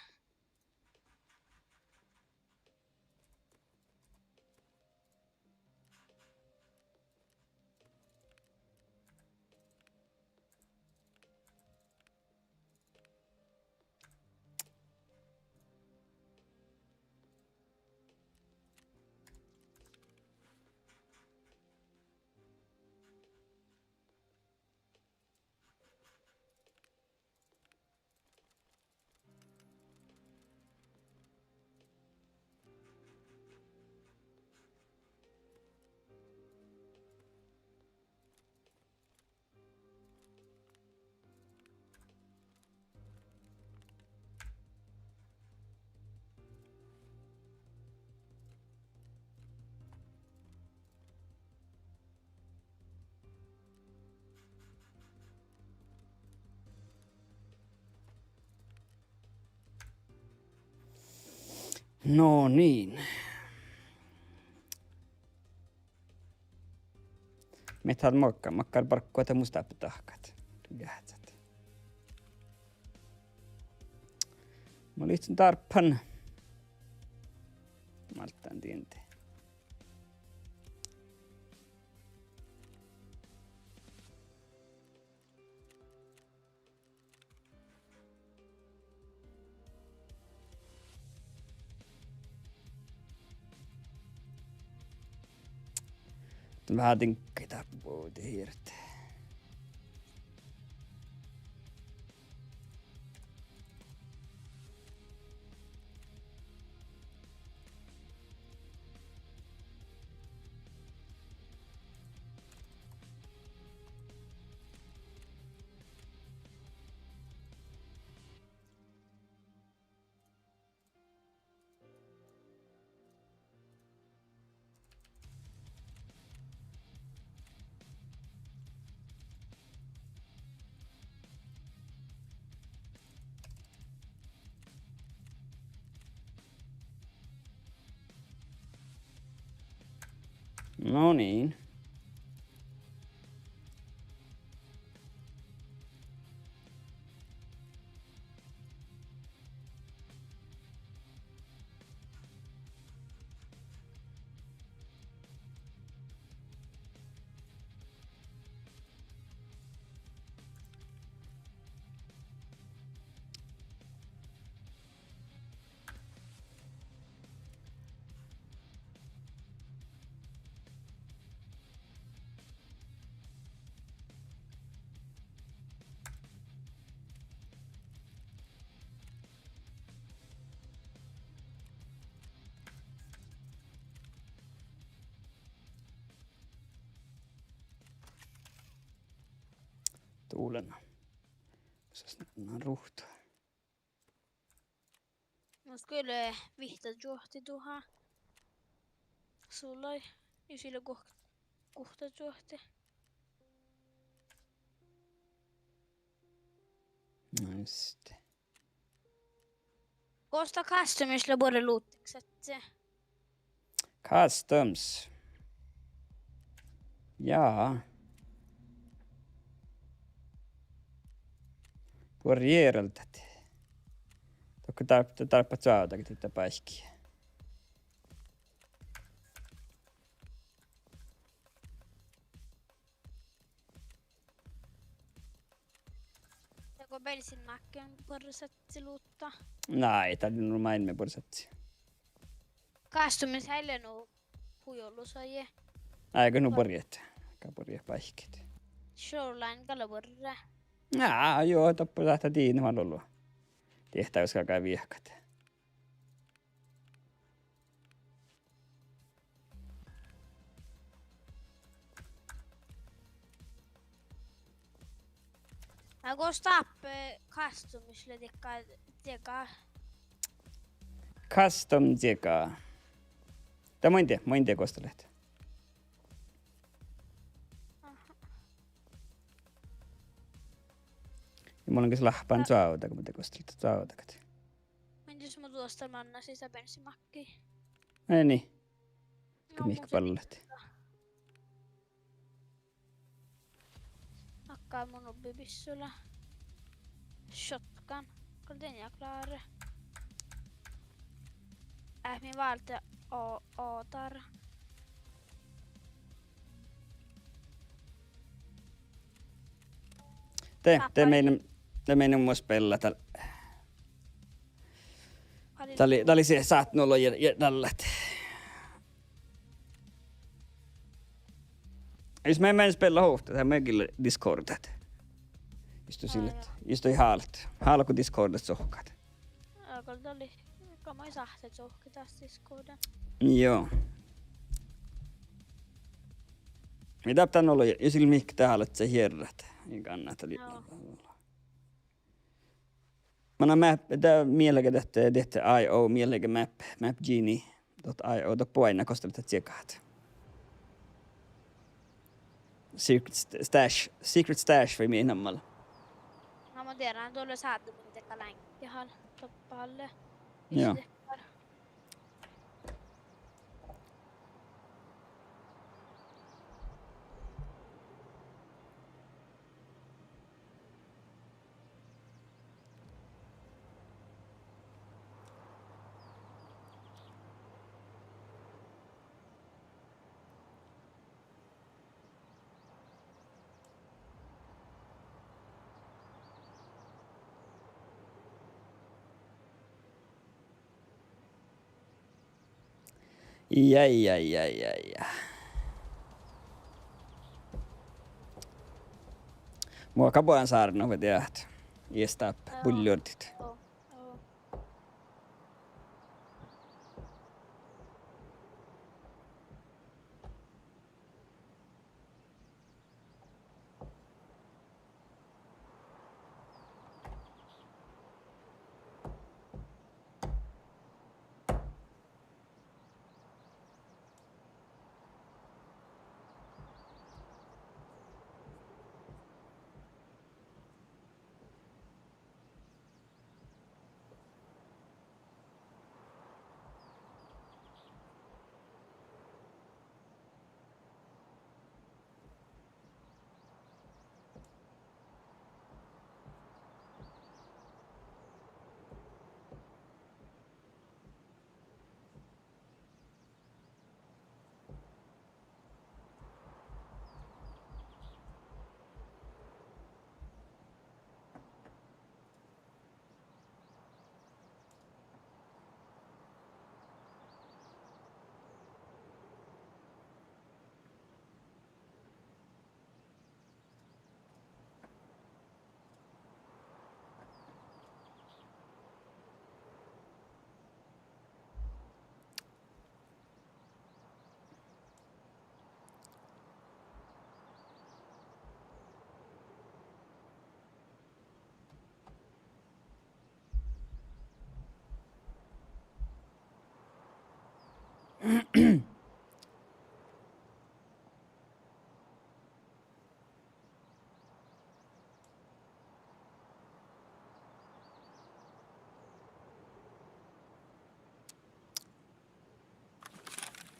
No niin. Methän makkar parkkua te musta tahkat. Jähtsät. Mä liitsin tarppan. Maltaan tiente. Vähän tinkkeitä puhuti hirte. No niin. Tuulen. On ruhtaa. Man skulle vihta juohti tuohon. Sulla ei sillä kohta juohti. No just. Kosta customilla både luuttikset. Customs. Jaa. Tuo riereltät. Tokko tarppat saatakin tätä päiskiä. Joko bensin nacken porrsatsi luutta. Nej, tää on main me porsatsi. Customis häilenu huijollusoje. Eikö nu porjet? Ka porje päiskit. Shoreline kalaborre. Joo, toppa lähtee tiinni vaan ollut. Tehtävässä alkaa viehkat. Mä kosta customisille teka. Custom teka. Tää moin tee kostelet. Ja mulla onkin se lahpaan saauta, kun mä te kostelet sautakat. Jos mä tuosta manna sisä bensimakki. Ei niin. Kun mihkä pallet. Hakkaa mun ubbipissulla. Shotgun. Den jag klarar. Min valde åtar. Te meidän mua spellata. Tää oli se saatnolo ja tället. Jos mä en spella huhta, tää mökillä Discordat. Istu haalat. Haala kun Discordat sohkat. Kyllä oli kamoi sahtet sohki taas Discordan. Joo. Mitä pitää olla, jos ilmiikki täällä, että se hierrät. Niin kannattaa. Mä annan tää mielenkiä tehty IO, mielenkiä mapgenie.io, toppu aina kostelet tsekaat. Secret stash vai miinammalla. No mä tiedän, tuolla saatu kun teka länkkihan toppalle. Joo. Ja. Mua kapoan saarna voi tehdä. Iestää puljordit.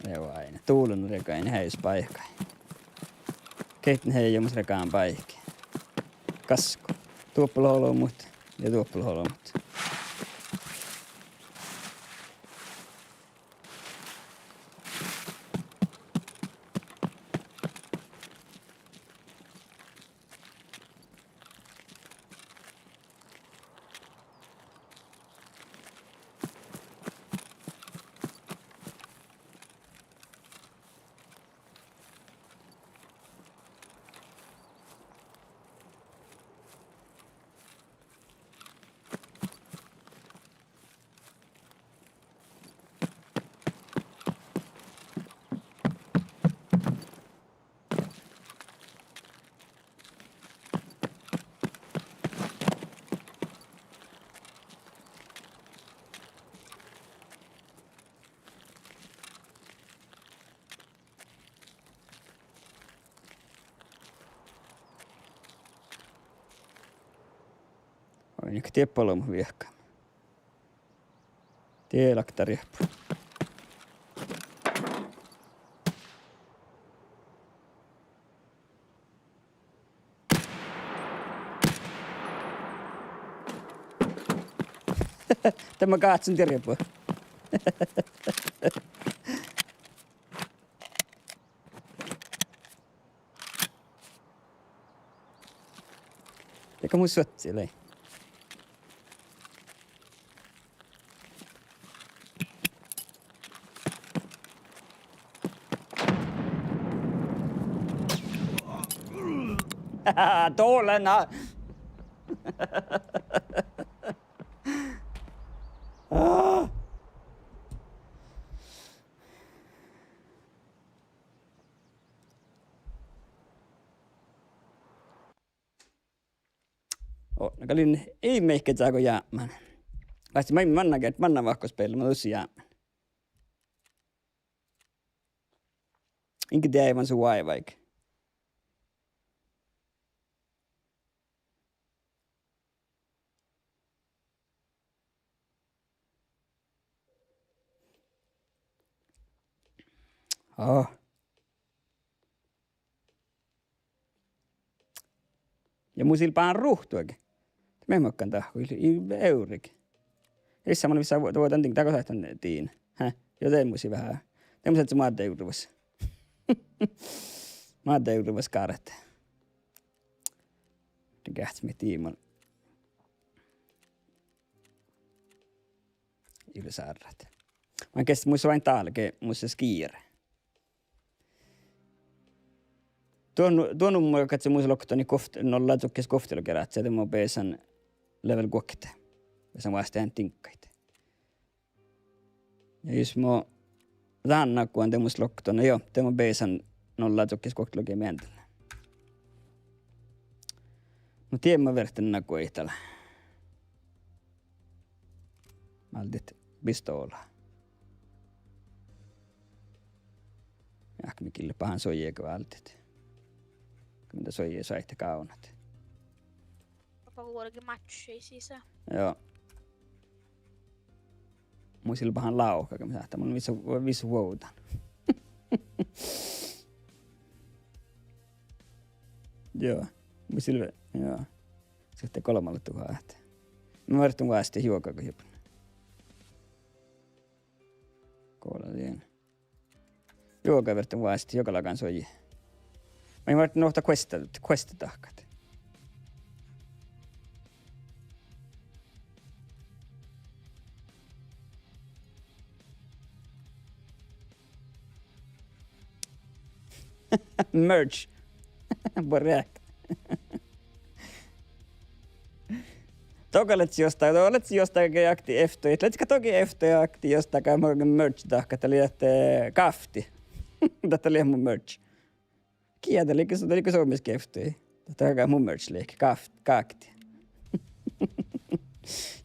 Joo aina. Tuulun rekain häys paikkai. Keitten heijomus rekaan paikki. Kasko. Tuoppelholomut ja tuoppelholomut. Oi niin tieppalomu viekka. Tielakta rieppu. Tämä kaatsun rieppu. Eikä mun sotsi lei. Tuolena. Nakalin ei meikkä saako jäämään. Vaikka mä en mannakin, että manna vahkospeillä, mä tussi jäämään. Inkä tiedä aivan sun vaikka. Oh. Ja mun silpään ruhtuakin. Mä en mokkaan tahkuili, eurik. Eissä mä olin voitan tinkin takosahtan tiin. Joten musi vähän. Tämmöset se maat euruvassa. Maat euruvassa kaaret. Den kähtsi me tiimal. Ylsarrat. Mä kesti muissa vain talke, muissa skiire. Tuon mun katse muissa loktoni nolla tukkes koftelu kerät. Sieltä mun peesan level kuokkite. Peesan vastaan tinkkait. Ja jos mä tahanna kuon temus loktona, joo, temun peesan nolla tukkes koftelu mientellä. No tien mä verten naku ei tällä. Mä aldit pistoolaa. Jahkmikille pahan sojieko aldit. Mitä soijia saitte kaunat. Jopa kuitenkin matchia sisään. Joo. Mun silpahan lauka, kun mä sahtaa. Mun visu vuotan. Joo. Mun silve, joo. Sitten 3000. Mä vartun vaan sitten juokako hiukan. Kuulla liian. Juoka vartun vaan sitten joka lakan soijia. Mä en vartun nohta questa tahkat. Merch. Borjäk. Tokaletsi jostain jakti eftoja. Letska toki eftoja jakti jostain kai merch tahkat. Eli jätte kafti. Tätä oli mun merch. Kieltä liikö suomiskin eftoja. Tätä on mun merch liikki. Kaakti.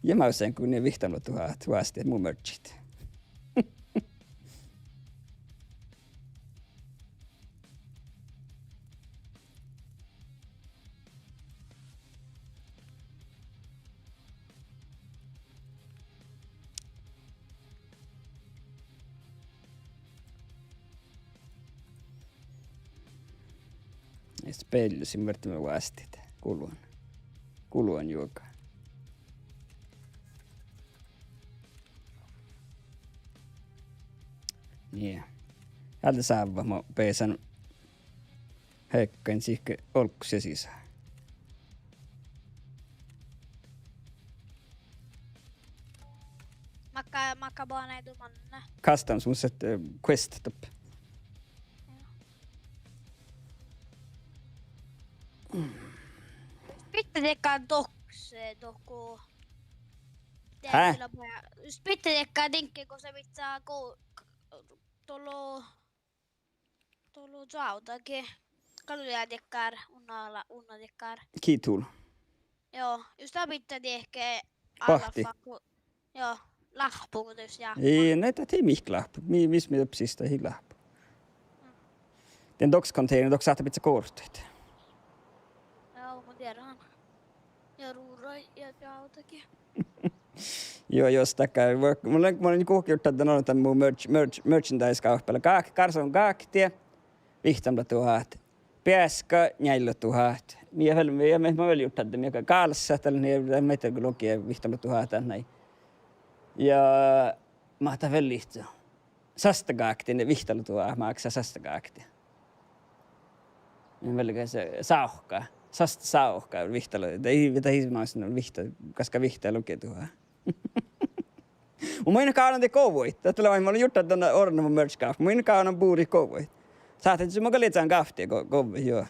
Ja mä usein kun ne vihtanut tuhat vaasti mun merchit. Ja sitten pellysin mörtämään vastit. Kuluan juoka. Niin. Hältä saava mä peesän heikkoin siihen olkkusia sisään. Makka bara nej du manne. Kastan som sett quest top. Sitten tekään doku. Hä? Sitten tekään dinkki, kun se pitää tolo sautakin. Kaluja tekään unna tekään. Kiitul. Joo, just tämä pitää tehdä Pahti. Joo, lahpu, kun jos jää. Ei, näitä ei mihklahpu. Missä me uppsista ei lahpu. Den dockscontainer dock saattaa pitää kortteet. Joo, mä tiedän. Ja ruuroi ja jautakin. Joo, jos takää. Mulla on kuhkiutta, että on tämän mun merchandise-kauppalla. Karson kaaktia, vihtamla tuhat. Pääska, näillä tuhat. Ja mä väljuttaa, että mikä kalssa, tällainen meitä kun lukia vihtamla tuhat näin. Ja mä otan väljuttaa. Sastakaakti, ne vihtamla tuhat, mä aksaa sastakaakti. Mä väljuttaa se sauhkaa. Sasta sauhkaa vihtalo. Ei mä olisin vihta, koska vihtaa lukee tuhaa. Mä kauan te kouvoit. Tällä mä olin juttu tänne Ornamo merch kaaf. Mä kauan puuri kouvoit. Saatte se mukaan lietsään kaaftia kouvoit, joo.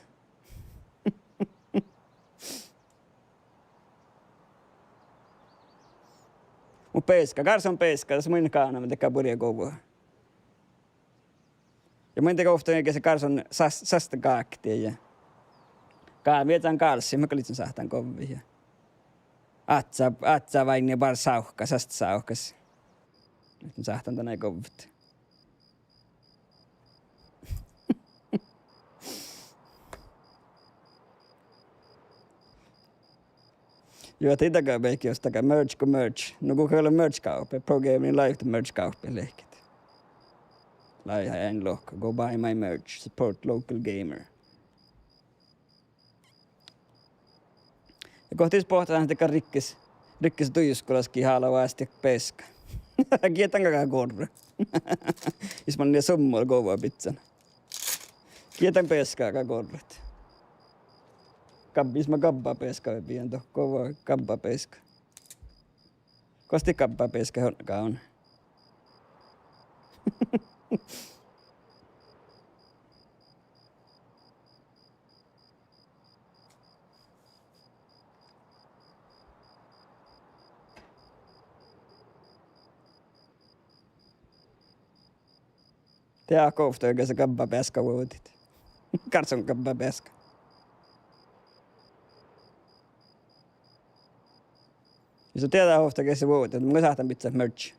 Mun peska, Karson peska, tässä mä kauan mä tekee puria kouvoa. Ja mä tekee ofta se Karson sasta kaaktia. Vietään kalssi, mä kalitsen sahtaan kovia. Atsa vain ne bar sauhka, sasta sauhkas. Nyt mä sahtaan tänne kovit. Joo, titäkää meikki jostakaa merch kuin merch. No kuka ole merch-kauppa, Pro Gaming Live merch-kauppa leikit. Laiha en lohka, go buy my merch, support local gamer. Ja kohti pohtaan tekä rikkis tuijuskulaskin haalavasti peska. Kietän kakaa korre. Jos mä oon niin sommoilla kovaa pizzana. Kietän peskaa kakaa korret. Jos mä kabbaa peskaa pian toh kovaa kabbaa peska. Kosti kabbaa peska honnakaan on. Tää kohta oikein se kabba peska vuotit. Karson kabba peska. Jos on tietää kohta oikein se vuotit, mä saatan pitää merch.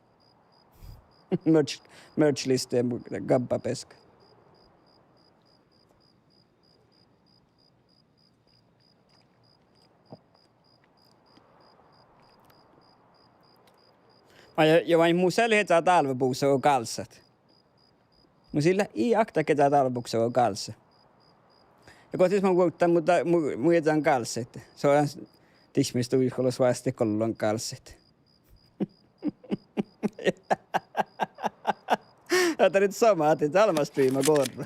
merch listeen kabba peska. Ja vain mun selhetää talvepuussa on kalsat. Mun sillä ei akta ketään talvepuussa on kalsa. Ja kohtis mä kuuttaan, mutta mun jätään kalset. Se on tismistä uiskolos vasti kollon kalset. Tämä nyt sama, että almastriima korra.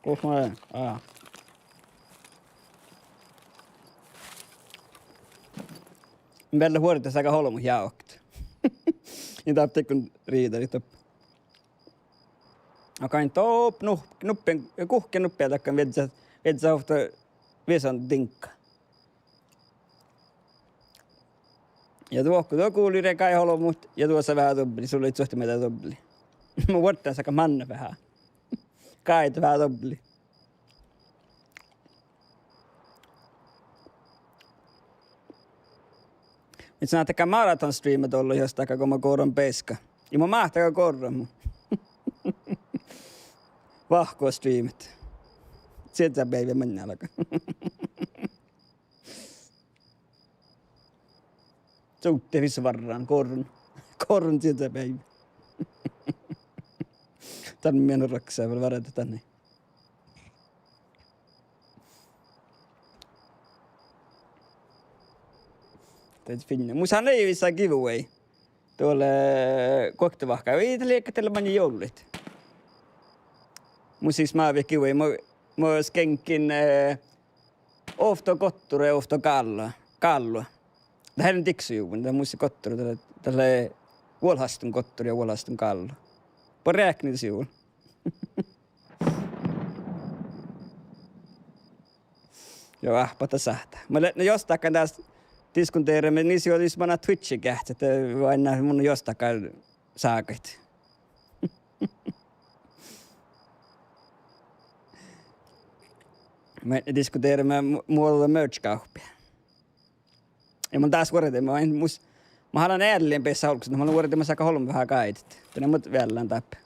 Kuh mä olen? Välillä huorittais aika holmus jaokta. Niin tappaa kun riitari toppa. Akain top nuppien kuhkeen nuppia takkaan vetsä ofta vesan tinkka. Ja tuo kuuli rekai holmut ja tuossa vähän tobbeli, sulla ei suhti mitä tobbeli. Mä vuottaan saka manna vähän. Kaita vähän tobbeli. Nyt sä tekee maraton streamat ollut jostain, kun mä koodon peska. Ja mä mahtakaa korran mun. Vahkoa streamit. Sieltä sä päivä mennä alkaa. Suutte missä varraan korran. Korran sieltä päivä. Tänne minun raksaa vielä varata tänne. Täytyy finna. Musahan ei vissaa giveaway. Tuolle koktevahkaa. Ei tällä liekkätellä mani joulut. Mun siis mä vielä giveaway. Mä skenkin ofto kotture ja ofto kallua. Tähän on tiksujuun. Tämä muissa kotture. Tällä vuolhastun kotture ja vuolhastun kallua. På räkningshjul. Joo, ahpata sähtää. Mä jostakaan tästä diskuteerimme, niin se olisi mana Twitchin kähtsä, että vain nähdä mun jostakaan saakit. Me diskuteerimme muualla merch-kauppia. Ja mun taas vuorotin, mä haluan edelleen peissä holkusta, mä haluan vuorotin, mä saakka holmun vähän kaidit. Tänne mut vielä tappia.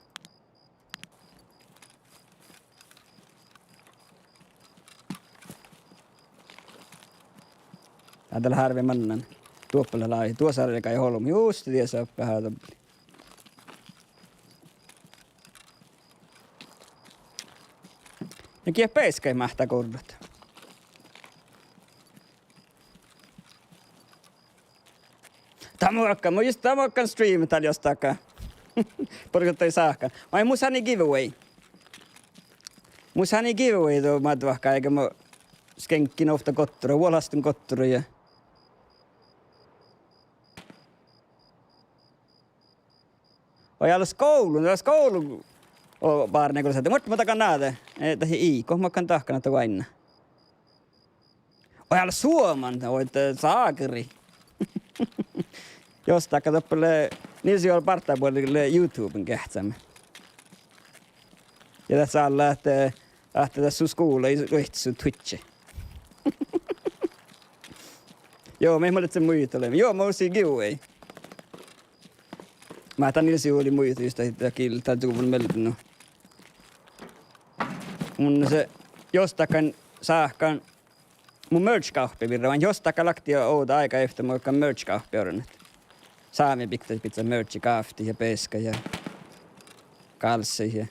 Täällä harvi mannan. Tuoppalla laahi. Tuossa oli kai holmu. Just tiesä oppia haata. Ja kieppeiskä ei mähtää koudut. Tamokkaan stream täällä jostakaan. Porkottai saakkaan. Vai musani giveaway. Musani giveaway tuo matvahkaa, eikä mä skenkkin ofta kottura, vuolastun kottura ja oi alla skoulu o barne kun säte mutta takan näitä että iiko mä kan tahkana to aina oi alla suoman oi saakeri josta katsoppele niin se on partapuolelle YouTuben kähtsämme ja tässä on lähtee tässä skoula ei rehti Twitchi joo me olemme muita joo mä olisin giveaway. Mä tän ilsi oli muita just että kiltä tuuvun melkein. Mun se jostakan saahkan mun merch-kauppi virra, vaan jostakan laktia outa aika efter mä oon merch-kauppi ornat. Saami pikkuisen pizza merchi kaafti ja peska ja kalssi ja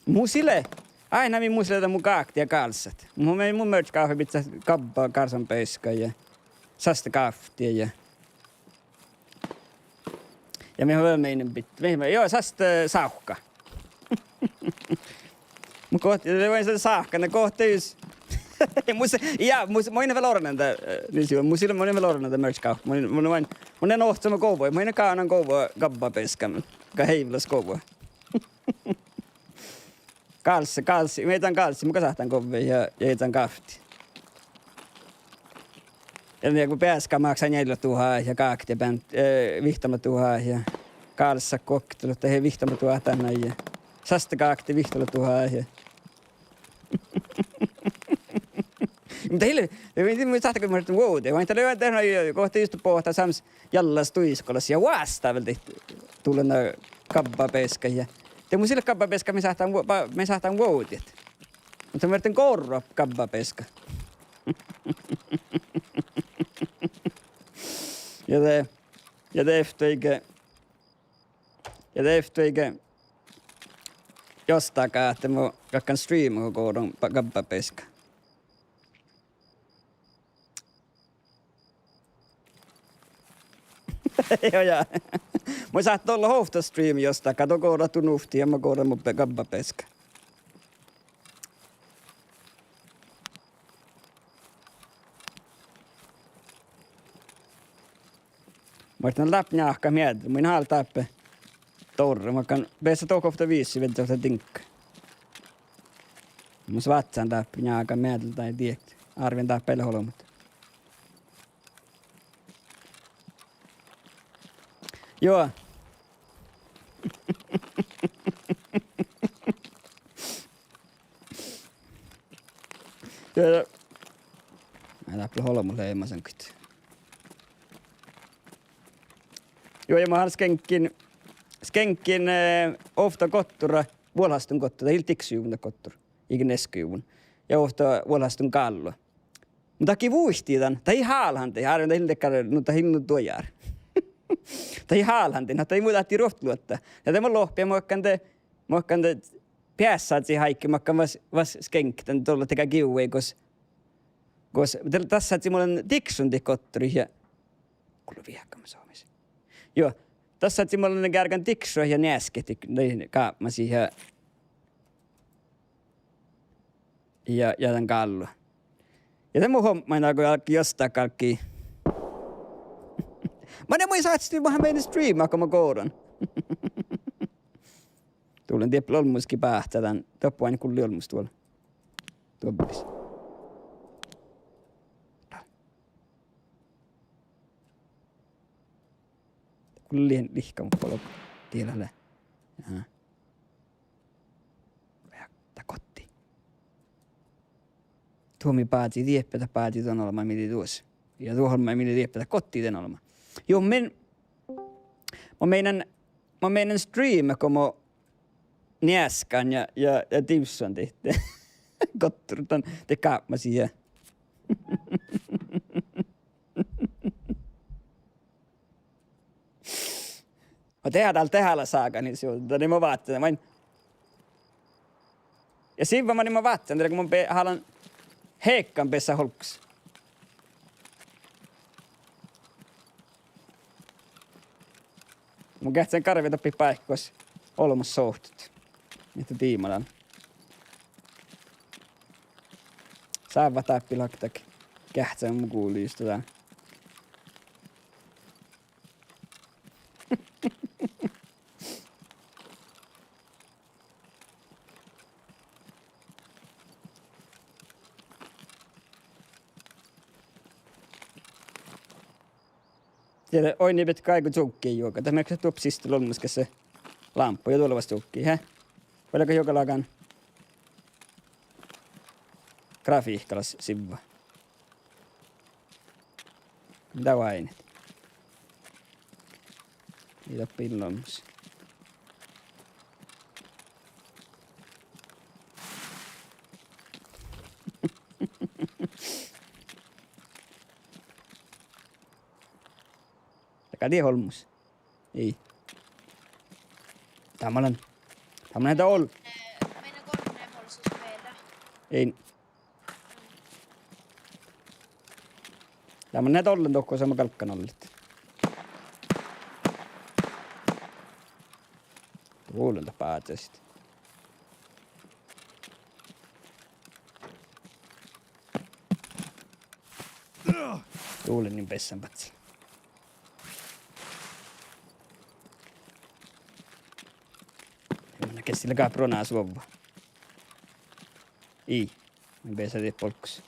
musille. Aina min musille mun kaakti ja kalsat. Mun merch-kauppi pizza kabba karsan peska ja sasta kaafti ja ja me höll meinen bit. Joo, sast saukka. Mun kohti, det var en saukka, ne kohti just. Mä en vielä ornanta, musilla mä en vielä ornanta merch-kauppa. Mä en ohtsama kouvoi, mä en kaanan kouvoi gabba peskämän. Ka heivlas kouvoi. Kalsi, mä etän kalsi, mä kasahtan kouvoi ja etän kafti. Ja kun pääskä maksaa 4 000 ja kaakti ja vihtama 000 ja kalssa koktelut ja he vihtama 000 tänne ja sasta kaakti vihtama 000 ja mutta heille, mä sahtakin mä vuoteen, vaan täällä on tehnyt kohta just pohtaa sams jallas tuiskolas ja vastaavalta tullut kabbapeska ja te mun sille kabbapeska me sahtaan vuotet. Mutta mä yritän korro kabbapeska. Ja det efter eikä jostakaan, että mä kakkan streamaa koodon kabbapeska. Joo, ja. Mä saat olla hofta streami jostain. Kato koodattu nufti ja mä koodan mun kabbapeska. Mä otan läpnähkä miedä. Minä haal tappe torre. Mä kan päästä tokofta 5 vedä tuota tinkka. Mä svatsaan tappe nääkä miedä tai tiekti. Arvin tappeille holomat. Joo. Joo. Mä läpi holomulle leimasen kyt. Joo, ja mä oon skenkin ofta kottura, vuolhastun kottura, hiltiksyjuvun kottura, ikin eskyjuvun. Ja ofta vuolhastun kallo. Mutta taki vuihtii tän, tai haalhan te, harjoin hiltekkään, mutta hinnu tuojar. Tai haalhantina, tai muuta atti rohtluotta. Ja tämä lohpia, muokkaan te päässaat haikki, muokkaan vas skenkten tuolla tekä kiuei, kos tässä saatsi mulle tiksunti kotturi ja kuulu vihakkama suomessa. Joo, tässä saatsi mulle kärkän tiksua ja nääsketti kaapmasi ja tämän kallua. Ja tämä mun homma, kun alkoi jostain kalkkiin. Mä en voi saatsi vähän meidän striimaa, kun mä koodan. Tuulen tieppi olmuskin päähtää tämän. Toppu aina kulli olmus tuolla. Tuobbis. Kulli lihkamu polku. Tiedälle. Jaha. Tää kotti. Tuomi pääti tieppätä pääti ton olemaan mili tuossa. Ja tuohon mä mili tieppätä kotti ten olemaan. Joo, mä meidän stream, kun mä Niaskan ja Timson tehty. Kotturutan te kaapmasi ja. Mä tehdään täällä tehällä saaka, niin se on, niin mä vaattan. Ja siinä mä vaattan, kun mä haluan heikkaan pesä holkussa. Mun kähtsän karvita paikkois olemassa sohtut. Mitä tiimalan. Saava tappilaktakin. Kähtsän mun kuuliistutaan. Tiedä, oi niin pet kaiku tsukkiin juoka. Tämä eikö se tupsista lommuska se lamppu ja tulevasta tsukkiin, hä? Voidaanko joka lagan grafiikkalas sivua? Mitä vainet? Niitä pillommus. Kädi holmus. Ei. Tämä on näitä ollut. Meidän korkeinen puolisuus meillä. Ei. Tämä on näitä ollen tokko sama kalkkan ollit. Tuulelta päätöstä. Tuulen niin pessän patsi. Sillä kapronaa suovua. Ei. Mä pesä tee polkkus.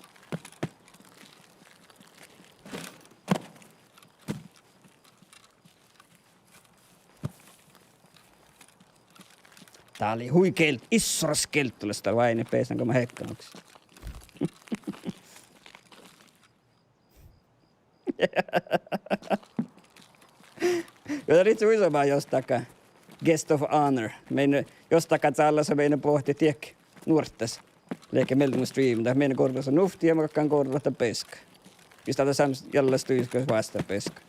Tää oli huikeilt, issoras kelttulesta vain pesän, kun mä hekkanoksi. Jota ritsi uisomaan jostakaan. Guest of honor. Meidän jostakaan täällä meidän pohti tiek nuortes. Leikki meillä stream. Tämä meidän korvassa nufti ja makkaan korvata peska. Pistää tässä jäljellä stuiskos vasta peska.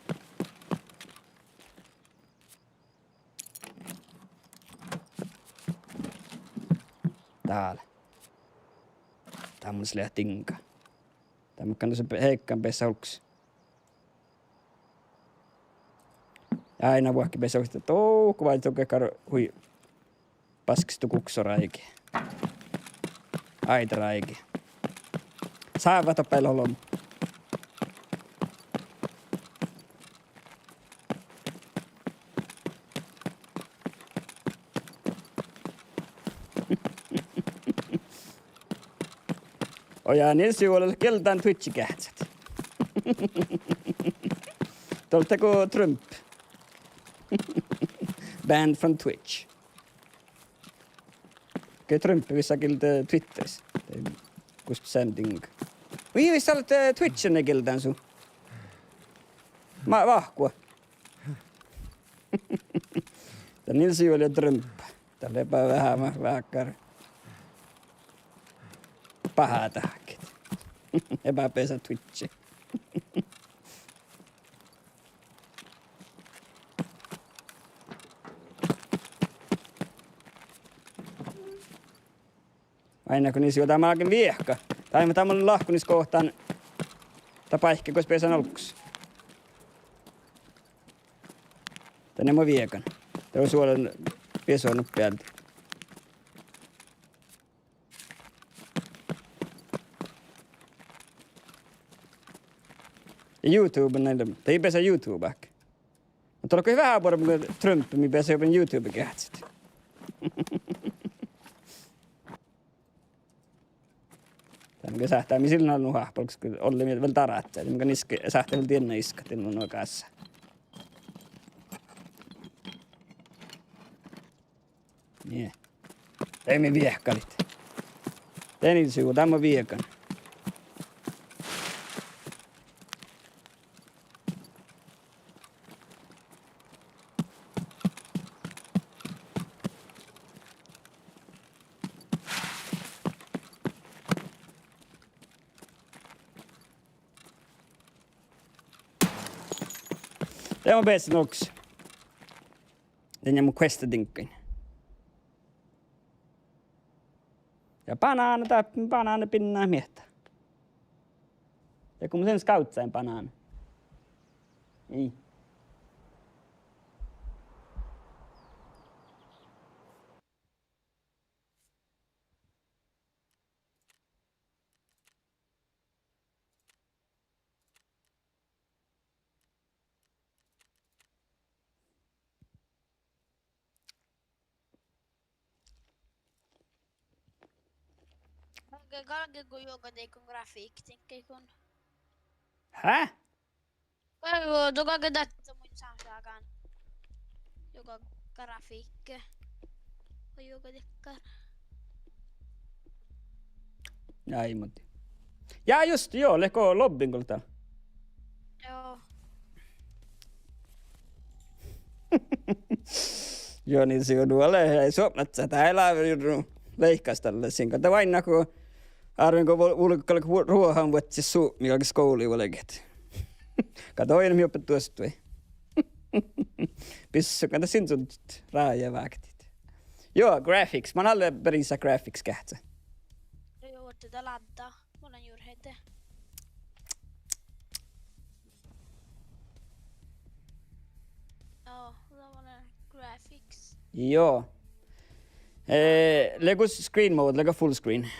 Täällä. Tää on mun silleen tinka. Tää on se heikkaan pesä hulks. Ja aina vuokki pesä hulks, että kun vain tukekar hui paskistu kuksoraiki. Aitaraiki. Saavat oppeilla olom. Ojaa, Nils Juolella keltaan Twitch-kähtsät. Toltako Trump? Banned from Twitch. Okei, Trump vissakin Twitterissä. Kusp sending. Või vist olet Twitch'ine keltaan su? Ma vahkua. Tää Nils Juoli ja Trump. Tää lepää vähäkkar. Pahaa tahkit. Epäpesä Twitchi. Aina kun niissä jotain malkin viehka. Tai mä tämän lahkunis kohtaan. Tapa ehkä kun pesän alkuksi. Tänne mä viekan. Tämä on suolen pesonnut päältä. Ja YouTube näille. Tai ei pesä YouTube. Mutta olko hyvä apura, kun Trump mi pesä jopa YouTube-kähtsit. Tämän sähtää mi sillä on nuhahpalks, kun oli vielä taratsa. Eli mikä niske sähtää vielä tiennä iskat ilman nuo kanssa. Niin. Ei me viehkalit. Tenin syy, tämä viekan. Det var bäst också. Den är mun questadinkin. Ja banaana pinnaa miettä. Ja kun mä sen skautsain banaana. Niin. Kaikki kun joka teikon grafiikki kun. Hä? Kaikki kaikki tätä mun saakaan. Joka grafiikki. Joka teikon. Ei muuta. Ja just joo, leko lobbin kulta. Joo. Joo, niin se on ole. Ei sopnat sä täällä leikkastalle siinä. Tämä vain kun arven kun ulkoilla ruohan vuotsi suu, mikä on skouli oleget. Kato aina mi opet tuosta. Pissy, kanta sinut raaja vaaktit. Joo, graphics. Mä oon alle perissä graphics kähtsä. Joo, tätä laddaa. Mä olen juuri heti. Joo, tämmönen graphics. Joo. Lego screen mode, lego full screen.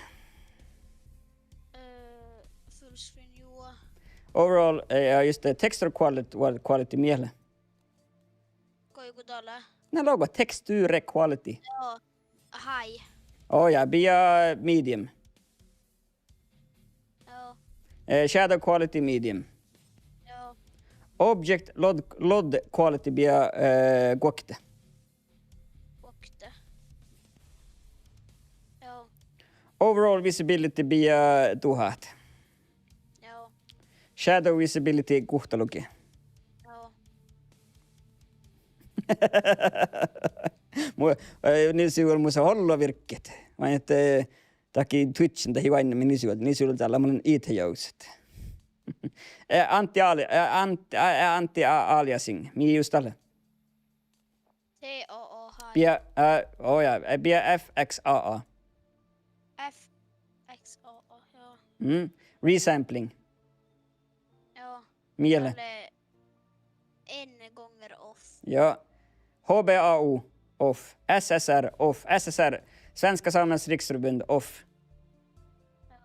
Full screen, joo. Overall, just texture quality miele. Koiku tuolla. Nää logo texture quality. Joo. High. Oh ja, bia medium. Joo. Shadow quality medium. Joo. Object load quality bia kokte. Kokte. Joo. Overall visibility bia 1000. Joo. Shadow visibility kuhtaluki. Joo. Niin sivuilla muissa holla virkket. Vain että taki Twitchin tai vain niin sivuilla täällä on IT-jouset. Anti-aliasing. Mihin just tälle? COO Bia FXAA. FXOO, joo. Resampling. Joo. Miele. Tälle N gånger off. Ja. HBAU off. SSR off. SSR. Svenska Samernas Riksförbund off. Joo.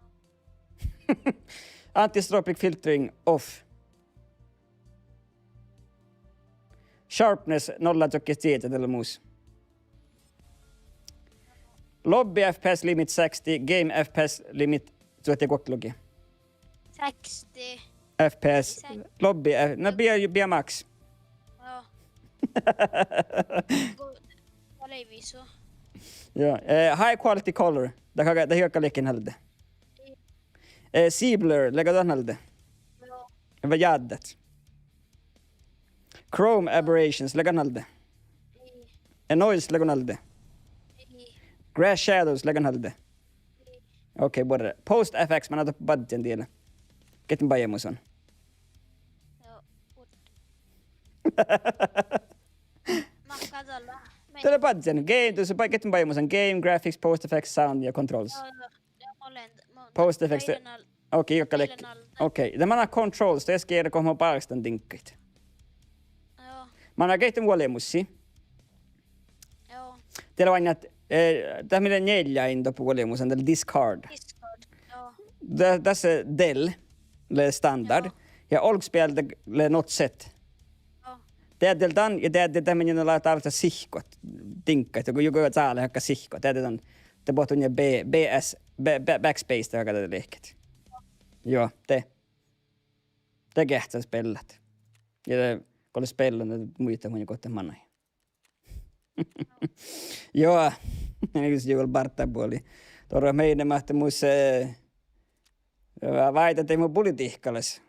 Antistropic filtering off. Sharpness 0,7 eller muus. Lobby FPS limit 60, game FPS limit 28 60. FPS. Lobby, no bia max. Joo. Oli visu. Ja, high quality color. Det hiukan liikin halde. C-blur, lägga den halde. Joo. Vad jaddet. Chrome aberrations, lägga den halde. Noise, lägga den halde. Grass shadows, lägga den halde. Okei, borre. Post FX, man har på budgeten del. Ketin bajamus on. Joo. Makkaa tuolla. Tällä budgeten. Game, tuossa ketin bajamus on game, graphics, post effects, sound ja controls. Joo. Olen. Post effects. Okei, okei. Tämä on controls, det ska jag komma paastan dinkit. Joo, Mä oon kehittänyt olemussi. joo. Teillä on että tämä on 4 på olemus, on discard. Discord. Joo, Tässä del, le standard. Joo. Ja olkspeltä le not set. joo. Teedeltään ja teedeltään minne laittaa sihkot, dinkkat, joku saale hakka sihkot. Teedeltään, te pohtuu ne backspace, joka tätä lehket. Joo, te kehtää spellat. Ja kun spellat, ne muita mun kohta manai. Joo, niin kuin joku partapuoli. Tuolla meidän mahtamus väitä, että ei mun politiikkalais.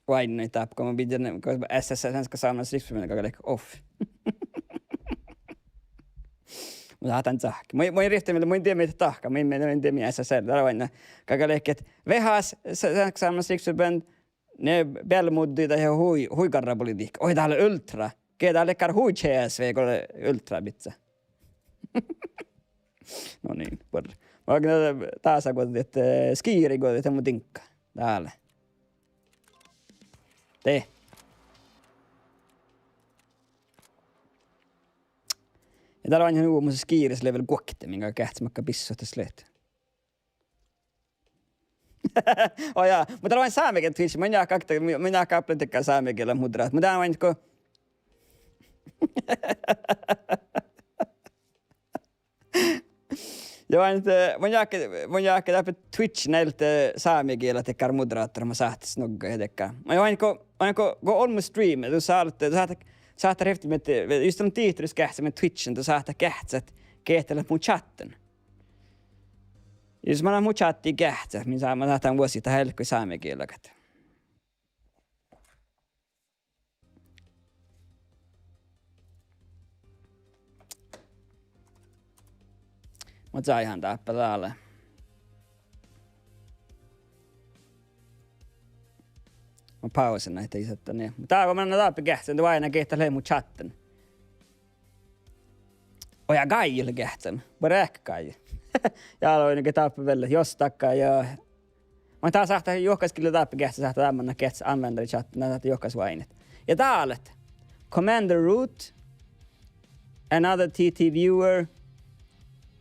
Vain ei tap, kun mä pidän, kun SSN ska samlas riksförbundet kan lägga off. Mutta hatan tahki. Mä rihtin, mä en tiedä mitä tahka. Mä en tiedä mitä SSN. Täällä vain kaka lehket. Vehas samlas riksförbund. Ne belmuddi ja huikarra politiikka. Oi täällä ultra. Ketä lekkar hui CSV, kun ultra bitsa. No niin, porra. Mä oikein taas kun että skiiri kun että mun tinkka. Täällä. Te. Ja täällä on ihan uumussa skiiris level kokte, minkä kähtsämäkkä pissosta slet. Oh jaa, mutta täällä on saamikin Twitch. Mä en kaplan tekään saamikielä mudraat. Mutta täällä on kun... Ja mun jääkkä läpi Twitch näiltä saamikielä tekään moderaattori, mä saatais nogga ja tekään. Mä join kun on mun stream, du saattaa rehti med, just om tiitris kähtsä med Twitchen, du saattaa kähtsät kehtellä mun chatten. Jos mä oon mun chatti kähtsä, niin mä saatan vuosi tähän helkkoi saamikielä. Mutta saa ihan täppä täällä. Mä pausin näitä isotta niin. Mutta tää kun mä annan taappi kähtsän, tuo aina kehtää mun chatten. Oja Gaijille kähtsän. Bara ehkä Gaijille. Ja aloin oikein taappi vielä jos takkaa ja... Mä tää saattaa johkaskille taappi kähtsän, saattaa tämänä kähtsän anvendari chatten, nää saattaa johkas vainet. Ja täällä. Commander root. Another TT viewer.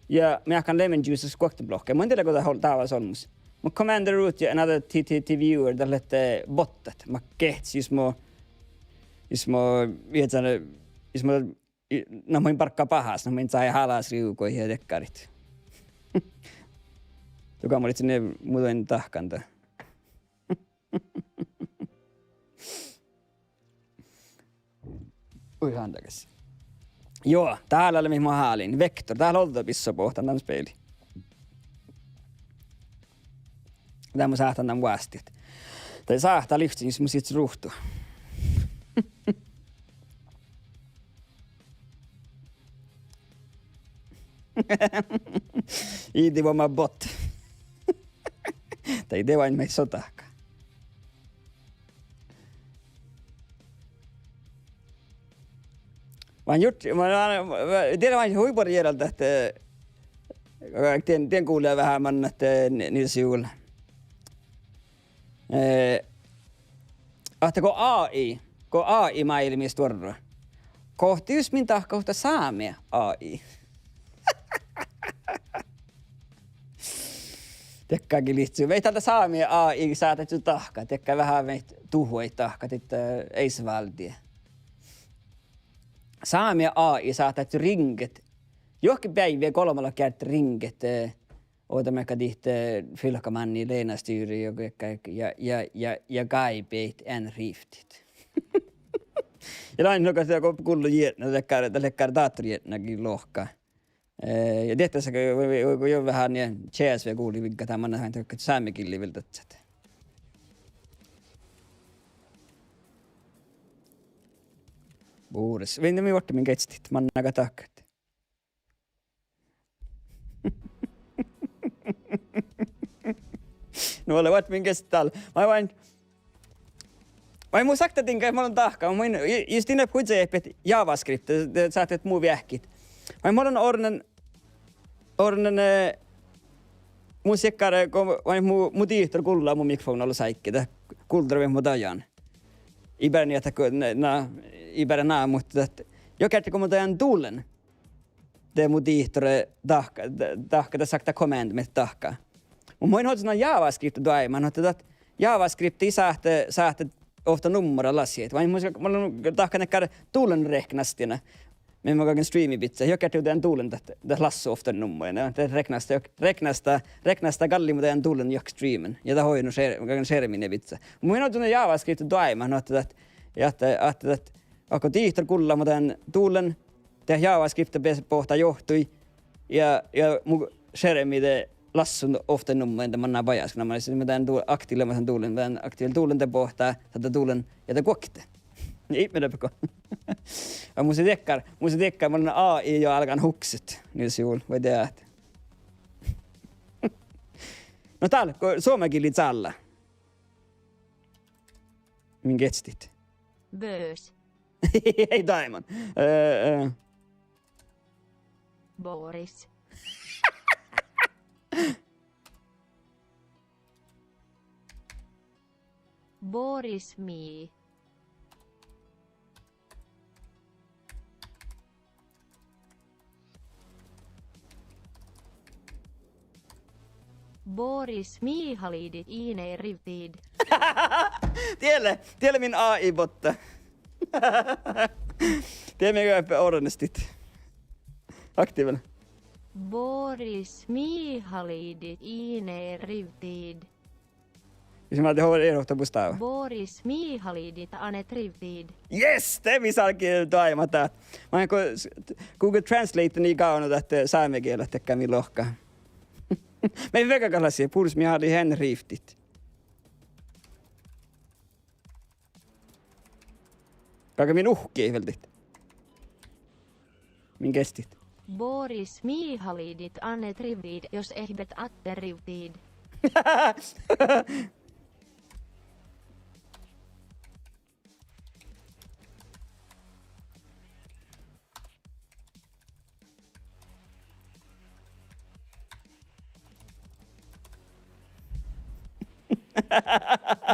Ja mä kan lemon juice skokteblocka. Mä en tiedä, kun tää olisi olmus. Mä commander root ja another TTT viewer tällä bottat. Mä kehtsi, jos mä en parkkaa pahas, mä en saa halas riukoihin ja dekkarit. Joka mä olin sinne muuten tahkanta. Ui hantakas. Joo, täällä oli mihin mä haalin. Vektor, täällä olta pissa pohtan tämän speili. Tää mä saahtan tämän vuostit. Tai saahtaa liftin, jos mä sit ruhtuu. Iiti voma bot. Tai te vain meissä sotahkaan. Mä tiedän vain huiporieralta, että tien kuulee vähän mannat niillä sivuilla. Kun AI mä ilmiis tuorra. Kohti just min tahkausta saamia AI. Tekkääkin liittyy. Veit tältä saamia AI saatettu tahka. Tekkää vähän meitä tuhuei tahkat, että ei se valtie. Saamia AI saatettu ringet. Johonkin päiviä 3 kertaa ringet. Otamme kadihte fylkamanni leenastyyri ja kaipeit en riftit. Ja näin nokas joku kullu jätnä, lekkar daattorijätnäkin lohkaa. Ja tehtäessä kun jo vähän niin CSV kuuli, minkä tämän nähdään, että saamikin liviltä. Uudessa. Vintä mi vortti min ketstit, man naga takkat. No ole vat min kestal. Mä mun sakta tinka, että mä olen tahka. Mä just inne puhutse että JavaScript, saatte muu viehkit. Mä olen ornen mun sekkare, kun mun tiihtor kuulla mun mikrofonalla säikki, että kuultavia mun tajan. Ibärni, että ibärnää, mutta jo kerta kun mun tajan tuulen, det mun tiihtore tahka, det sakta commandment tahka. Mun voin hoitaa JavaScript daiman, että JavaScript sähte ofta numera lasiet. Vain mun tahka nekkar tuulen räknastina. Men man kan streama bitsa. Jag kan den tuulen det lasso ofta nummer. Det räknasta galli mot den tuulen jag streamen. Ja det har ju kan share minne bitsa. Mun on tunne JavaScript daiman, että ako tiihtor kulla mut den tuulen det JavaScript pohta johtui ja mun share minne lassun ofta nummer inte man bajas när man är den aktiivilla tuulen den aktiivilla tuulen det pohta tätä tuulen ja det kokte. Ei mene peko. Ja mun se tekkar, mun AI jo alkan hukset. Niin se voi tehdä. No täällä, kun suomekieli täällä. Min getstit. Bös. Ei Diamond. Boris. Boris me. Boris Mihalidit Ine Rivtid. Tiedä min AI-botta. Tiedä mikä ornestit. Aktiivinen. Boris Mihalidit Ine Rivtid. Jos mä ajattelin ehdottaa pustaava. Boris Mihalidit Anet Rivtid. Yes! Det misalkin taimata. Mä oon Google Translate niin kauan, että saamen kielellä tekee min lohka. Mä en veka kalasia, puhus mi hadi hen riftit. Kaka min uhkii vältit. Min kestit. Boris Mihalidit Anet Rivtid, jos ehbet atte Rivtid.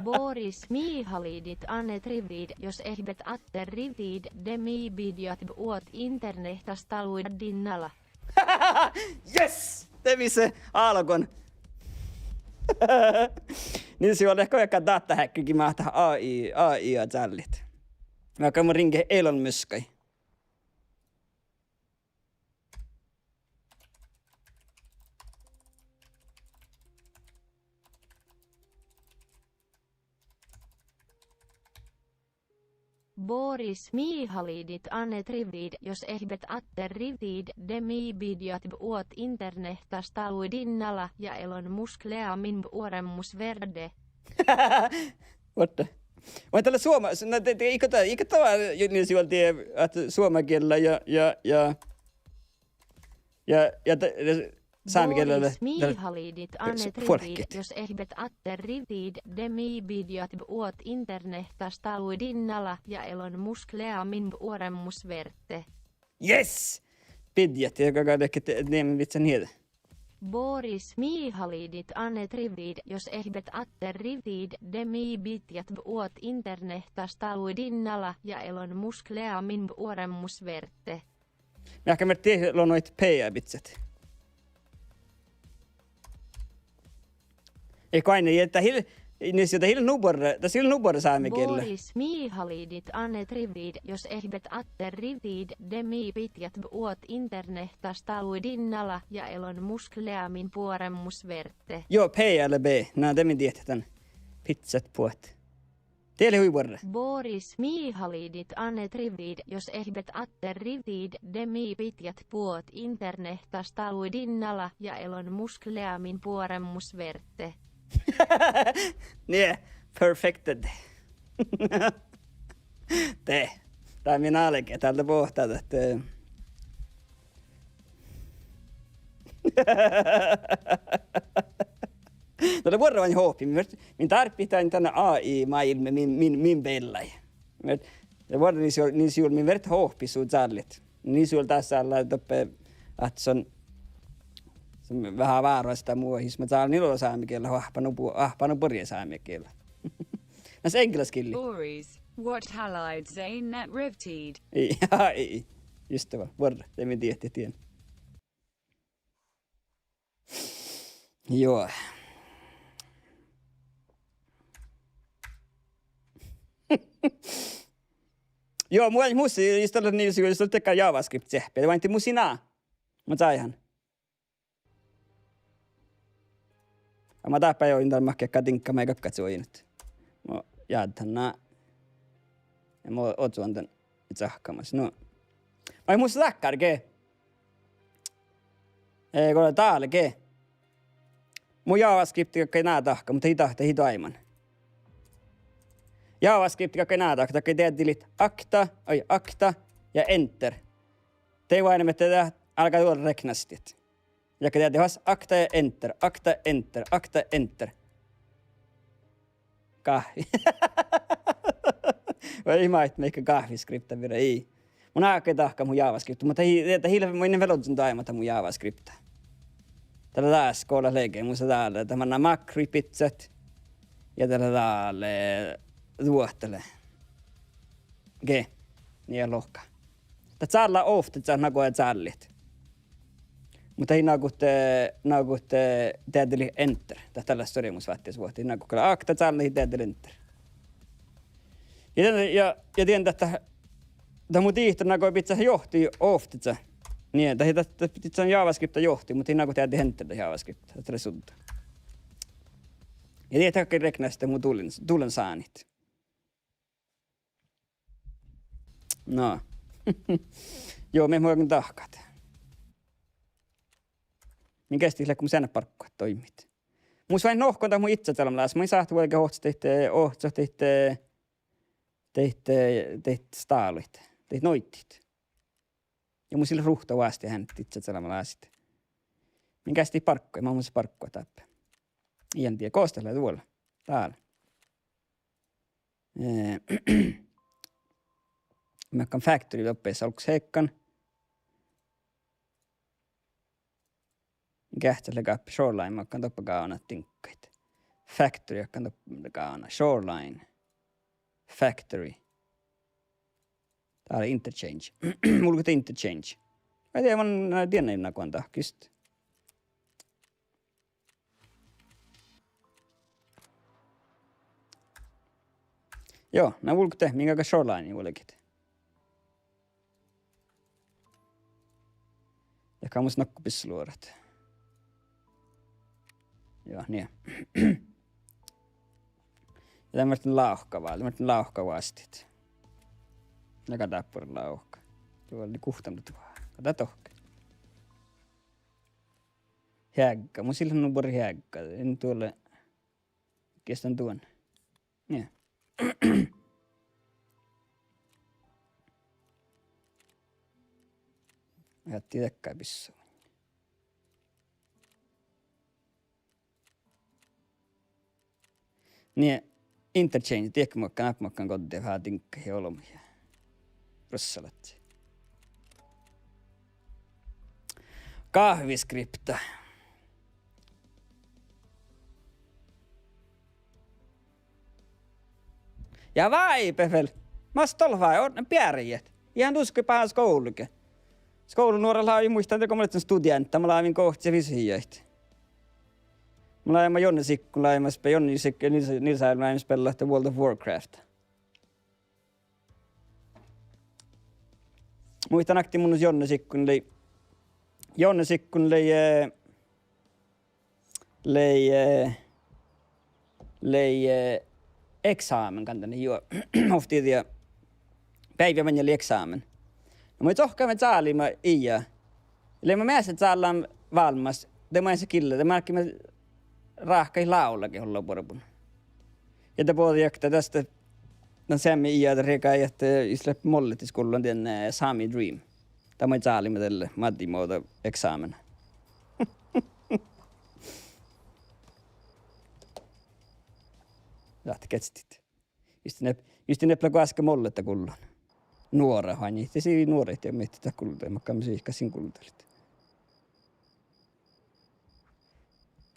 Boris Mihalidit Anet Rivtid, jos ehbet atte Rivtid, demi bidjat uot internetasta luidinnalla. Yes! Temi se alkon. Niin se on ehkä joku datahäkkykin mahtaa AI ja tällit. Mä käyn ringe Elon Muskai. Boris Mihalidit Anet Rivtid, jos ehbet atte Rivtid, demi bidjat uot internetasta luidinnalla ja Elon Musk leamin uoremus verde. What the? Mä tällä eikö tämä niin sieltä että suomenkielellä ja saamenkielellä Boris Mihalidit Anet Rivtid, jos ehbet atte Rivtid, demi bidjat uot internetasta luidinnalla ja Elon Musk leamin uoremus verde. Yes! Pidjat, joka neemen vitsen niitä. Boris Mihalidit Anet Rivtid, jos ehbet atte Rivtid, demi bidjat uot internetasta luidinnalla ja Elon Musk leamin uoremus verde. Mä ehkä tehdä noit PA-bitset. Eikö aina, että hil nuborra saamenkielellä. Boris Mihalidit Anet Rivtid, jos ehbet atte Rivtid, demi pitjat uot internetasta luidinnalla ja Elon Musk leamin puoremus verte. Joo, P eller B. Nää demin tietetään pizzat puot. Teille huiborra. Boris Mihalidit Anet Rivtid, jos ehbet atte Rivtid, demi pitjat puot internetasta luidinnalla ja Elon Musk leamin puoremus verte. Nee, perfected. Tai minä olenkin täältä pohtaa, että... Tällä vuoroa vain hoopi. Min tarvitaan tänne AI-maailma min pellai. Det var niin siul min vert hoopi suut sallit. Niin siul tässä alla toppe att Se on vähän vaaroista muohis. Mä saan niloa saamikielä, ahpanu purje saamikielä. No se enkiläskilli. Boris, what halide zain net rivtid? Ei. Just det, varra. Det är min tien. Joo. Joo, musi istolla niissä, jos on tekää JavaScript-sehpeä. Det var inte musina. Mä saihan. Mä täpä jo intaan mahkekka tinkka meikä katsoinut. Mä jäädän nää. Ja mä otsuan tän itse hakkaamassa. No. Mä musta läkkärke. Ei kun täälläke. Mun JavaScript, joka ei nää tahka, mutta ei tahta hito aiman. JavaScript, joka ei nää tahka, joka ei tehdä dilit akta ja enter. Te vain me tehdä, alkaa tuoda reknastit. Joka tehdä tehas akta ja enter. Kahvi. Vai mait meikä kahviskripta vielä, ei. Mun aika ei tahka mun JavaScript, mutta hilvemmin velotun taimata mun JavaScripta. Tällä taas koolla leikee musta täällä, että mä makripizzat ja tällä täällä tuottele. Okei, niin on lohka. Tätä saadaan ofta, että saa koe tsallit. Mutta ei nakutte tehdä enter. Tällä storymus vaatteessa vuotta. Ei nakutte akta tsallit tehdä enter. Ja tiedän, että tämä mun tiihto nakoi pitää johti ofta. Niin, että pitää JavaScripta johti, mutta ei nakutte tehdä enter JavaScripta. Tätä on sutta. Ja tiedät, että reknästä mun tulen saanit. No. Joo, me voimme tahkat. Minkä stille, kun säännä parkkoa toimit. Mun vain nohkonta mun itse tällä läs. Mä en saatu oikein teitte staaluit. Teit noitit. Ja mun sille ruhtavasti hän itse tällä läsit. Minkä sti parkkoa. Mä mun se parkkoa täppä. Iän tie koostella tuolla. Täällä. Mä kan factory loppeessa aluksi heikkan. Kähtsällä kaappi shoreline, mä kan toppa kaana tinkkait. Factory, mä kan toppa kaana. Shoreline. Factory. Tää oli interchange. Mulkut interchange. Mä tiedän, mä tiedän innan kun antaa kystä. Joo, nää mulkut minkä shoreline ulkit. Ja kammus nakkupisluorat. Joo, niin. Ja tämmöistä lauhkavastit. Joka tappurin lauhka. Tuo oli kuhtanut vaan. Kata tohke. Hägga. Mun silloin on pari hägga. En tuolle. Kestän tuon. Niin. Jätti tekkaa pissuun. Niin, interchange, tiedätkö näppämakkaan kotiin vähän tinkkaa ja olomia. Rossalat. Kahviskripta. Ja vai, Pefel. Mä oon tolvaa, on pärjät. Ihan tuski pääs kouluke. Skoulun nuorella on muistaa, että kun mä olin studentta, mä laavin kohti se visijöitä. Mä laavin Jonne Sikkun, Jonne Sikkun ja Nils Häilmäin spelaa World of Warcraft. Muistan akti mun Jonne Sikkun lei examen kantani jo. Ofti ja päivämännäli examen. No mä tohkaa me tsaaliin mä iä. Eli mä määssä tsaalaan valmas. Tämä on se kille. Tämä on rahkai laulakin olla porpun. Ja te puhutaan jäktää tästä. Tämän Sammy iä, että reikä että isle molletis kuullaan tien Sami Dream. Tämä on tsaaliin mä tälle mattimuoto examen. Lähti ketstit. Just neppä kun äsken molletta kuullaan. Nuora hani. Tesi nuoret ja mietitään kulta. Mä käyn ihkäsin kultelit.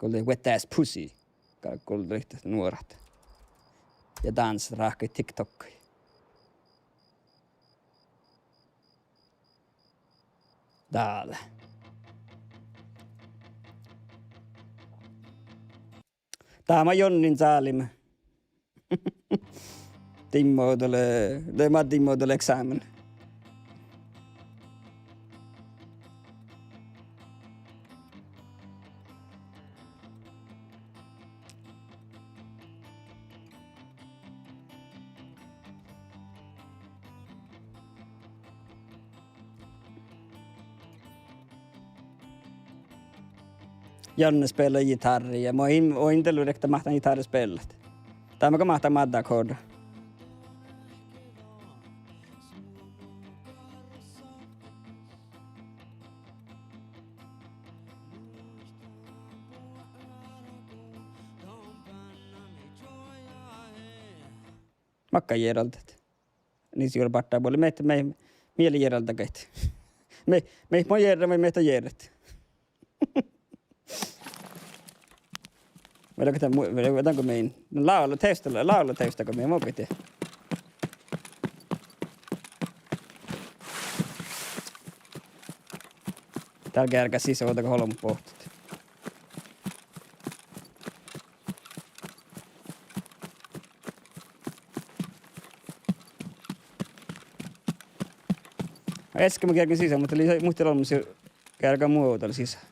kun oli wet ass pussy, kun oli riktigt nuoret. Ja dans rahkoi TikTokki. Täällä. Tämä on Jonnin saalim. Timmo tulee examen. Janne spelar gitarr ja mä oon inte riktigt mahtan gitarrspelet. Tämä mä mahtan madda koda. Makka järjeltet. Niin siur pattaa puoli meitä mieli järjeltä kät. Me mä järjeltä me meitä järjeltä. Vedanko mein lauluteustako me mopiti? Täällä kärkä sisäotako holmu pohtit. Äsken mä kärkin sisään, mutta muistin olemmassa kärkä muuta sisään.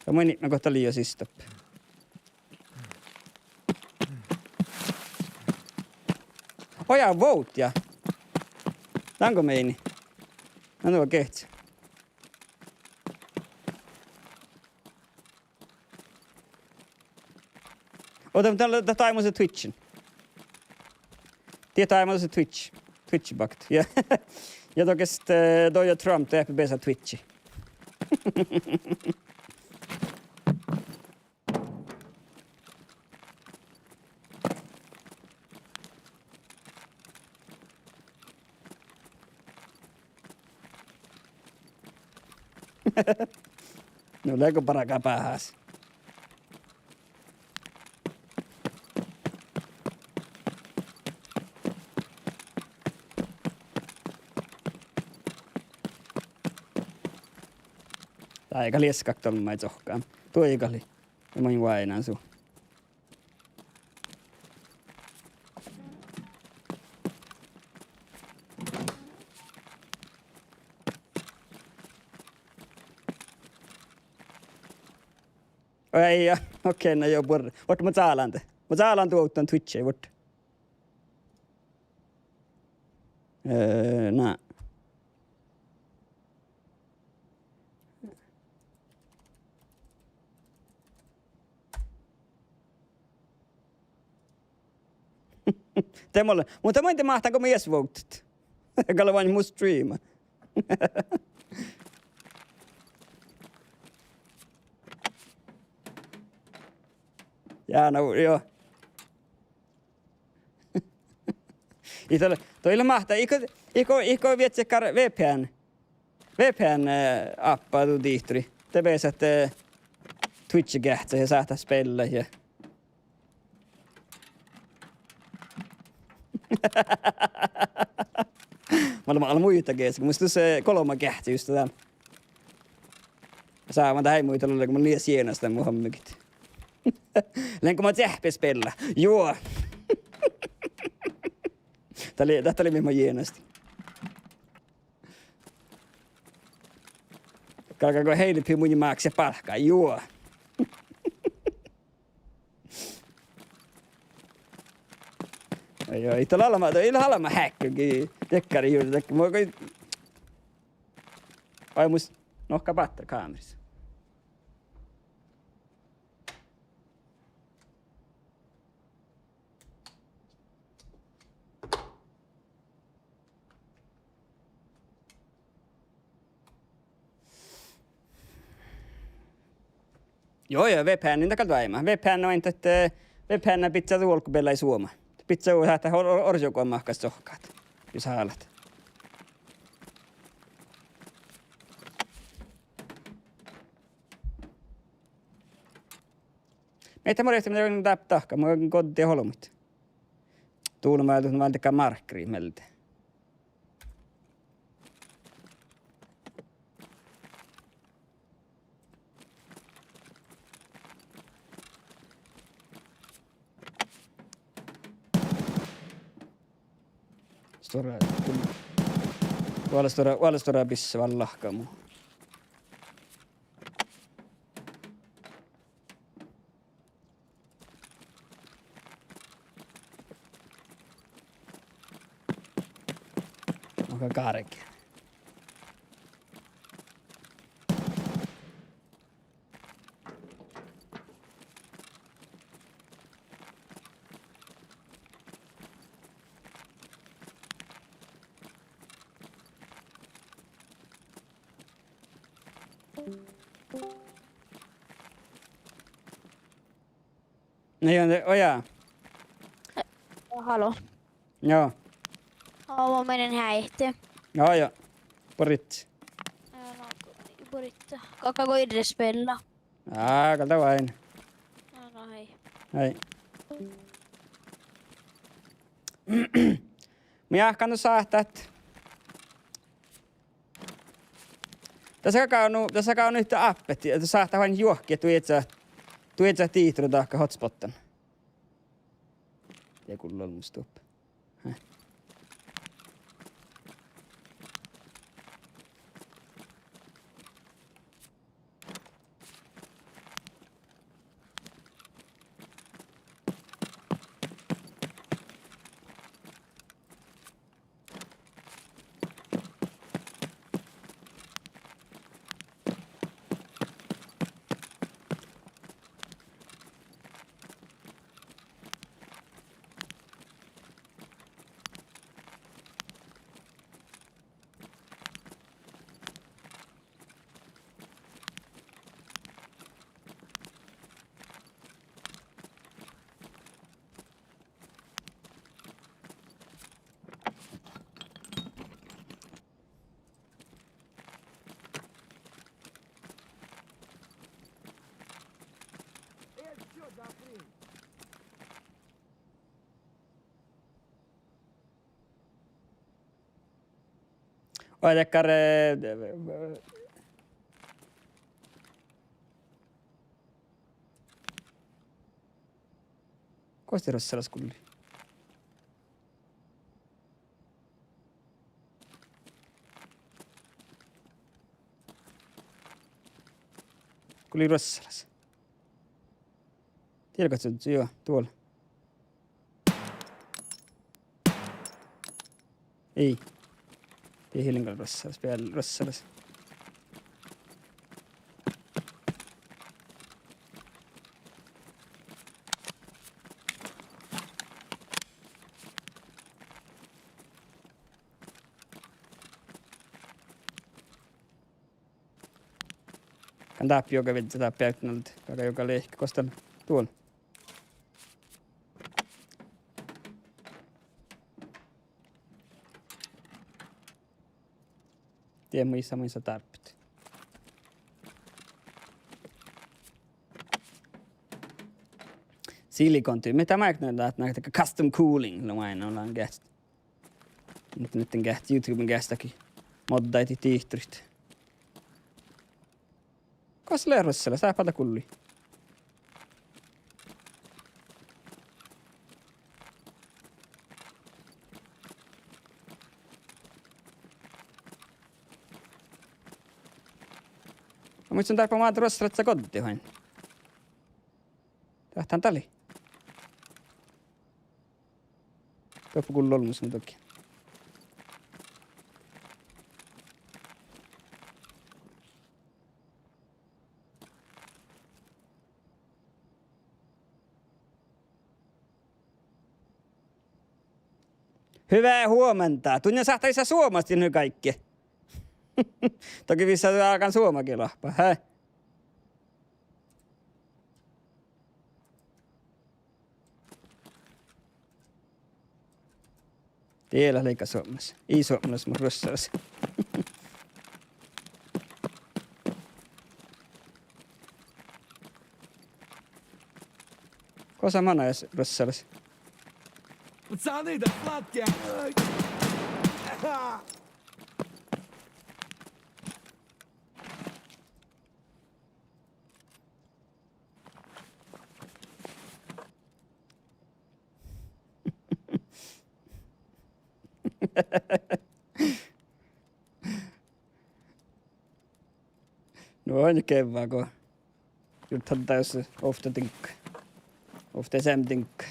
Ja mä kohta liian sistop. Oja voutja. Tanko meini? No nuo kehtsä. Ota täällä taimassa Twitchin. Tiedä taimassa Twitch. Twitch-bakt. Ja tokest Doja Trump te FB:ssä Twitchi. No lägger bara kapahas. Tää eikä lieskak tolmai tohkaan. Tuo eikäli. Ja mä oon aina sun. Ei, okei, no joo, burr. Vart mä saalan te. Mä saalan tuottan Twitchiin, vart. Nää. Temolle. Mutta mä en tiedä mahtaako mies vouttat. Kalle vain mun streama. Ja no joo. Toilla mahtaa. Iko vietsekar VPN appa du dihtri. Det vet att Twitch gähtsa ja saata spela ja. Mä olen muita keessä. Musta se kolma gähtsa just tämän. Saavan tähän muita luulee, kun mä liian sienasta mun hommikit. Lenko mä tähpe spela. Joo. Tätä oli mihin jienasti. Kalkaako heilipi mun maaksi palkkaa. Joo. Joo, ei ole alama häkkykin. Tekkari juuri. Ai mus nohka patteri kaamerissa. Joo, VPN inte kalta aiemmin. VPN on että VPN pitää ulkopelaa i Suoma. Pitää että orjoko mahkas sohkaat. Jos haluat. Meitä morjesta, mitä on tahka. Mä oon kotiin holmit. Tuuna mä oon valtakaan markkriin meiltä. Stora. Valstora pissa vallahkaa muu. Onko karkea? Niin on se ojaa. Halo. Joo. Mä menen häihteen. Joo. Poritsi. No, Poritta. Kakako yhdessä spela. Kalta vain. No hei. Hei. Mä jahkannut saahtat. Tässä on yhtä appet. Saahtaa vain juokkia, tuetsä tiitru taakka hotspottan. Ja kun on musta upp. Olha, cara. Kosti Rossalas kulli. Kulli Rossalas. Tiedätkö, että se on tuolla? Ei. Ei Hillingal Rossalas, vielä Rossalas. Kan tappi joka vittu tappi äyttänältä, joka lehkä kostan tuolla. Tiedä missä tarvitset. Silikontyy. Mitä mä näytän, että custom cooling no aina ollaan kästä. Nyt kästä YouTuben kästäkin moddaiti tiihturit. Koska leerossella saa pata kulli. Mä muistan tarpeen maata rossalla, että sä kotiin hain. Tähtään tali. Toppu kun lolmus mun toki. Hyvää huomenta. Tunnin sahtaa isä suomasti nyt kaikki. Toki missä alkan suomakin lahpa. Hä? Tiellä leikka suomessa. Ei suomalais mun rossalais. Kosa mana jos russalas. Пацаны, да сладкие! No on kevää, kun juthan täys ofta tinkka. Ofta sen tinkka.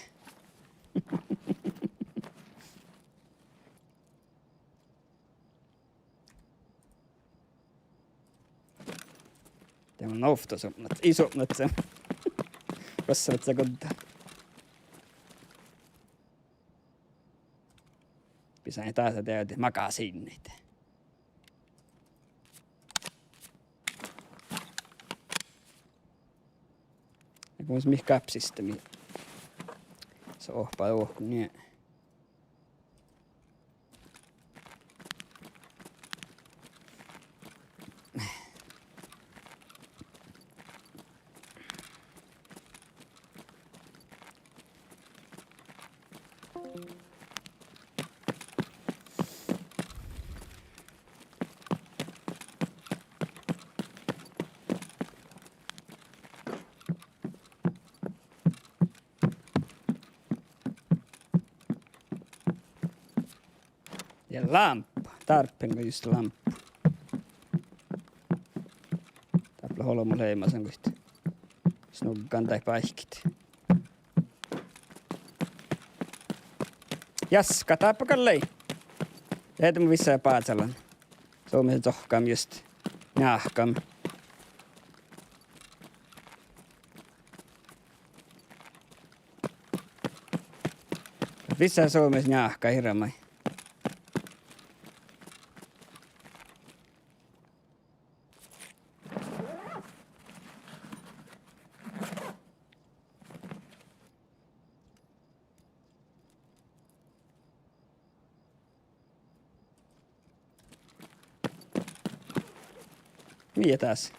Tämä on ofta somnat. Isomnat sen. Rassavat sä kodda. Pisäin taas täytyy makaa sinne. Ja kun mihin kapsista, se ohpaa ohku, niin. Ja lamppu. Tarpeenko just lamppu? Täpä holmo leimasen kohti. Snuggan tai paikit. Jaska, tappakallei. Heitä mun vissää paatsalan. Suomisen tohkaam just. Nahkam. Vissää Suomisen nahka hirmai. Miä taas?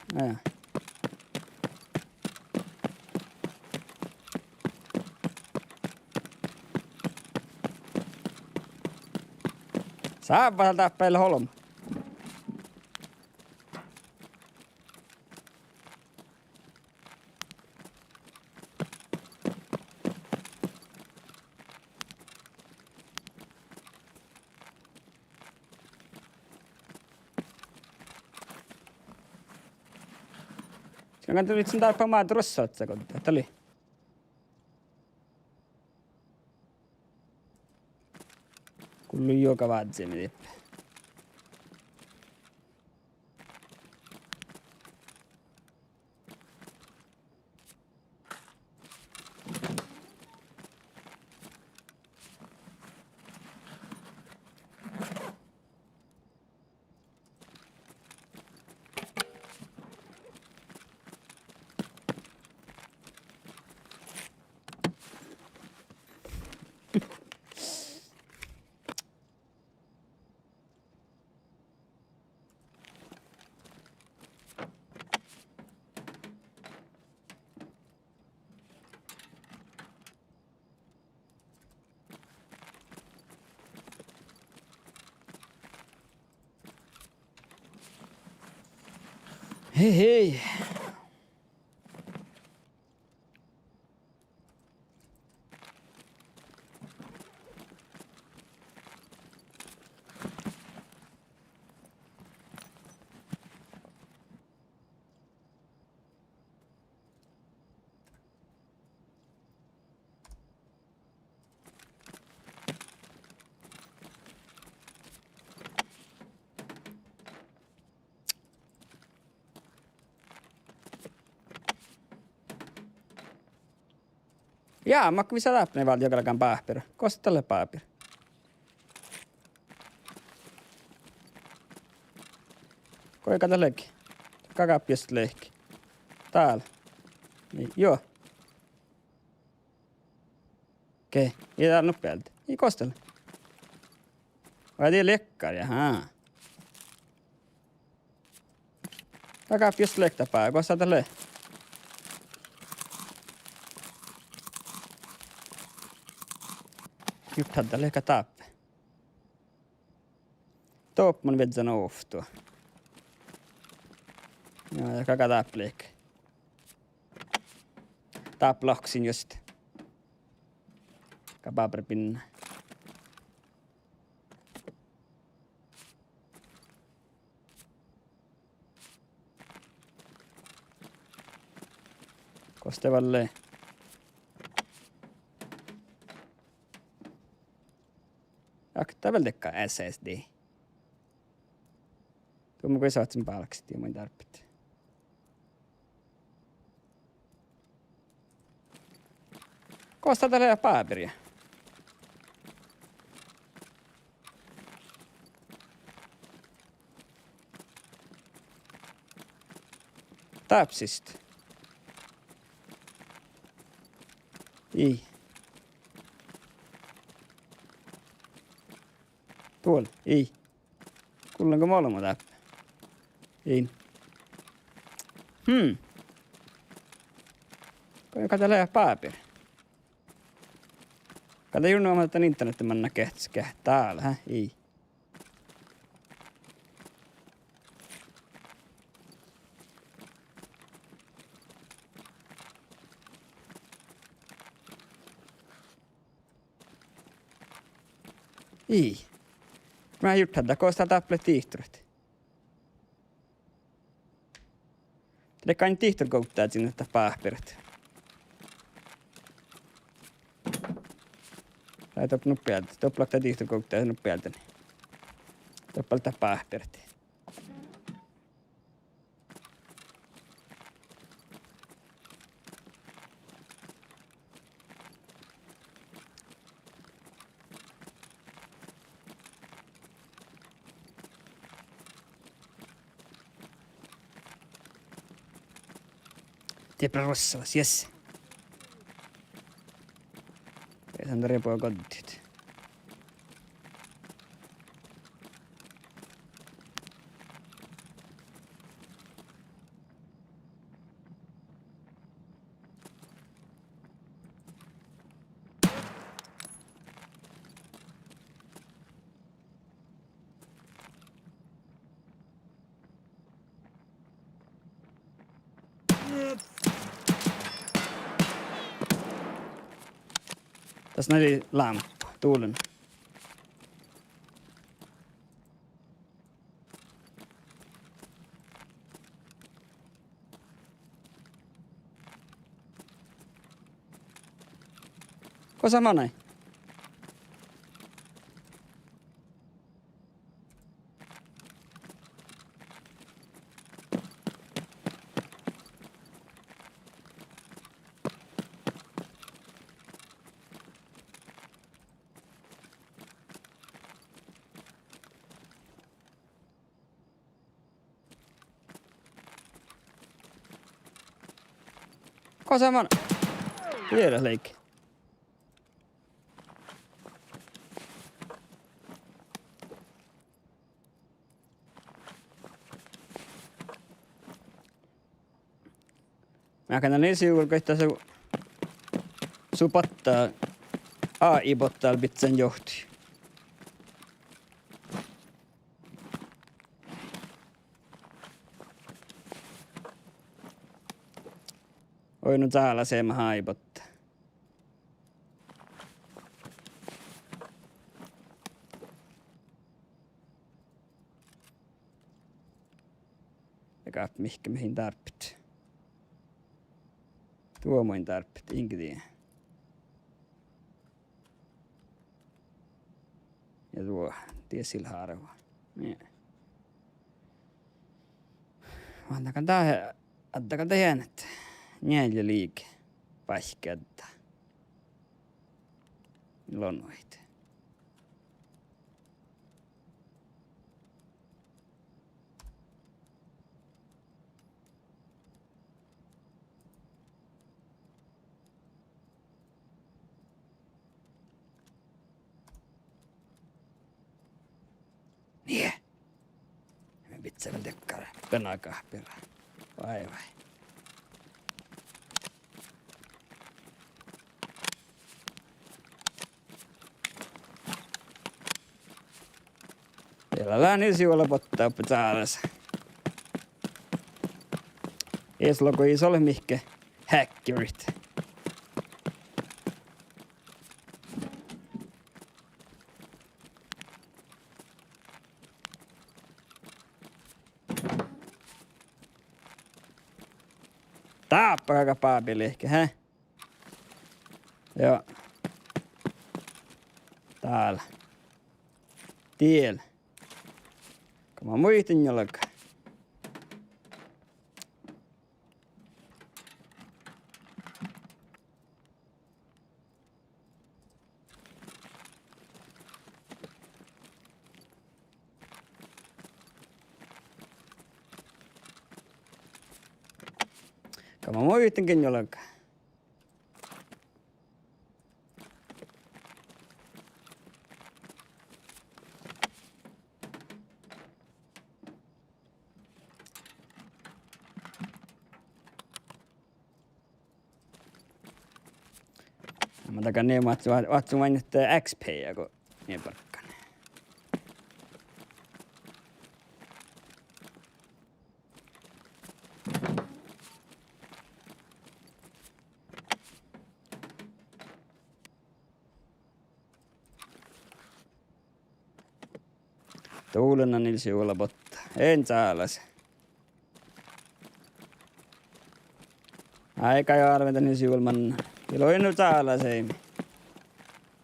Saappa tappeilla holma. Jangan tulit sen pamaa trussa otsakotta. Tuli. Kullu joka vaatse me teppä. Hei hei. Jaa, mä visä läpne valti jokalakan paapir. Kosta tälle paapir. Koika tällekin. Kakappiasta lehki. Täällä. Niin, joo. Okei, ei täällä nopealta. Ei kostella. Vai tii lekkari, haa. Kakappiasta lehtapää, kosta tälle. Just hade leka tappe. Toppman vedsan oftua. Ja kaka tappleek. Tapplaksin just. Kapaperpinna. Kostevalle. Akta väl tekkaa SSD. Tuo mun saat sen palksit ja mun tarpit. Kosta tällä paperia. Tapsist. Ei. Tuolla, ei. Kuullaanko molemmat täppä? Ei. Kato lähe paperi. Kato junnu omalta internetin manna kehtskä. Täällä, hä? Ei. Ei. Mä just hade kostat tapplet tihturet. Det kan inte ihtor kouttaa sinne paperit. Laita nuppialta. Toplakta ihtor kouttaa nuppialta. Toppalta paperit. Tiepä rossalas, jes. Ei saan repoa konttiit. Tässä näin lamppu, tuulen. Ko sama näin? Ko sama näin? Tiedä leikki. Mä kannan ensi juuri koittaa se supattaa AI-bottaa bitsen johti. Oi nyt täällä se mä AI-bottaa. Eikä mihin tarvit. Tuomoin tarvit, inkä tiedä. Ja tuo tiesillä harva. Niin. Antakaa tähän, että Njälja liike. Päihkädtä. Lonnoit. Niin. Me pitää vielä tekkara. Penaa kahpira. Vai. Siellä niillä sivuilla pottaa taalas. Ei sulla kun ei ole mihkä häkkirit. Taappa kaka paapili ehkä, hä? Joo. Täällä. Tiellä. Kun mä muistin jollekaan. Kun mä muistinkin jollekaan. Mä takan niin vatsu mainittaa XP, kun niin parkkaan. Tuulena niillä sivuilla pottaa. En saalas. Aika jo arventa niillä sivuilla manna. Iloin nyt saalas ei.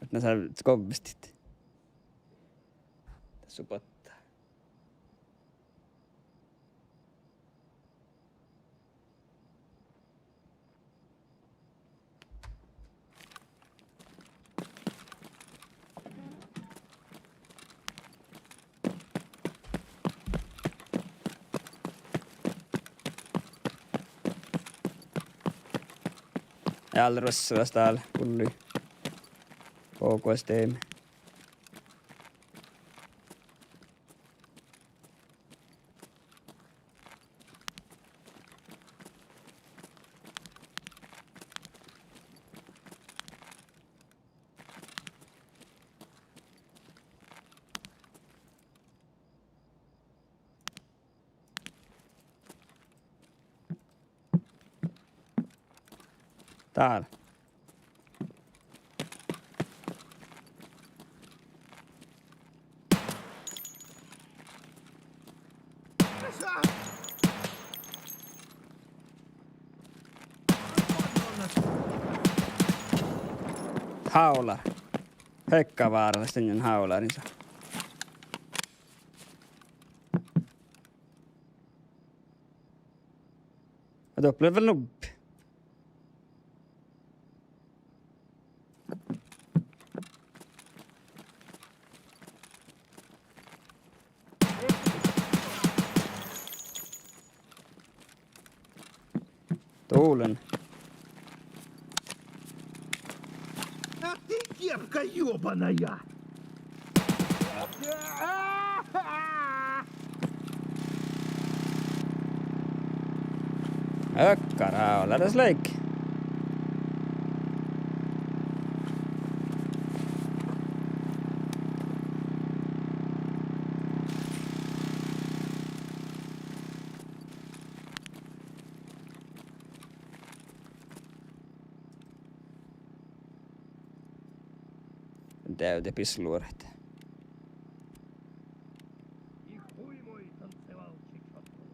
Että nää saa kovvistit. Tässä pottaa. Alldeles täällä pulli. KKSTM. Täällä. Haular. Hökkavaaralla sitten haularinsa. Ja då blev väl nubbi. Tuulen. А ты кепка ёбаная! Hökkaraulla, tässä leikki. Täytä pisluoret. И хуй мой танцевальчик шатун.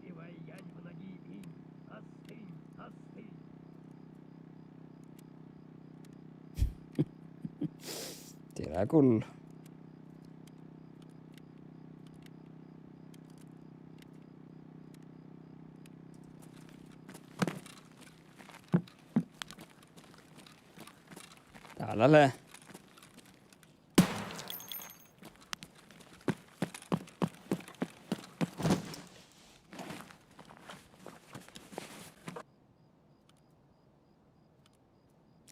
И воянь в ноги инь. Остынь, остынь. Tiedä kullu. Täällä lee.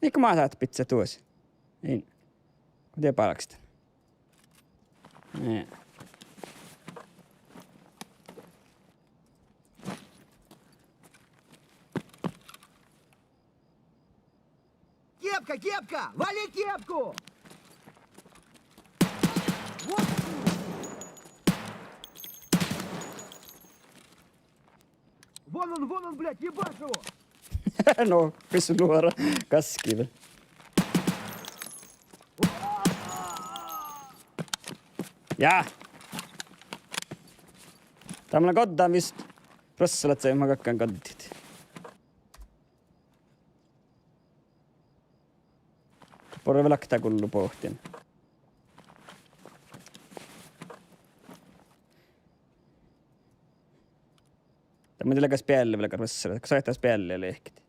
Eikö mä saat pizza tuossa? Niin. Kuten palkista. Niin. Кепка, кепка! Вали кепку! Вот! Вон он, блядь, ебашь его! No, pysy luora kaskivel. Jaa! Tämmönen kodda, mis prossalat sai ma kakkan koddit. Porre veel hakata kullu pohtin. Tämä tuli kas pealle vielä prossalat, kun saihtaisi pealle lehkit.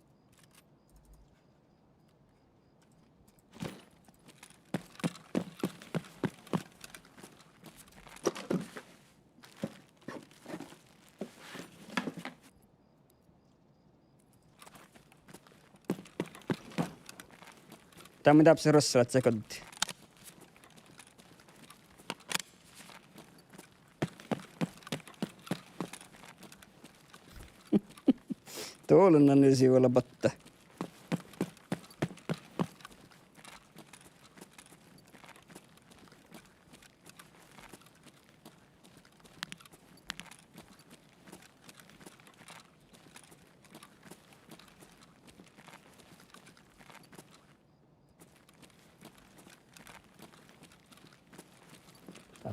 Tämä mitä se rossalat se kotti. Tuolunnan ne sivuilla botta.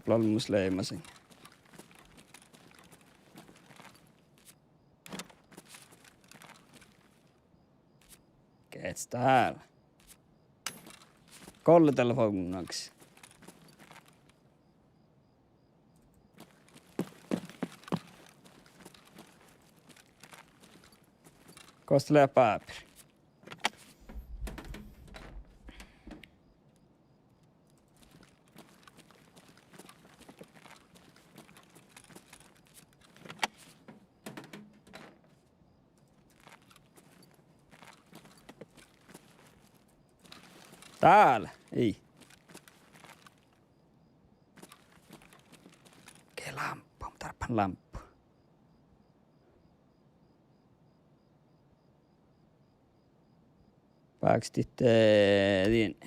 Plolmus leimasin. Keets täällä. Kollutelefonnaksi. Kostelee paperi. Täällä, ei. Okei, lamppu, tarpaan lamppu. Pakstitteliin.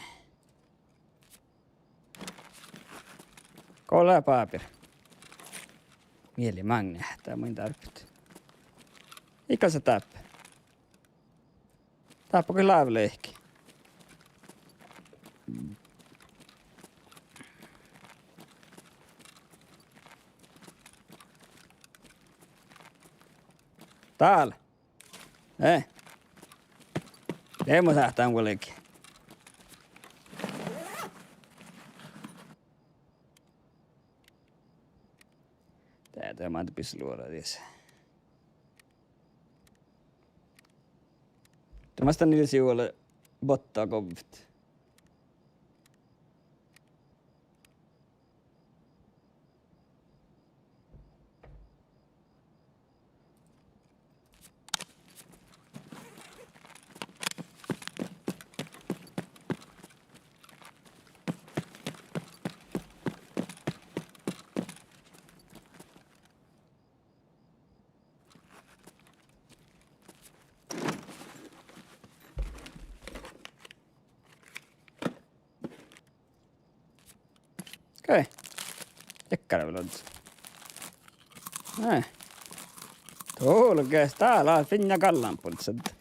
Kolla paperi. Mieli mangnähtää mun tarput. Ikä se tappaa. Tappako laavlehki? Täällä. Teemu sähtää kuitenkin. Täältä mä antapis luoda tässä. Tämästä niillä sivuilla bottaa kovit. Okei. Ekkärä vielä odottaa. Näin. Tuulkees. Täällä on Finja Kallanpultsat.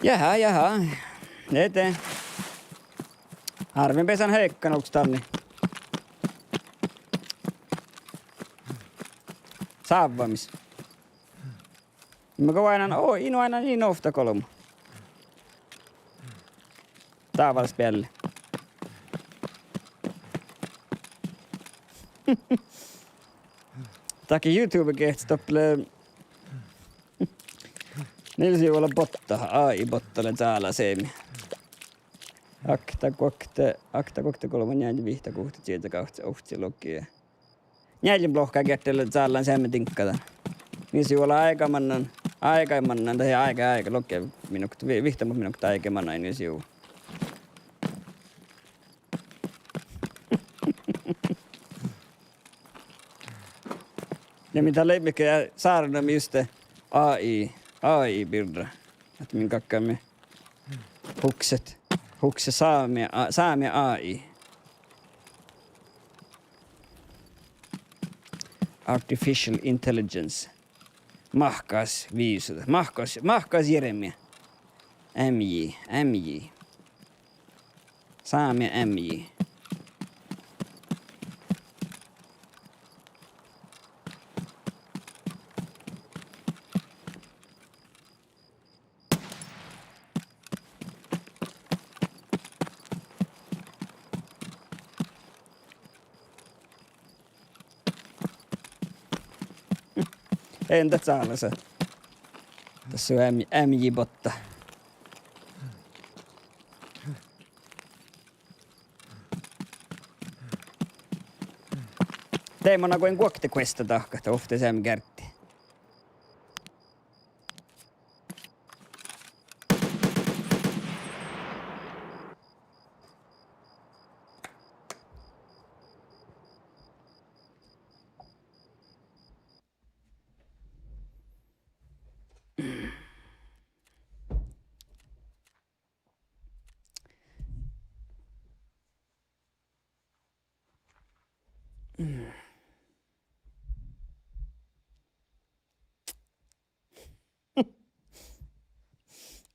Jaha. Eteen. Harvin pesän heikkanuks tanni. Saavamis. Mä aina, inu aina niin ofta kolmu. Taavals pelle. Taki YouTube kehtsi topple. Niillä sivuilla botta, AI-bottalle täällä seemi. Akta kokte kolman jäänti vihta kohti sieltä kahtsi ohtsi lokia. Jäänti blohkaa kertelle täällä seemme tinkkata. Niillä sivuilla aikamannan tai aika lokia minukta, vihtamut minukta aikamannan niillä sivuilla. Ja mitä lemmikkiä saarnamme just AI-bilder. Että minkä me hukset saamia AI. Artificial Intelligence. Mahkas viisuta. Mahkas Jeremia. MJ. Saamia MJ. Entä Saalasa? Tässä on MJ-botta. Teemana kuin kuokte questa tahkata, ofta Sam Gertti.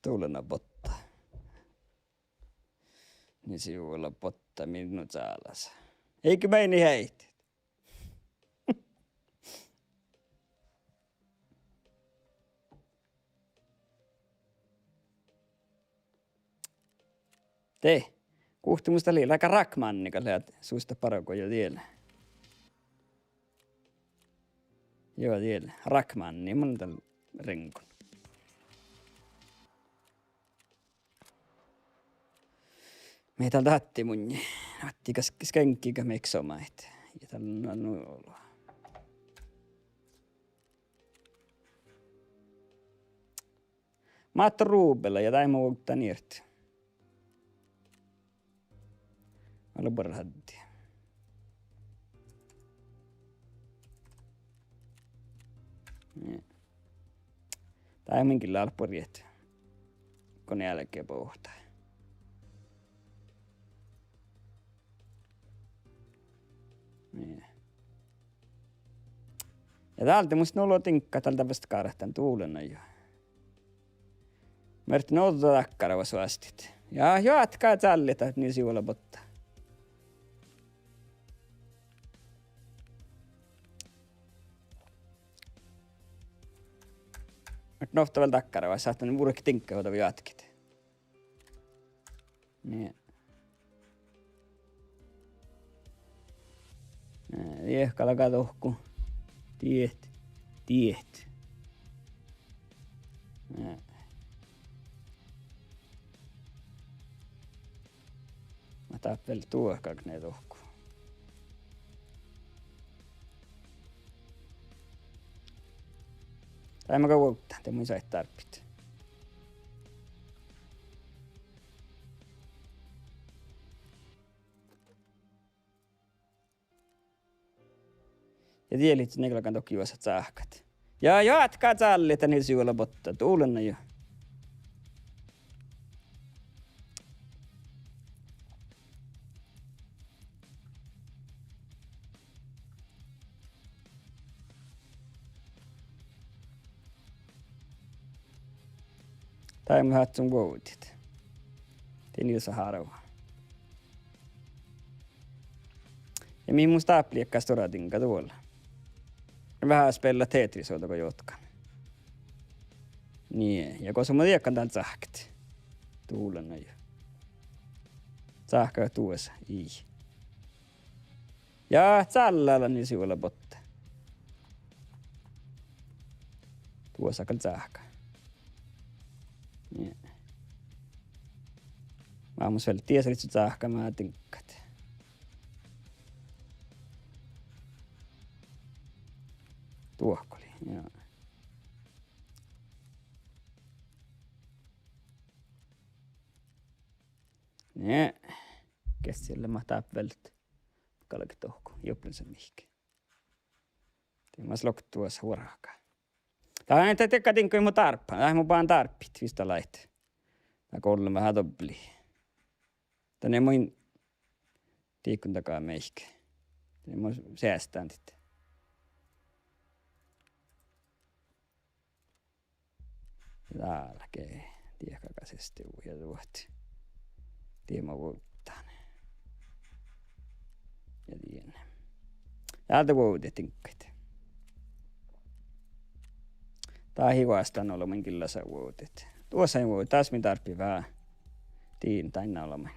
Tuulena botta. Niin sivuilla botta minun saalassa. Eikö meini heitä? Te, kuhti musta liian aika rakmannika läät suusta parako jo tiellä. Joo tiellä, rakmanni, mun on tällä renkun. Meitä on hatti munni. Hatti skenkikä meksomait. Ja tällä on nuoloa. Mä oon ruubella ja tai muu uutta niirty. Mä olen parhatti. Tää on minkin lalporiet. Kone jälkeen pohtaa. Niin. Ja täältä musta nolo tinkkaa tältä vasta kaarehtan tuulena jo. Mä yritin outoa takkarava suostit. Ja jatkaa tällitä, että niin sivuilla botta. Nyt nohta vielä takkarava, saattaa ne murkki tinkkaa hoitavi jatkit. Niin. Viehkalla katohku. Tiet. Mä tappel tuohkaak ne tohku. Tai mä kauuttaa, te mun sait tarpit. Ja tielit neklakan toki vasat saahkat. Ja jatkaa tsalli, että niillä sivuilla botta. Tuulenna jo. Tai mä hatsun vuotit. Tien niillä harva. Ja mihin mun staapliekkaas toratinka tuolla. Vähän spella Tetris oltako jotkan. Niin, ja koska mä tiedän tän sähkät. Tuulena jo. Sähköä tuossa, ei. Ja tsälläällä niin sivuilla botta. Tuossa kal sähkö. Niin. Mä aamus vielä tiesit sut sähkö, mä tinkkat. Tuohkoli, joo. Nee. Kes siellä mahtaa vält. Kalke tohku, joplin se mihke. Mä slok tuossa huoraakaan. Tää on että tekka tinkko mun tarppa. Tää mun vaan tarppit. Vista lait. Tää koululla vähän dobli. Tänne mun tiikkun takaa meihkä. Tänne mun säästään sitten. Tälkeen. Tiekakaisesti ja tuotti. Tiemo vuottaan. Ja tienne. Täältä vuotit tinkkaita. Tää on hivastaan olemaan kyllä sä vuotit. Tuossa ei voi. Taas min tarppi vähän. Tiin tänne olemaan.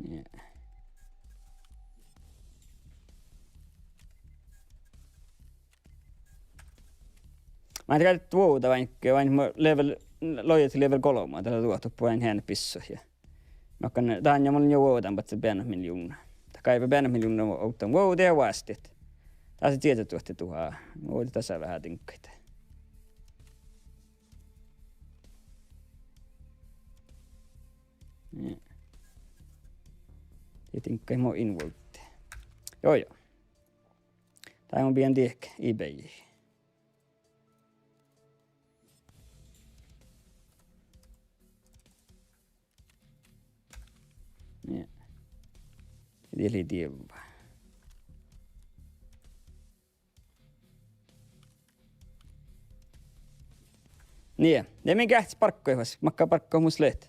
Yeah. Mä en tiedä tuota vain level loyalty level 3 tällä tuotu vain hän pissu ja mä kan tän ja mulla jo vuotan pat se pian miljoona. Kai pian miljoona ottaa vuote ja vastit. Taas tietä tuotti tuhaa. Vuote tässä vähän tinkkaita. Ja. Ja tinkkai mo invoitte. Joo. Tää on pian tiekkä eBay. Ja. Eli tievä. Niin, ne minkä ähtis parkkoihas. Makkaa parkkoa mus leht.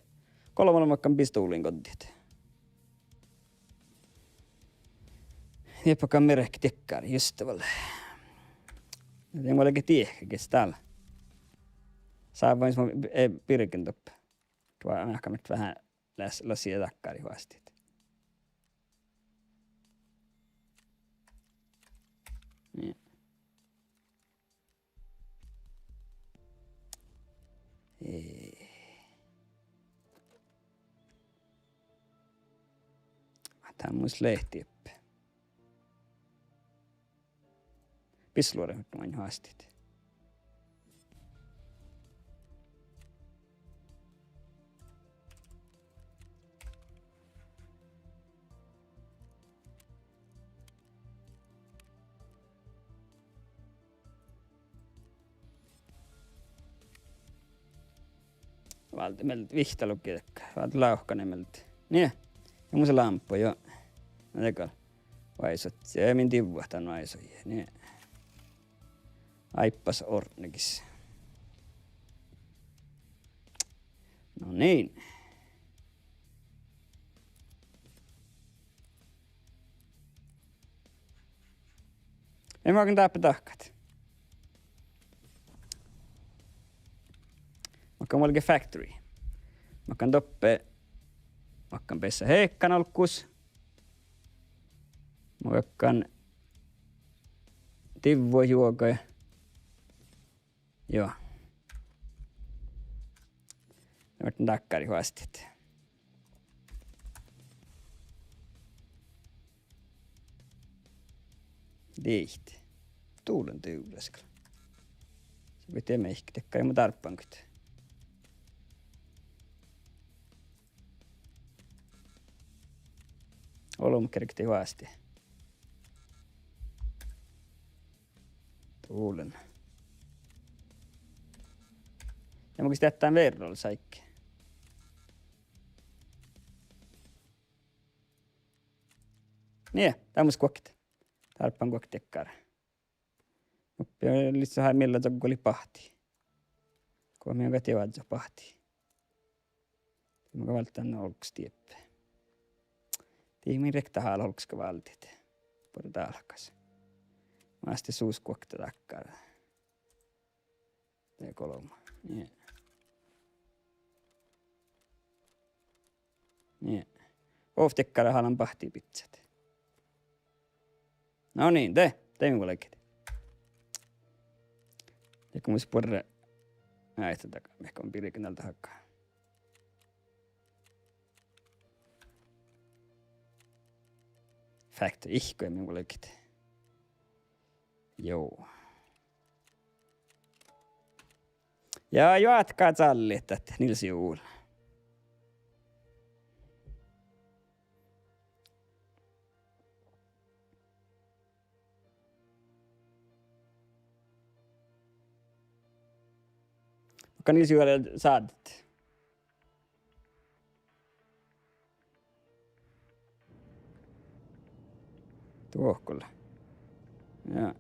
Kolmalla makkaan pistuuliin kontiet. Jeppakaan merkki tekkaari ystävälle. Ei mulla oikein tiedä, kes täällä. Saa vain semmoinen pirkin toppe. Tuo on ehkä nyt vähän lasia takkaari huastit. Niin. Ei. Tää on muist lehti. Pisluoren vain haastit. Valtimeltä vihtalukkitekka. Valti lauhkanemeltä. Niin. Ja mun se lamppu jo. No tekal. Vaisot. Se ei min tivuahtanut aisoja. Niin. Aippas ornekis. No niin. En mä oikein täppä tahkat. Makkan mullakin factory. Makkan toppe. Makkan pessä heikkan olkkus. Makkan tivvojuokoja. Joo. Nyt takkari huastit. Liihti. Tuulen tyyleskellä. Se pitää meihki tekkaa mun tarppankut. Olumkerkti huasti. Tuulen. Ja mä kystin jättää verrolla saikki. Niin, tämmöis kuokit. Tarppan kuokit tekkaara. Uppi on lisää millä tokko oli pahti. Kun minä kati vaatsa pahti. Mä valtaan olks tieppä. Tiimin rekta haal olkska valtit. Porta alkas. Mä asti suus kuokta takkaara. Tää kolma. Niin. Niin. Oftekkara halan pahtii pizzat. No niin, te minun leikit. Ja kun muista porre näistä takaa, ehkä on pirikin tältä hakkaa. Fact, ihkoja minun leikit. Joo. Ja jatkaa sallit, että Nils Juul. Hakkan isyölle saadet. Tuohkulla. Joo.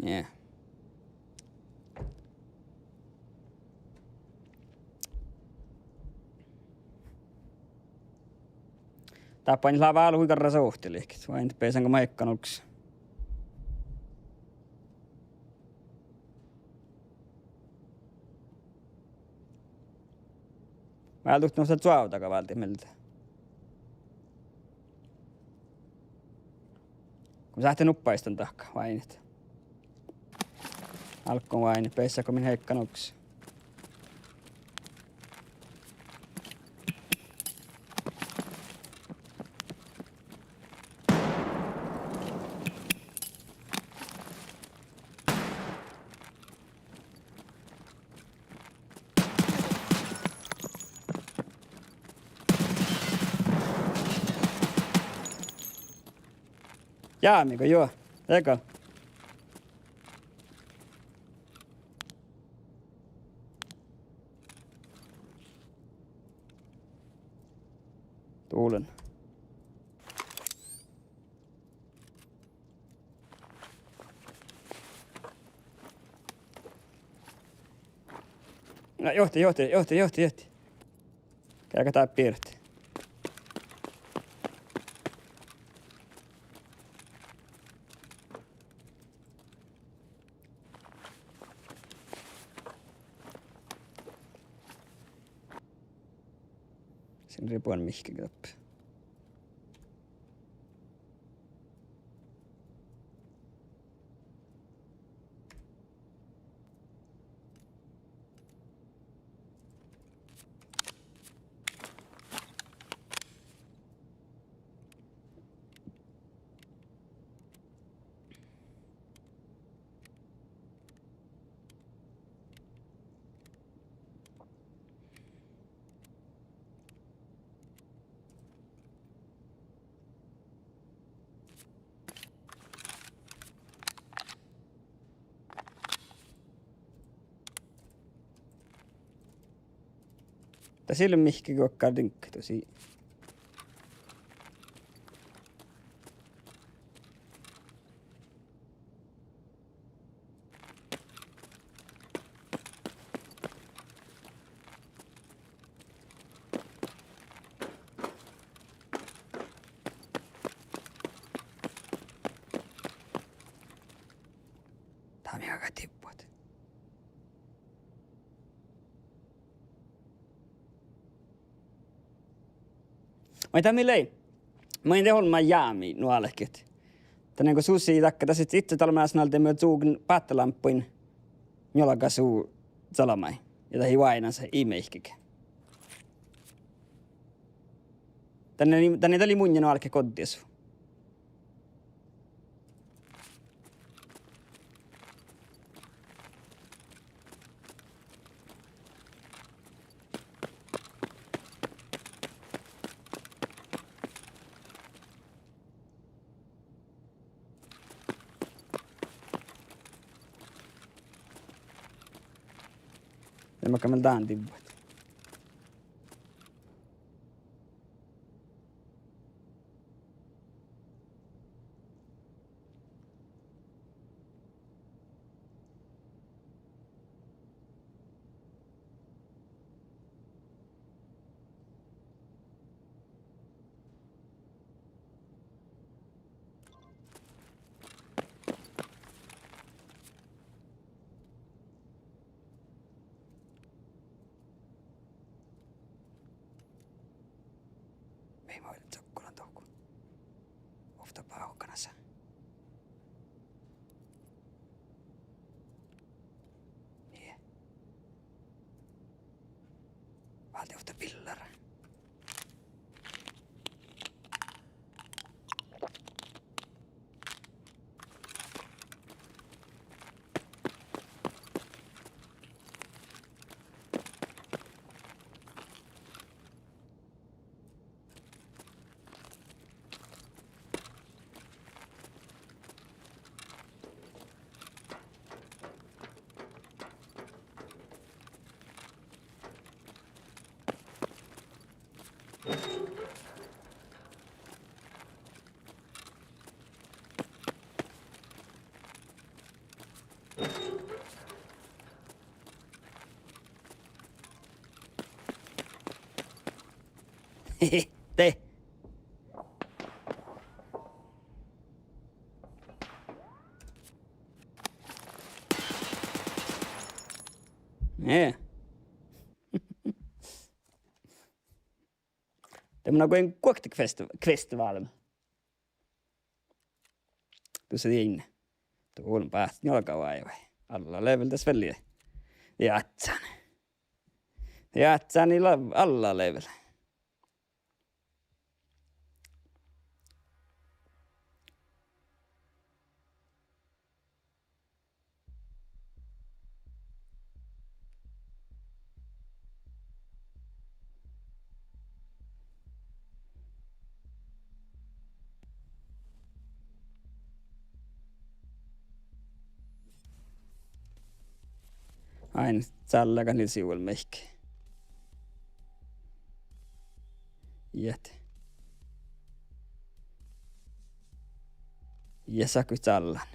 Yeah. Tapain lava alu huikarra sohtelikin. Vain pesänkö mä ekkanuks. Vältuks noista suautaka valtimilta. Kun sä lähti nuppaiston tahka vain. Alkkoon vain, pesänkö minä ekkanuks. Jaamiko joo? Eka. Tuulen. No johti. Käykö tää piirti? Sen riippuen mihki kappi. Tai silloin mihki kokkaa dynkkä tosi. Tää on ihan tippuat. Mä millei. Mä en tehon mä jäämi nuolekit. Tänne kun susi takka tässä itse talmaas nalta myös suugun pattalampuin. Jolaka suu salamai. Ja tahi vainansa imeihkike. Tänne tuli mun nuolke koddiasu. Ja mä kämän tään tibbuat. Ei mä olin sokkolan touku. Ofta pauhkanassa. Niin. Valti ofta pillara. Te. Tämmönen kuin kuoktikfestival. Tuossa inne. Tuon päästä jalkavaivai. Alla leveltäs väliä. Jatsan. Jatsan alla level. Aina tsallakan niillä sivuilla mehki. Jät. Ja saku tsallan.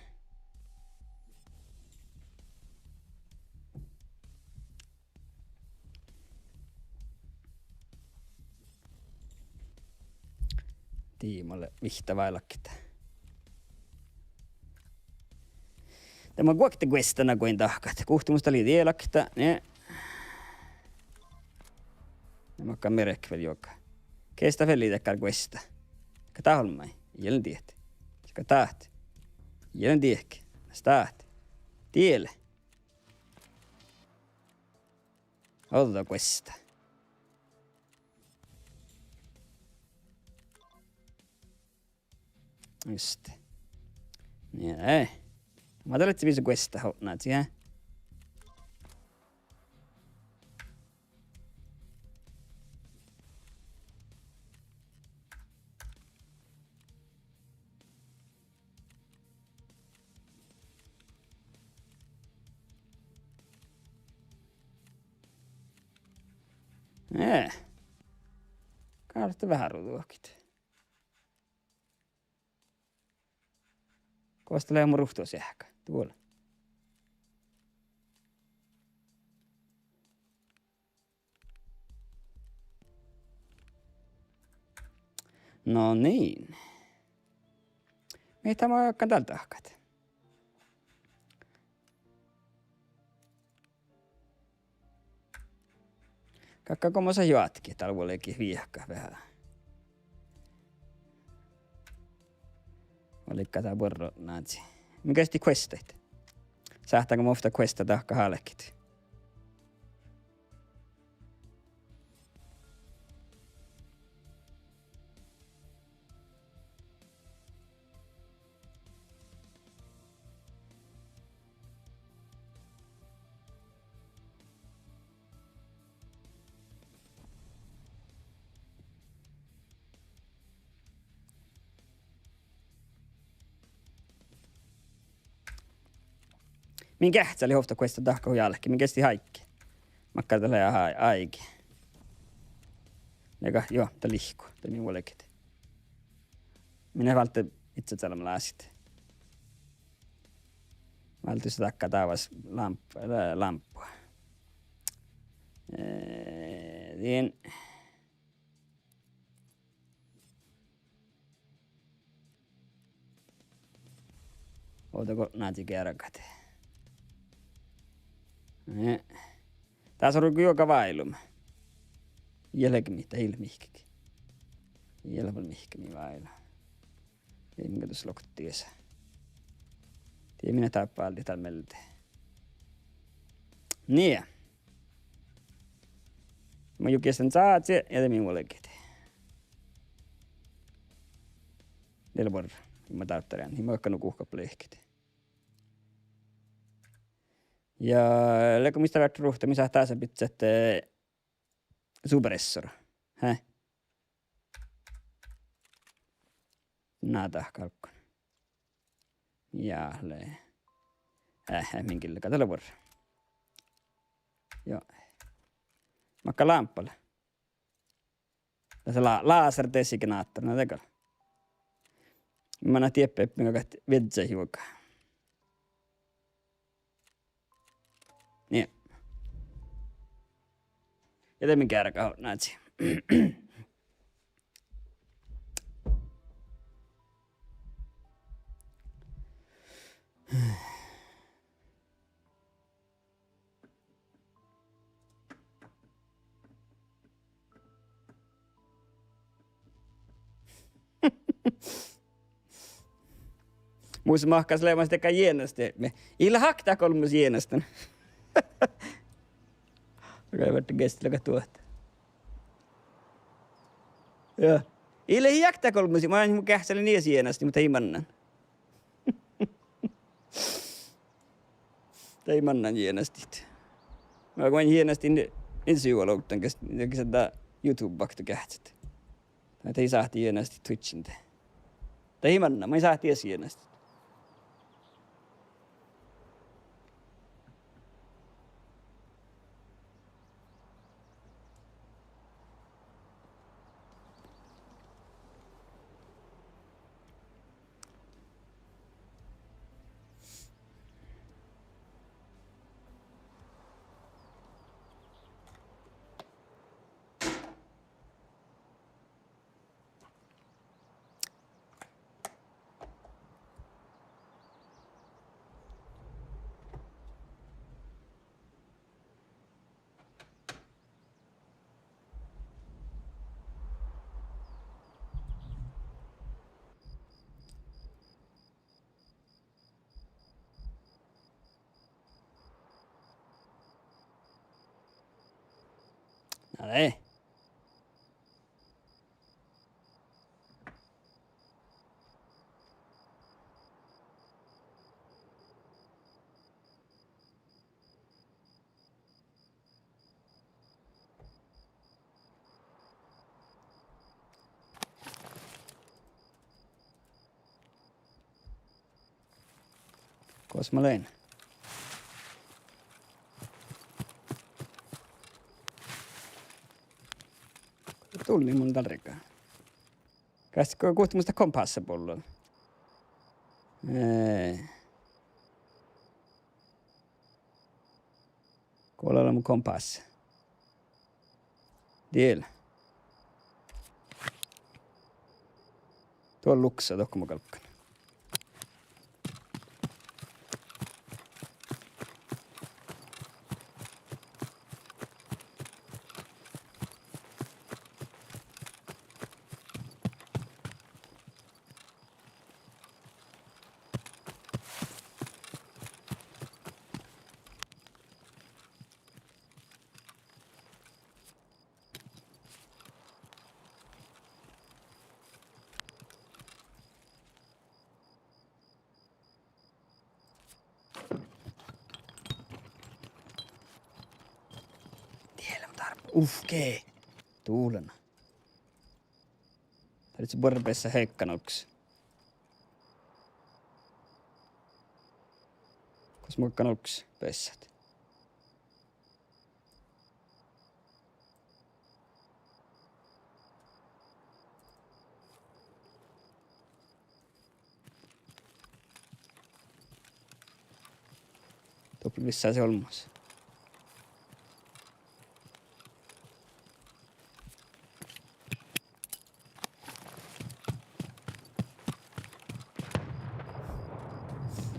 Tiimolle vihtavaillakita. Tämä kuokte questana kuin tahkat. Kuhtumusta oli tielakta. Ne. Nämä on merekvel joka. Kestä vellitekään questa. Ka taholmai. Jelen tiet. Ska taht. Jelen tiek. Staat. Tiele. Oteta questa. Just. Niin, ei. Ma te visto questa, Nazi, eh? Kaarta vähän ruutuokit. Kostelee mun ruhtuus jääkä. Tuolla. No niin. Mitä mä oon tältä ahkat? Kakka komosa joatkin. Täällä voi olekin viehkä vähän. Olikka tää borro naatsi. Mikä sitten questeit? Sähtääkö mä ofta questa tahka haalekit? Minkä sä oli hofta questa tahka hujallekin? Minkä sti haikki? Makkar tällä ja aiki. Lega, joo, tää lihku. Tää minun olekit. Minä valtte itse täällä laasit. Valtti se takka taavas lamppua. Niin. Ootako naati kerkat? Tässä on joka vailuma. Jälkeen mitä ilmihkikin. Jäljellä mihkeni vailla. Ei minkä tuossa lokottiessa. Tiedä minä tappaalti täällä meiltä. Niin. Mä jukistan saatsi ja te minulle kete. Neljä vuotta. Mä tauttareen. Mä oon kuhkaplehkit. Ja leko mistä lähti ruhta, missä taas pitset superessor. Häh? Nada kalkkon. Jaalle. Minkille katella vuoro. Joo. Makka lamppalle. Tässä lasertessigenaator, no tekellä. Mä näin tieppä, minkä kahti vetsä hiukan. Niin. Ja te minkä ärkä näetsi. Muissa mahkas leimasta tekä jienästä. Me illa haktaa kolmus jienästän. Okei, vartti kestillä tuohta. Joo. Illa hiaktaa kolmus. Mä oon mun kähtsällä niin jienästi, mutta ei mannan. Tai mannan jienästi. Mä oon jienästi ensi juolouttan, käs YouTube-bakta kähtsät. Tai ei saati jienästi Twitchin te. Tai ei mannan, mä ei saati edes jienästi. No niin. Kos mä löin? Tuli mun tarrikaa. Käsitkö kuhtumasta kompassa pullolla? Ei. Kuolella mun kompassa. Deal. Tuo on luksa, tokko mä kalkkan. Ufkee. Tuulena. Tarvitsi borbeessa heikkanoksi. Kos mukkanoksi pessät. Tuoppi missään se olmassa.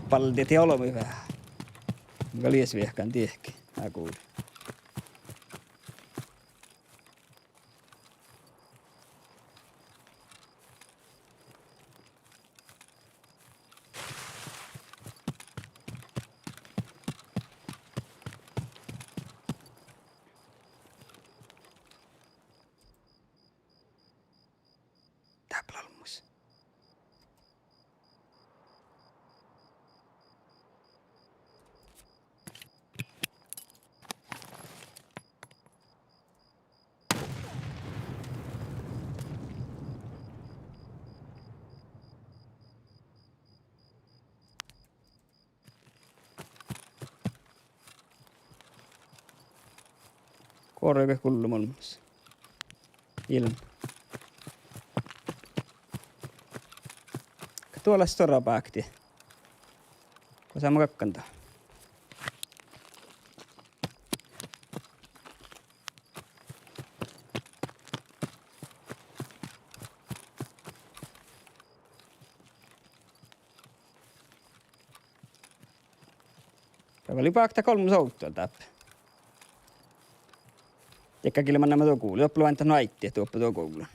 Palli te olomi vähän. Mikä lies viehkään tiehki. Mä kuulin. Kuori kullu molemmissa. Ilma. Tuolla stora paakti. Kun saa makakkantaa. Tämä oli paakta 3 souttua täppä. Tekkä kilman nämä tuo kuuli. Oppilu antaa naitti, että tuoppa tuo kuulun.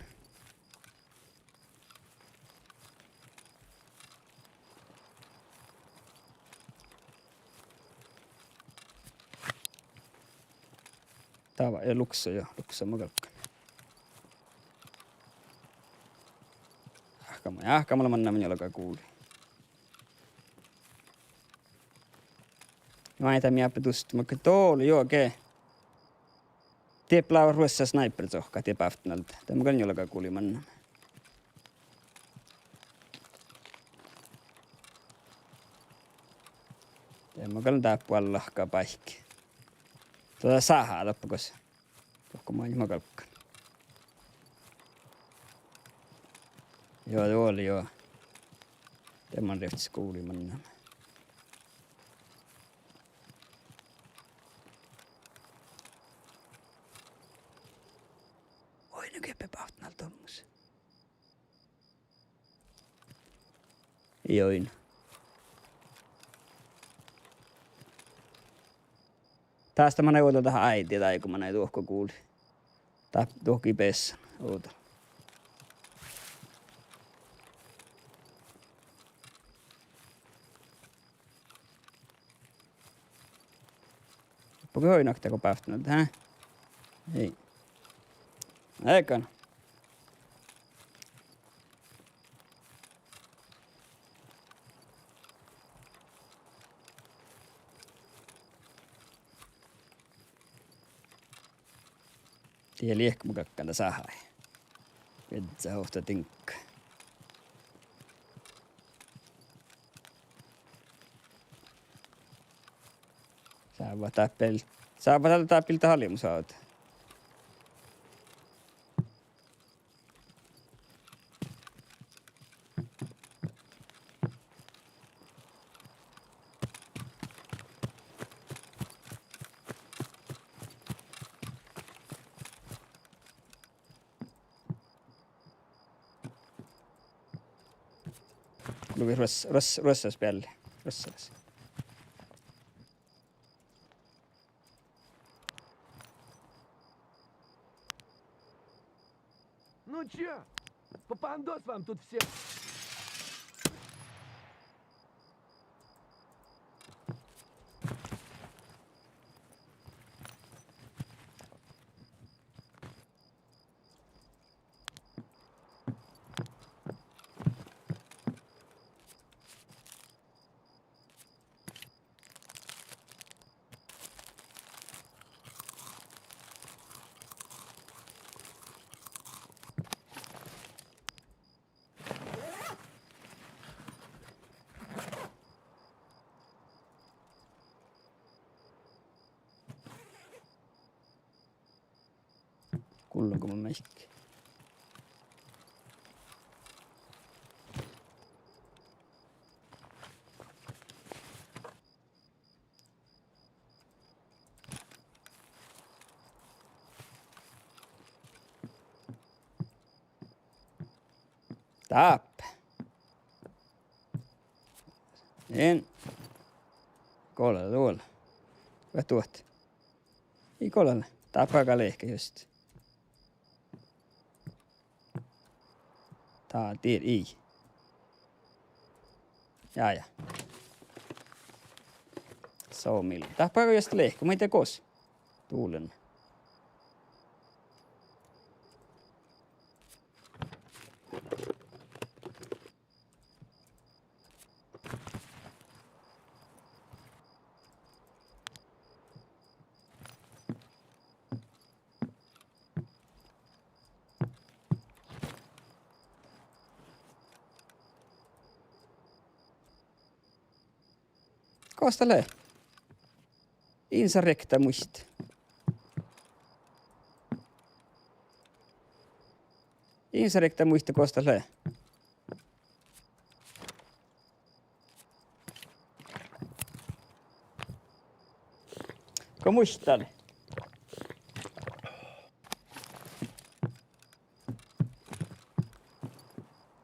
Tava ja luksa jo. Luksa makalkka. Ahkamalla manna minä alkaa kuuli. Mä ei tämä tuosta, mutta tuo oli joo okei. Tie plaa ruossa sniper zohkaa tie päftnältä. Tämä kan jollakaan kuuli manna. Tämä kan tääppua lahkaa paikki. Tuota sahaa loppukos. Tohko mä oon makalkkaan. Joo, oli joo. Tämä on riftis kuuli manna. Oi, nyt keppä pahtnal tommus. Join. Tästä mä neuvotan tähän äitiä tai kun mä näin tuohko kuuli. Tai tuohki pessan. Oota. Loppukin hoinakteko pähtänältä, hä? Ei. Eiköhän. Tie liekkumakakkanta sahai. Vetsä hohta tinkka. Saapa tältä täppiltä halimusauta. Luki ruossas päälle. Ruossas. Ну чё, попандос вам тут все. Kullonko mun mehki? Tapp. En. Kolla tuolla. Hyvä tuot. Ei kollalle. Tappaakaan lehkä just. Tää tiedä, ei. Ja. Soomilla. Tappaako just lehkä? Mä ite kos. Tuulen. Kostalee. Insa rekta muist. Insarikta muista kosta le. Ko muistali?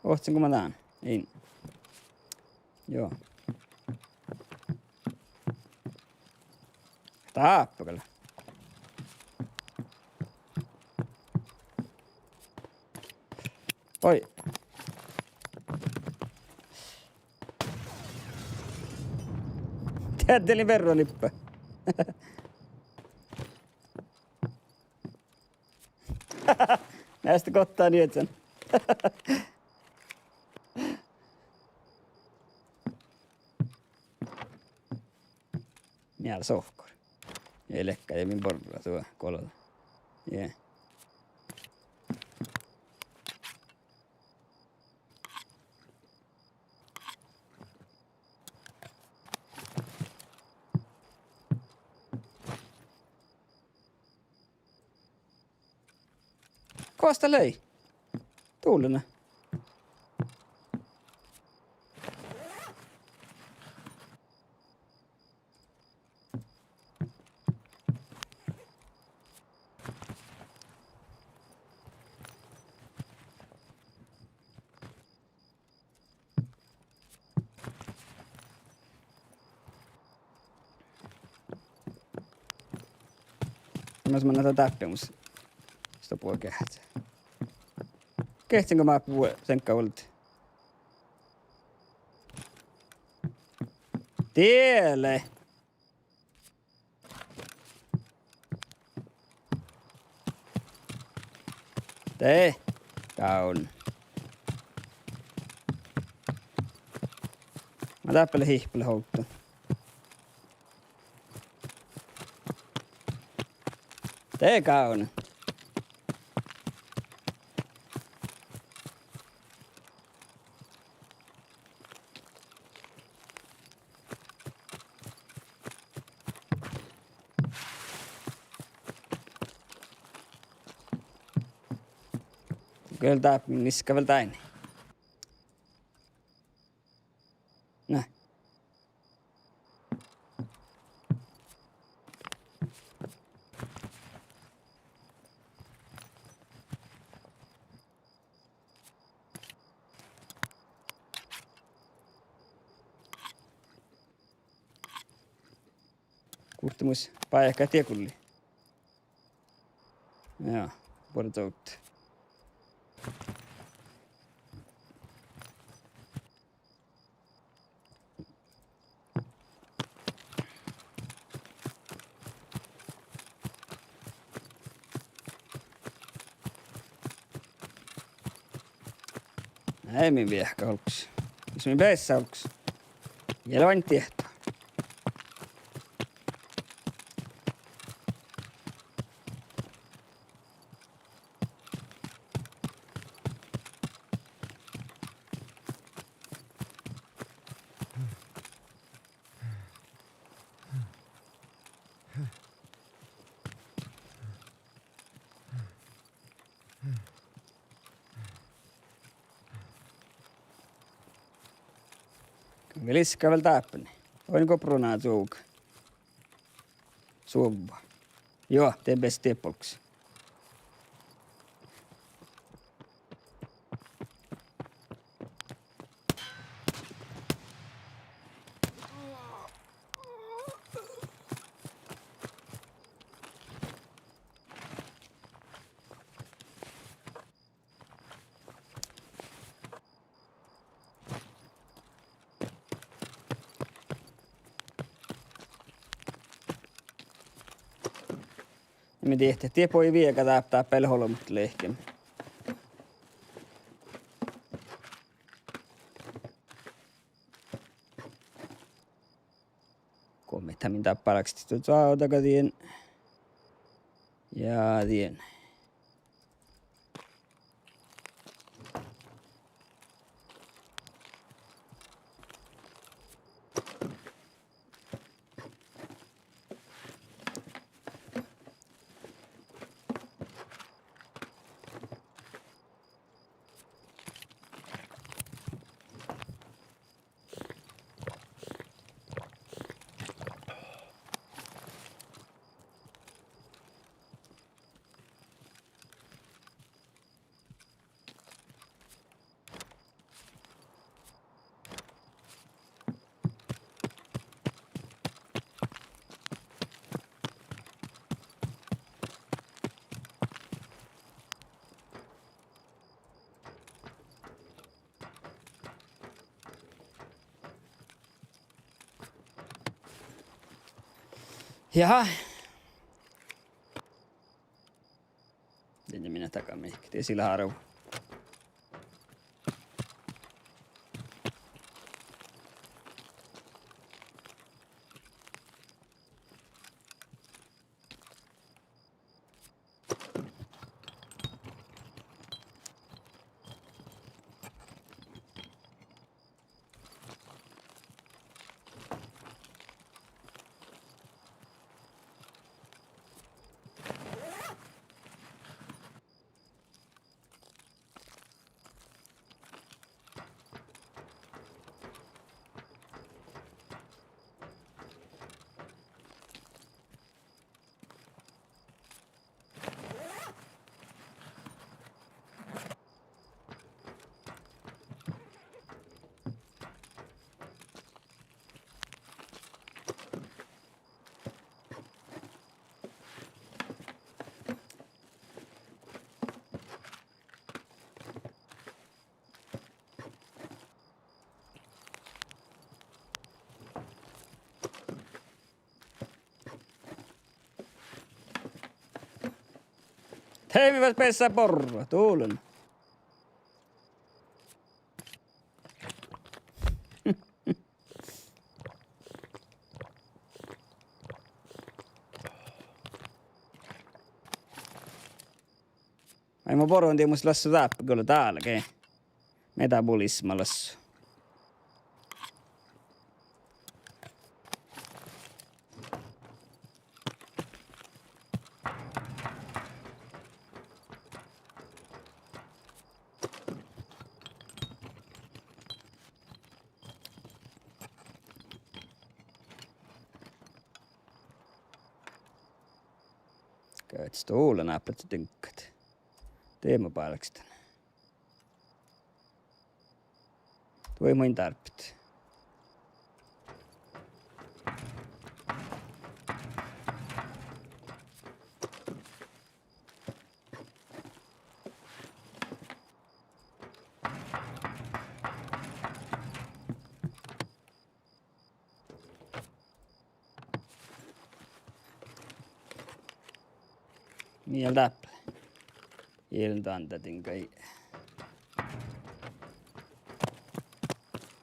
Ohtsinko mä tän? Ei. Joo. Taappu kyllä. Oi. Teattelin verronippä. Näistä kottaa nietsän. Miellä sohkor. Ei lekkä ja min borra tuo kololla. Yeah. Kosta löi. Tuulena. Mä näitä täppimus. Sitä puolella kehtää. Kehtinkö mä sen kaualta? Tielle! Tee! Kaun. Mä täppele hihpele houkta. Tee kaun. Kyllä tää niskavel täin. Näh. Kurttimus paikka tiekulli. Joo, portout. Ei min viehkä olks. Jos min päässä olks. Vielä vain tiehtoa. Veliska väl täppni. Oin koprunaa tuuk. Suvva. Joo, teen best tiepolks. Me tehtiin, että tiepoi vieka täppää pelholomut lehken. Kommentha min tappalaksi tuota autakatien. Ja tien. Jaha. Niin minä takamihki. Tii sillä harvu. Heimivät pessä porra, tuulen. Ai mä poron tii musta lassu taappi kyllä täälläkin. Metabolisma lassu. Käyt stuulen äppät tynkkat. Teemapäälläks tänne. Tuo ei muin tarpit. Niin läppä. Iltaan tätin kai.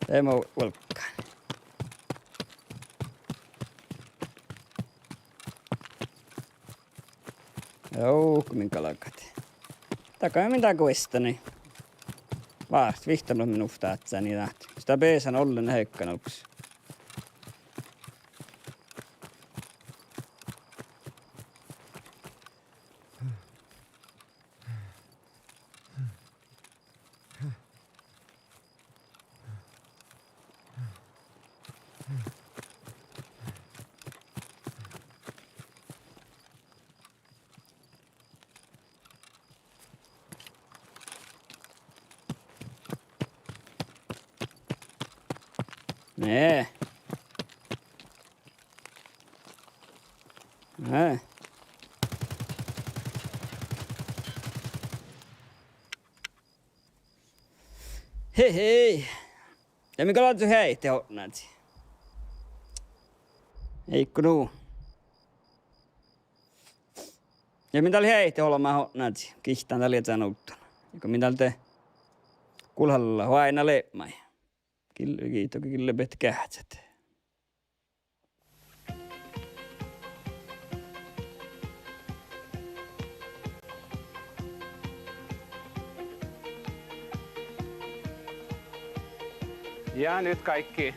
Teemo volkkaan. Joo, minkä lakat. Takaa mitä kuistani. Vaart, vihtamalla minun uftaatsa niin lähti. Sitä peesan ollen heikkan alkus. Nee. Nee. Hei hei. Ja mikä laatu hei te hotnaati? Eikö nuu? Ja mitä oli hei te olemaan hotnaati? Kihtaan tällä jätään uuttana. Eikö mitä te kulhalla huaina leemmai? Kiito kyllä bet kähtsät. Ja nyt kaikki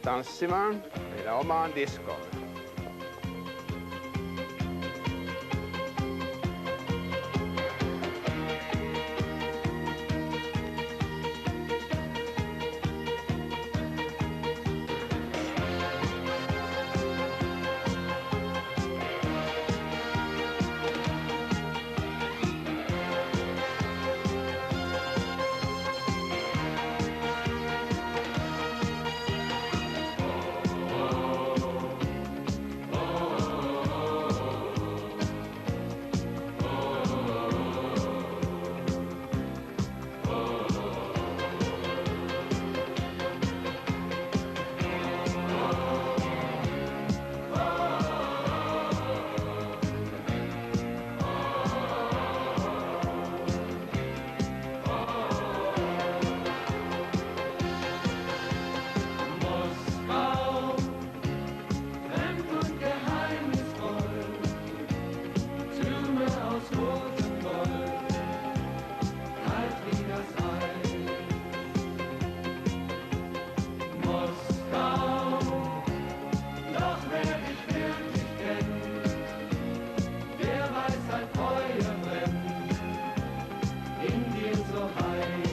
tanssimaan meidän omaan diskoon. gehen zur Heide.